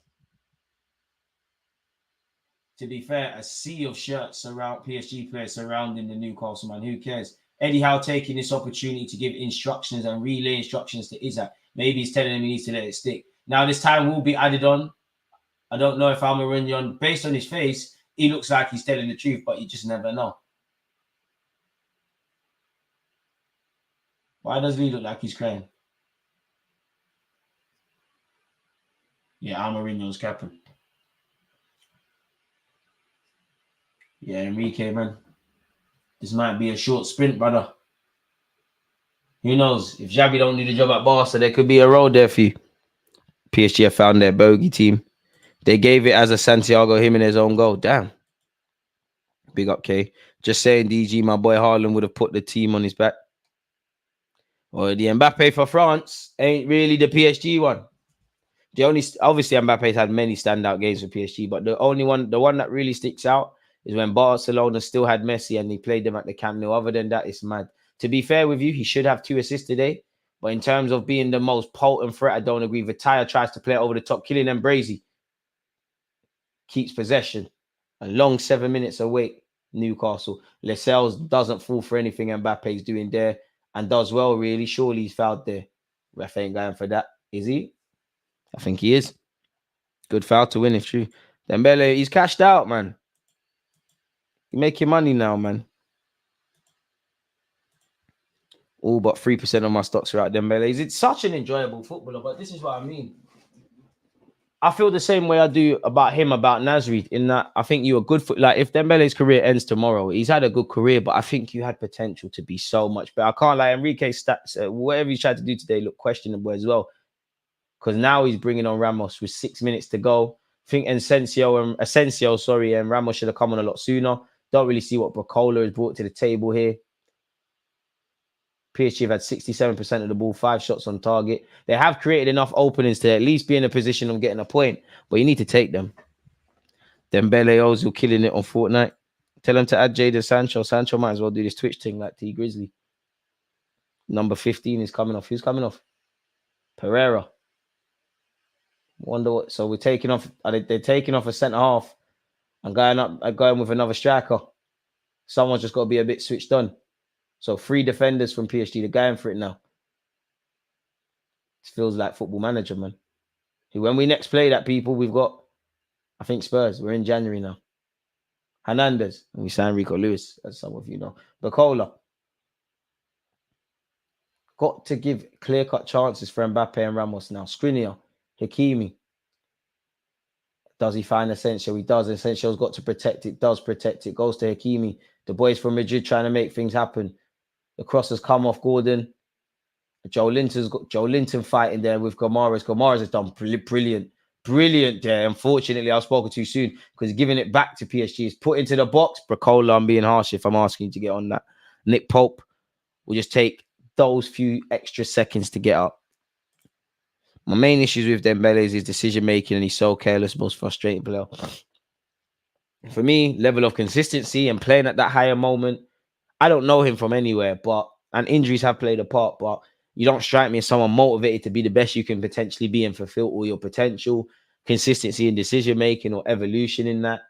To be fair, a sea of shirts around PSG players surrounding the Newcastle man. Who cares? Eddie Howe taking this opportunity to give instructions and relay instructions to Isaac. Maybe he's telling him he needs to let it stick. Now this time will be added on. I don't know if Almiron, based on his face, he looks like he's telling the truth, but you just never know. Why does Lee look like he's crying? Yeah, Almiron's capping. Yeah, Enrique, man. This might be a short sprint, brother. Who knows? If Xavi don't do the job at Barca, there could be a road there for you. PSG have found their bogey team. They gave it as a Santiago Jimenez own goal. Damn. Big up, K. Just saying, DG, my boy Haaland would have put the team on his back. Or the Mbappe for France ain't really the PSG one. Obviously Mbappe's had many standout games for PSG, but the one that really sticks out is when Barcelona still had Messi and he played them at the Camp Nou. Other than that, it's mad. To be fair with you, he should have 2 assists today. But in terms of being the most potent threat, I don't agree. Vitaya tries to play it over the top. Kylian Mbappé keeps possession. A long 7 minutes away, Newcastle. Lascelles doesn't fall for anything Mbappe's doing there and does well, really. Surely he's fouled there. Ref ain't going for that, is he? I think he is. Good foul to win, if true. Dembele, he's cashed out, man. You're making money now, man. All but 3% of my stocks are at Dembele. It's such an enjoyable footballer, but this is what I mean. I feel the same way I do about him, about Nasri, in that I think you're good for, like, if Dembele's career ends tomorrow, he's had a good career, but I think you had potential to be so much better. I can't lie, Enrique's stats, whatever he tried to do today look questionable as well. Because now he's bringing on Ramos with 6 minutes to go. I think Asensio, and Ramos should have come on a lot sooner. Don't really see what Bukola has brought to the table here. PSG have had 67% of the ball, 5 shots on target. They have created enough openings to at least be in a position of getting a point, but you need to take them. Dembele, Ozil killing it on Fortnite. Tell him to add Jadon Sancho. Sancho might as well do this Twitch thing like T Grizzly. Number 15 is coming off. Who's coming off? Pereira. Wonder what. So we're taking off. They're taking off a centre half and going with another striker. Someone's just got to be a bit switched on. So 3 defenders from PSG. They're going for it now. It feels like Football Manager, man. When we next play that, people, we've got, I think, Spurs. We're in January now. Hernandez. And we signed Rico Lewis, as some of you know. Bukola. Got to give clear-cut chances for Mbappe and Ramos now. Skriniar. Hakimi. Does he find Asensio? He does. Asensio's got to protect it. Does protect it. Goes to Hakimi. The boys from Madrid trying to make things happen. The cross has come off Gordon. Joe Linton fighting there with Gomares. Gomares has done brilliant there. Unfortunately, I was spoken too soon because giving it back to PSG is put into the box. Bracola, I'm being harsh if I'm asking you to get on that. Nick Pope will just take those few extra seconds to get up. My main issues with Dembele is his decision making, and he's so careless, most frustrating player. For me, level of consistency and playing at that higher moment. I don't know him from anywhere, and injuries have played a part, but you don't strike me as someone motivated to be the best you can potentially be and fulfill all your potential, consistency in decision making or evolution in that.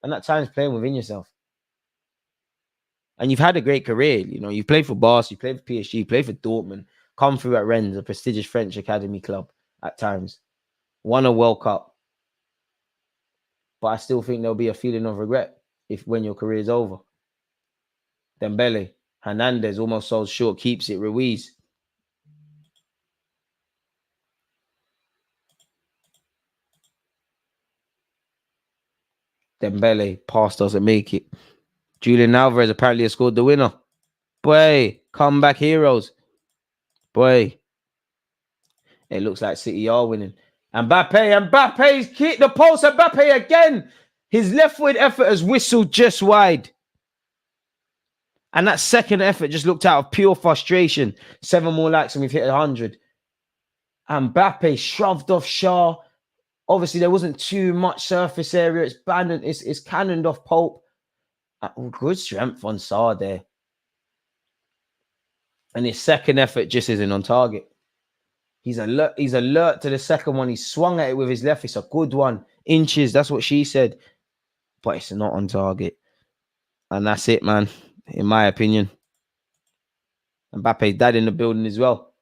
And at times playing within yourself. And you've had a great career. You know, you've played for Barca, you played for PSG, you played for Dortmund, come through at Rennes, a prestigious French academy club at times. Won a World Cup. But I still think there'll be a feeling of regret when your career is over. Dembele, Hernandez almost sold short, keeps it. Ruiz. Dembele, pass doesn't make it. Julian Alvarez apparently has scored the winner. Boy, comeback heroes. Boy. It looks like City are winning. Mbappe's kicked the post. Mbappe again. His left-footed effort has whistled just wide. And that second effort just looked out of pure frustration. 7 more likes and we've hit 100. Mbappe shoved off Shaw. Obviously, there wasn't too much surface area. It's banded. It's cannoned off Pope. Good strength on Saar there. And his second effort just isn't on target. He's alert to the second one. He swung at it with his left. It's a good one. Inches, that's what she said. But it's not on target. And that's it, man. In my opinion. Mbappe's dad in the building as well.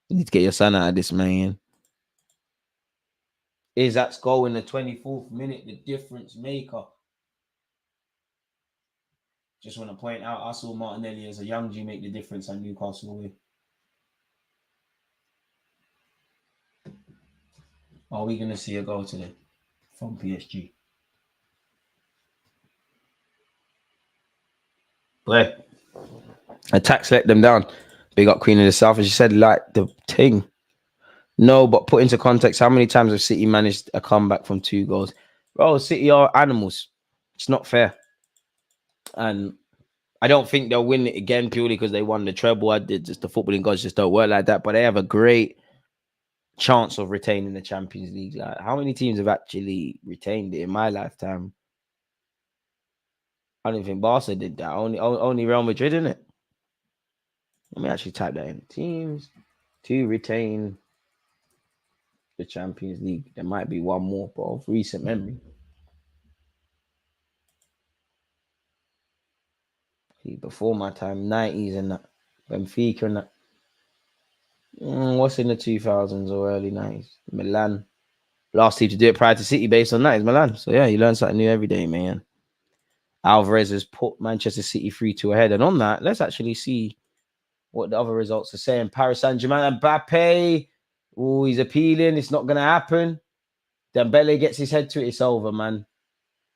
You need to get your son out of this, man. Isaac's goal in the 24th minute, the difference maker. Just want to point out, I saw Martinelli as a young G make the difference at Newcastle away. Are we going to see a goal today from PSG? Boy, attacks let them down. Big up Queen of the South. And she said, like the thing. No, but put into context, how many times have City managed a comeback from 2 goals? Bro, City are animals. It's not fair. And I don't think they'll win it again purely because they won the treble. The footballing gods just don't work like that. But they have a great chance of retaining the Champions League. Like, how many teams have actually retained it in my lifetime? I don't think Barca did that. Only Real Madrid, isn't it? Let me actually type that in. Teams to retain the Champions League. There might be one more, but of recent memory. Before my time, 90s and that. Benfica and that. What's in the 2000s or early 90s? Milan. Last team to do it prior to City based on that is Milan. So yeah, you learn something new every day, man. Alvarez has put Manchester City 3-2 ahead. And on that, let's actually see what the other results are saying. Paris Saint-Germain, Mbappe. Oh, he's appealing. It's not going to happen. Dembele gets his head to it. It's over, man.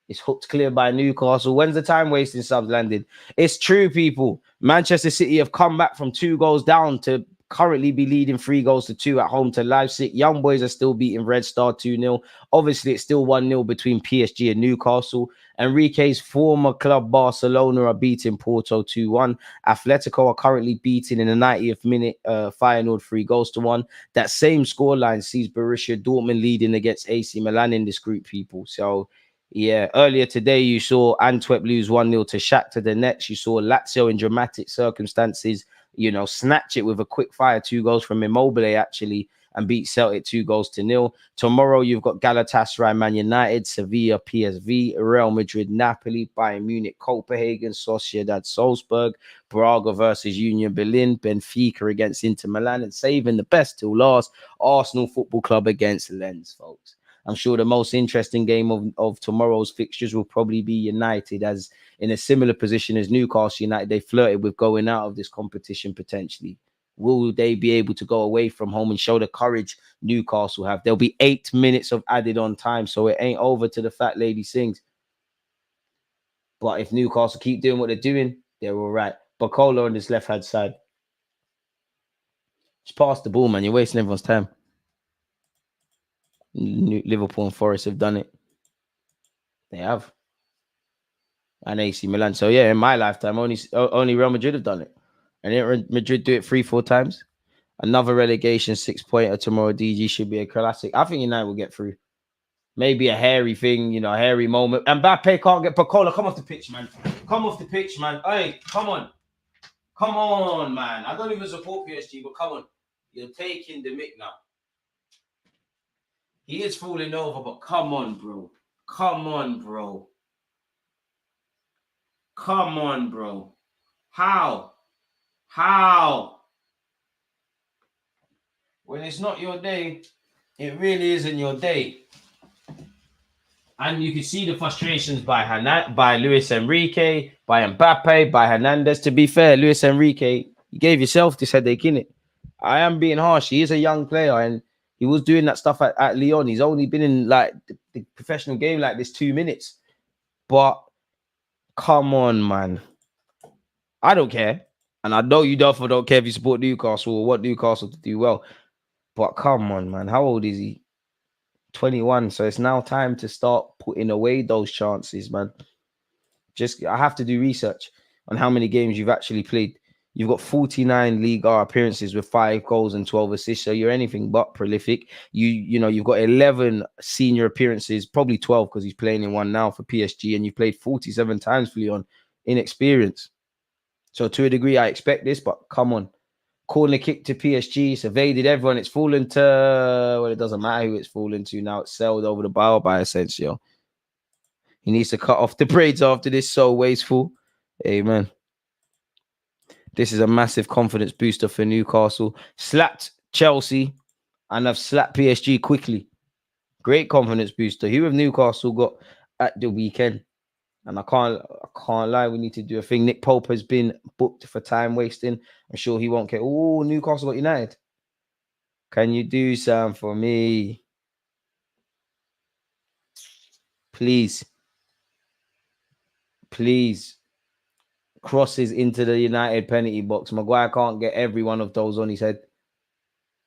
It's hooked clear by Newcastle. When's the time wasting subs landed? It's true, people. Manchester City have come back from 2 goals down to currently be leading 3-2 at home to Leipzig. Young boys are still beating Red Star 2-0. Obviously, it's still 1-0 between PSG and Newcastle. Enrique's former club Barcelona are beating Porto 2-1. Atletico are currently beating in the 90th minute Feyenoord 3-1. That same scoreline sees Borussia Dortmund leading against AC Milan in this group, people. So, yeah, earlier today you saw Antwerp lose 1-0 to Shakhtar Donetsk. You saw Lazio in dramatic circumstances, snatch it with a quick fire 2 goals from Immobile, actually, and beat Celtic 2-0. Tomorrow, you've got Galatasaray, Man United, Sevilla, PSV, Real Madrid, Napoli, Bayern Munich, Copenhagen, Sociedad, Salzburg, Braga versus Union Berlin, Benfica against Inter Milan, and saving the best till last, Arsenal Football Club against Lens, folks. I'm sure the most interesting game of tomorrow's fixtures will probably be United, as in a similar position as Newcastle United, they flirted with going out of this competition potentially. Will they be able to go away from home and show the courage Newcastle have? There'll be 8 minutes of added on time, so it ain't over to the fat lady sings. But if Newcastle keep doing what they're doing, they're all right. Bacola on this left-hand side. Just pass the ball, man. You're wasting everyone's time. Liverpool and Forest have done it. They have. And AC Milan. So, yeah, in my lifetime, only Real Madrid have done it. And didn't Madrid do it 3-4 times? Another relegation 6-pointer tomorrow. DG should be a classic. I think United will get through. Maybe a hairy thing, a hairy moment. Mbappe can't get Bacola. Come off the pitch, man. Come off the pitch, man. Hey, come on. Come on, man. I don't even support PSG, but come on. You're taking the mick now. He is falling over, but come on, bro. Come on, bro. Come on, bro. How? When it's not your day, it really isn't your day. And you can see the frustrations by Luis Enrique, by Mbappe, by Hernandez. To be fair, Luis Enrique, you gave yourself this headache, innit? I am being harsh. He is a young player, and he was doing that stuff at Lyon. He's only been in like the professional game like this 2 minutes. But come on, man. I don't care. And I know you don't care if you support Newcastle or want Newcastle to do well. But come on, man. How old is he? 21. So it's now time to start putting away those chances, man. I have to do research on how many games you've actually played. You've got 49 Liga appearances with 5 goals and 12 assists. So you're anything but prolific. You've got 11 senior appearances, probably 12 because he's playing in one now for PSG, and you played 47 times for Lyon. Inexperience. So to a degree, I expect this, but come on. Corner kick to PSG. It's evaded everyone. It's fallen to... Well, it doesn't matter who it's fallen to now. It's sailed over the bar by Asensio. He needs to cut off the braids after this. So wasteful. Amen. This is a massive confidence booster for Newcastle. Slapped Chelsea and have slapped PSG quickly. Great confidence booster. Who have Newcastle got at the weekend? And I can't lie, we need to do a thing. Nick Pope has been booked for time wasting. I'm sure he won't get. Oh, Newcastle got United. Can you do something for me? Please. Please. Crosses into the United penalty box. Maguire can't get every one of those on his head.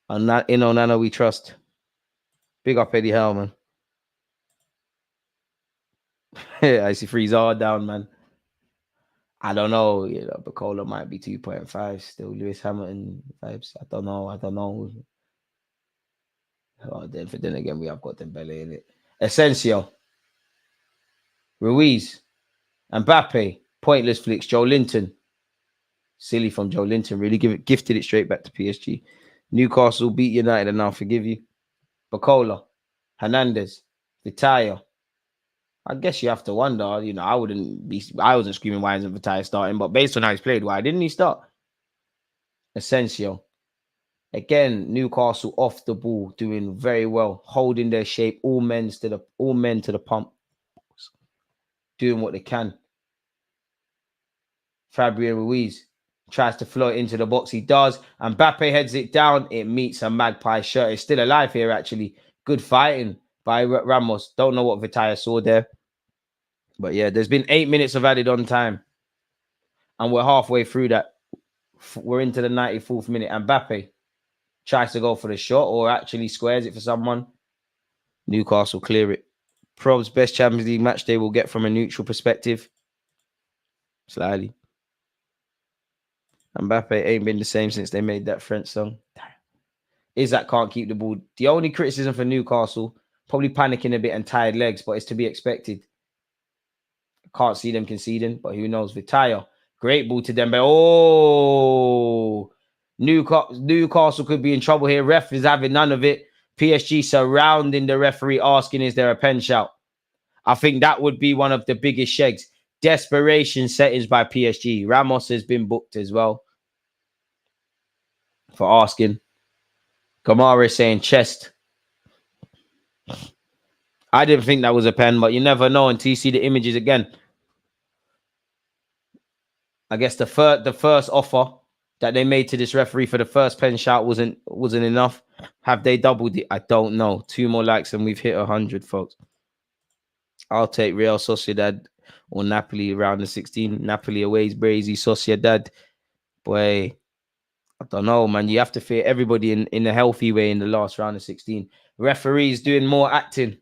And that in Onana we trust. Big up Eddie Howe, man. I see Freezer down, man. I don't know. Bacola might be 2.5. Still Lewis Hamilton vibes. I don't know. Oh, then again, we have got Dembele in it. Asensio. Ruiz. Mbappe. Pointless flicks. Joe Linton. Silly from Joe Linton. Really gifted it straight back to PSG. Newcastle beat United and I'll forgive you. Bacola. Hernandez. Vitaya. I guess you have to wonder, I wasn't screaming why isn't Vitaya starting, but based on how he's played, why didn't he start? Asensio. Again, Newcastle off the ball, doing very well, holding their shape, all men to the pump, doing what they can. Fabian Ruiz tries to float into the box. He does. And Mbappe heads it down. It meets a magpie shirt. It's still alive here, actually. Good fighting by Ramos. Don't know what Vitaya saw there. But yeah, there's been 8 minutes of added on time. And we're halfway through that. We're into the 94th minute. And Mbappe tries to go for the shot or actually squares it for someone. Newcastle clear it. Prob's best Champions League match day will get from a neutral perspective. Slightly. Mbappe ain't been the same since they made that French song. Isak can't keep the ball. The only criticism for Newcastle, probably panicking a bit and tired legs, but it's to be expected. Can't see them conceding, but who knows? Vitaya, great ball to Dembele. Oh, Newcastle could be in trouble here. Ref is having none of it. PSG surrounding the referee, asking, is there a pen shout? I think that would be one of the biggest shakes. Desperation settings by PSG. Ramos has been booked as well for asking. Kamara is saying chest. I didn't think that was a pen, but you never know until you see the images again. I guess the first offer that they made to this referee for the first pen shout wasn't enough. Have they doubled it? I don't know. 2 more likes and we've hit 100, folks. I'll take Real Sociedad or Napoli around the 16. Napoli away is Brazy. Sociedad, boy, I don't know, man. You have to fit everybody in a healthy way in the last round of 16. Referees doing more acting.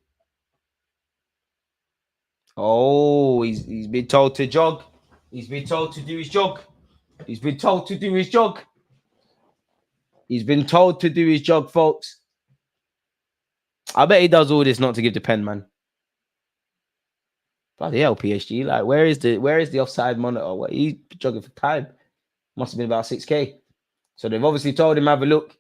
Oh, he's been told to jog. He's been told to do his jog. He's been told to do his jog. He's been told to do his jog, folks. I bet he does all this not to give the pen, man. Bloody hell, PSG. Like, where is the offside monitor? What, he's jogging for time. Must have been about 6K. So they've obviously told him, have a look.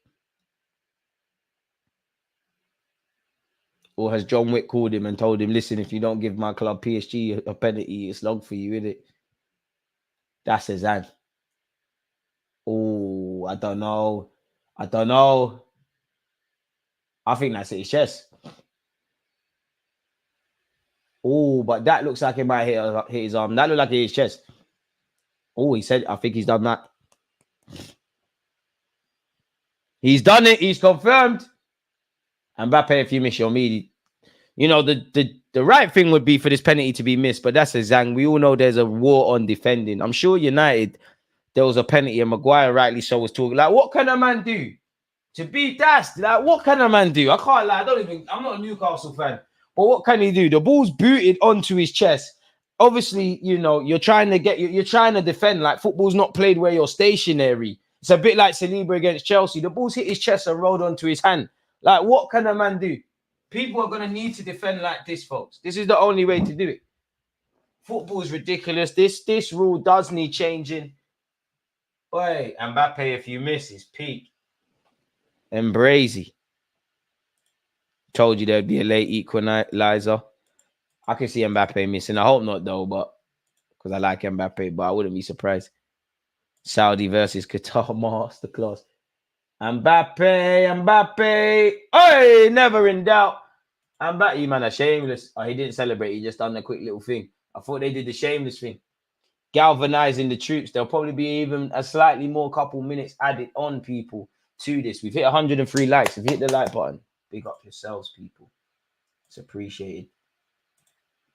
Or has John Wick called him and told him, listen, if you don't give my club PSG a penalty, it's long for you, isn't it? That's his hand. Oh, I don't know. I think that's at his chest. Oh, but that looks like it might hit his arm. That looked like it hit his chest. Oh, he said, I think he's done that. He's done it. He's confirmed. Mbappe, if you miss your media, you know, the right thing would be for this penalty to be missed, but that's a zang. We all know there's a war on defending. I'm sure United, there was a penalty, and Maguire, rightly so, was talking like, what can a man do to beat that? Like, what can a man do? I can't lie. I'm not a Newcastle fan, but what can he do? The ball's booted onto his chest. Obviously, you know, you're trying to defend. Like, football's not played where you're stationary. It's a bit like Saliba against Chelsea. The ball's hit his chest and rolled onto his hand. Like, what can a man do? People are going to need to defend like this, folks. This is the only way to do it. Football is ridiculous. This rule does need changing. Boy, Mbappe, if you miss, is peak. And Brazy. Told you there'd be a late equalizer. I can see Mbappe missing. I hope not, though, but because I like Mbappe, but I wouldn't be surprised. Saudi versus Qatar masterclass. Mbappe. Hey, never in doubt. Mbappe, you man, are shameless. Oh, he didn't celebrate. He just done a quick little thing. I thought they did the shameless thing. Galvanizing the troops. There'll probably be even a slightly more couple minutes added on, people, to this. We've hit 103 likes. If you hit the like button, big up yourselves, people. It's appreciated.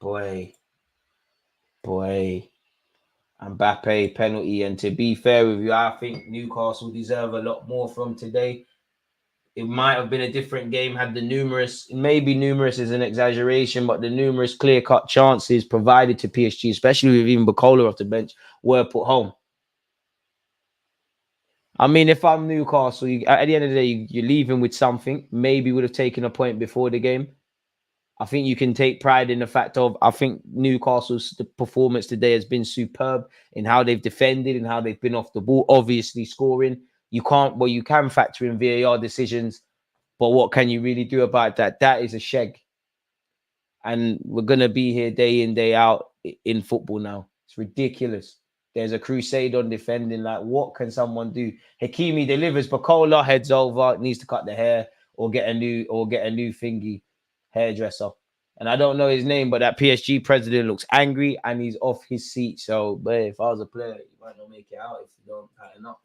Boy. Mbappe penalty. And to be fair with you, I think Newcastle deserve a lot more from today. It might have been a different game had the numerous is an exaggeration, but the numerous clear-cut chances provided to PSG, especially with even Bukola off the bench, were put home. I mean, if I'm Newcastle, at the end of the day, you're leaving with something. Maybe would have taken a point before the game. I think you can take pride in the fact of, I think Newcastle's performance today has been superb in how they've defended and how they've been off the ball, obviously scoring. You can factor in VAR decisions, but what can you really do about that? That is a sheg. And we're going to be here day in, day out in football now. It's ridiculous. There's a crusade on defending. Like, what can someone do? Hakimi delivers, Bukola heads over, needs to cut the hair or get a new thingy hairdresser. And I don't know his name, but that PSG president looks angry and he's off his seat. So, but if I was a player, you might not make it out if you don't tighten up.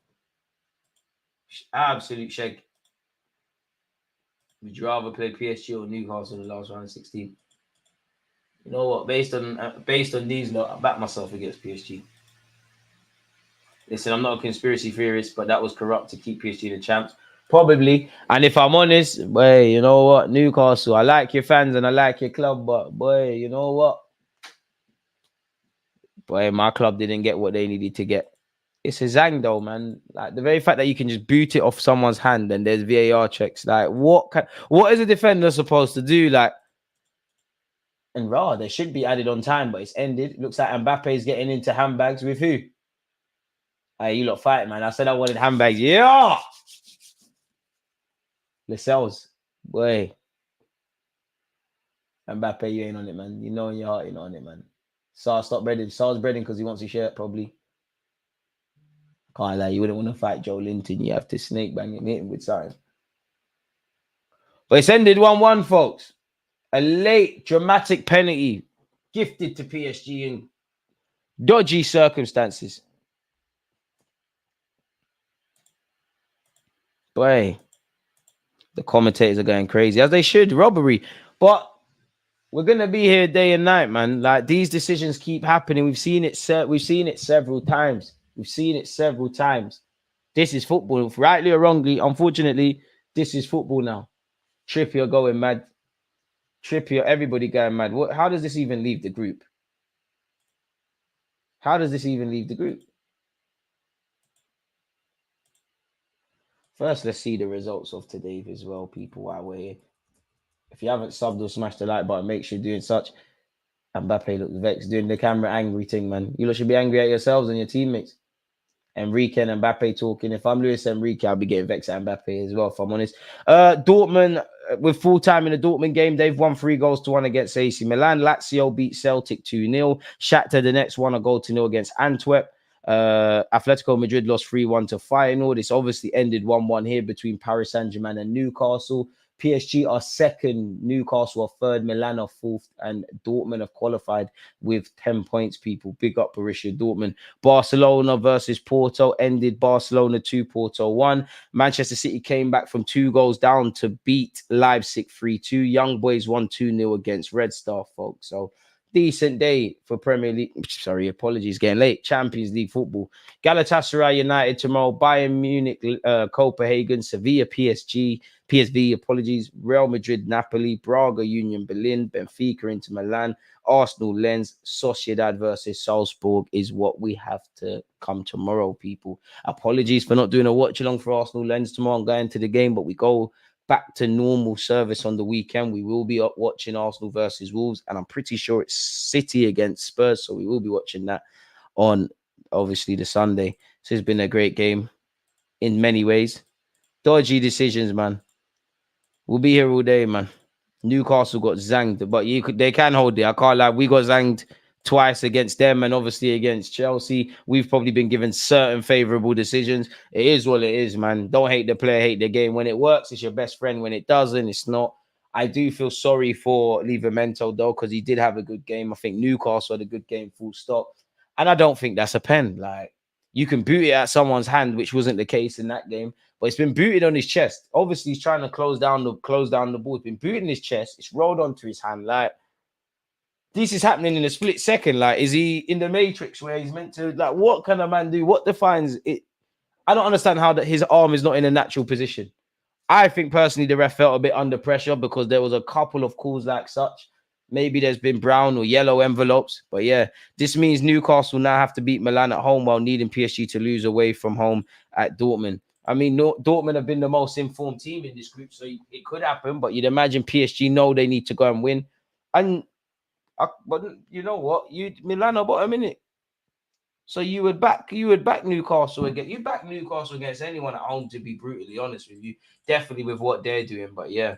Absolute shake. Would you rather play PSG or Newcastle in the last round of 16? You know what? Based on these lot, I back myself against PSG. Listen, I'm not a conspiracy theorist, but that was corrupt to keep PSG the champs. Probably. And if I'm honest, boy, you know what? Newcastle, I like your fans and I like your club, but boy, you know what? Boy, my club didn't get what they needed to get. It's a zang though, man. Like, the very fact that you can just boot it off someone's hand and there's VAR checks. Like, what is a defender supposed to do? Like, and they should be added on time, but it's ended. It looks like Mbappe is getting into handbags with who? Hey, you lot fight, man. I said I wanted handbags. Yeah. Lascelles, boy. Mbappe, you ain't on it, man. You know in your heart you're not on it, man. Sar's breading because he wants his shirt, probably. Can't lie, you wouldn't want to fight Joe Linton. You have to snake bang and hit him with something. But it's ended 1-1, folks. A late dramatic penalty gifted to PSG in dodgy circumstances. Boy, the commentators are going crazy, as they should. Robbery. But we're gonna be here day and night, man. Like, these decisions keep happening. We've seen it several times. This is football, rightly or wrongly. Unfortunately, this is football now. Trippier going mad. Everybody going mad. How does this even leave the group? First, let's see the results of today as well, people, while we're here. If you haven't subbed or smashed the like button, make sure you're doing such. Mbappe looks vexed, doing the camera angry thing, man. You lot should be angry at yourselves and your teammates. Enrique and Mbappe talking. If I'm Luis Enrique, I'll be getting vexed at Mbappe as well, if I'm honest. Dortmund, with full time in the Dortmund game, they've won 3-1 against AC Milan. Lazio beat Celtic 2-0. Shakhtar Donetsk won 1-0 against Antwerp. Atletico Madrid lost 3-1 to Feyenoord. This obviously ended 1-1 here between Paris Saint-Germain and Newcastle. PSG are second, Newcastle are third, Milan are fourth, and Dortmund have qualified with 10 points, people. Big up Borussia Dortmund. Barcelona versus Porto ended Barcelona 2, Porto 1. Manchester City came back from 2 goals down to beat Leipzig 3-2. Young Boys won 2-0 against Red Star, folks. So, decent day for Premier League. Sorry, apologies, getting late. Champions League football. Galatasaray United tomorrow. Bayern Munich, Copenhagen. Sevilla, PSV, apologies. Real Madrid, Napoli. Braga, Union Berlin. Benfica, Inter Milan. Arsenal, Lens. Sociedad versus Salzburg is what we have to come tomorrow, people. Apologies for not doing a watch along for Arsenal, Lens tomorrow. I'm going to the game, but we go back to normal service on the weekend. We will be up watching Arsenal versus Wolves, and I'm pretty sure it's City against Spurs, so we will be watching that on obviously the Sunday. So it's been a great game in many ways. Dodgy decisions, man. We'll be here all day, man. Newcastle got zanged, but they can hold it. I can't lie. We got zanged twice against them and obviously against Chelsea. We've probably been given certain favorable decisions. It is what it is, man. Don't hate the player, hate the game. When it works, it's your best friend. When it doesn't, it's not. I do feel sorry for Livramento, though, because he did have a good game. I think Newcastle had a good game, full stop. And I don't think that's a pen. Like, you can boot it at someone's hand, which wasn't the case in that game. But it's been booted on his chest. Obviously, he's trying to close down the ball. It's been booted in his chest. It's rolled onto his hand. Like, this is happening in a split second. Like, is he in the Matrix where he's meant to, like, what can a man do? What defines it? I don't understand how that his arm is not in a natural position. I think personally the ref felt a bit under pressure because there was a couple of calls like such. Maybe there's been brown or yellow envelopes. But yeah, this means Newcastle now have to beat Milan at home while needing PSG to lose away from home at Dortmund. I mean, Dortmund have been the most informed team in this group, so it could happen. But you'd imagine PSG know they need to go and win. And but you know what? Milan are bottom, innit? So you would back Newcastle again. You back Newcastle against anyone at home, to be brutally honest with you. Definitely with what they're doing. But yeah,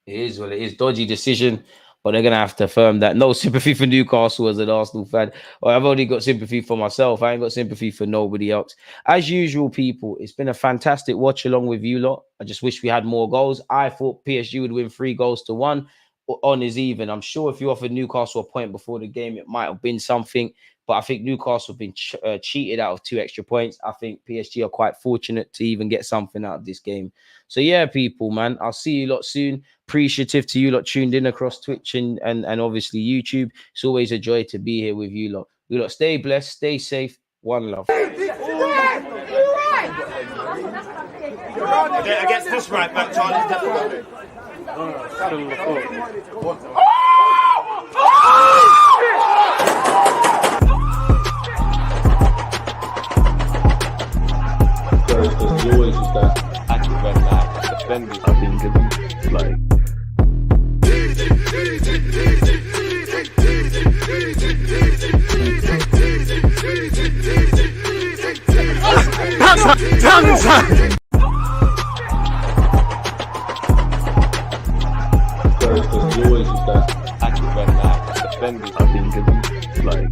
it is what it is. Dodgy decision. But they're going to have to affirm that. No sympathy for Newcastle as an Arsenal fan. Well, I've only got sympathy for myself. I ain't got sympathy for nobody else. As usual, people, it's been a fantastic watch along with you lot. I just wish we had more goals. I thought PSG would win 3-1 on his even. I'm sure if you offered Newcastle a point before the game, it might have been something. But I think Newcastle have been cheated out of 2 extra points. I think PSG are quite fortunate to even get something out of this game. So yeah, people, man, I'll see you lot soon. Appreciative to you lot tuned in across Twitch and obviously YouTube. It's always a joy to be here with you lot. You lot stay blessed, stay safe. One love. Against this right back, Charlie. There's always just that active red light defending. I think it's like there's always just that active red light defending. I think it's like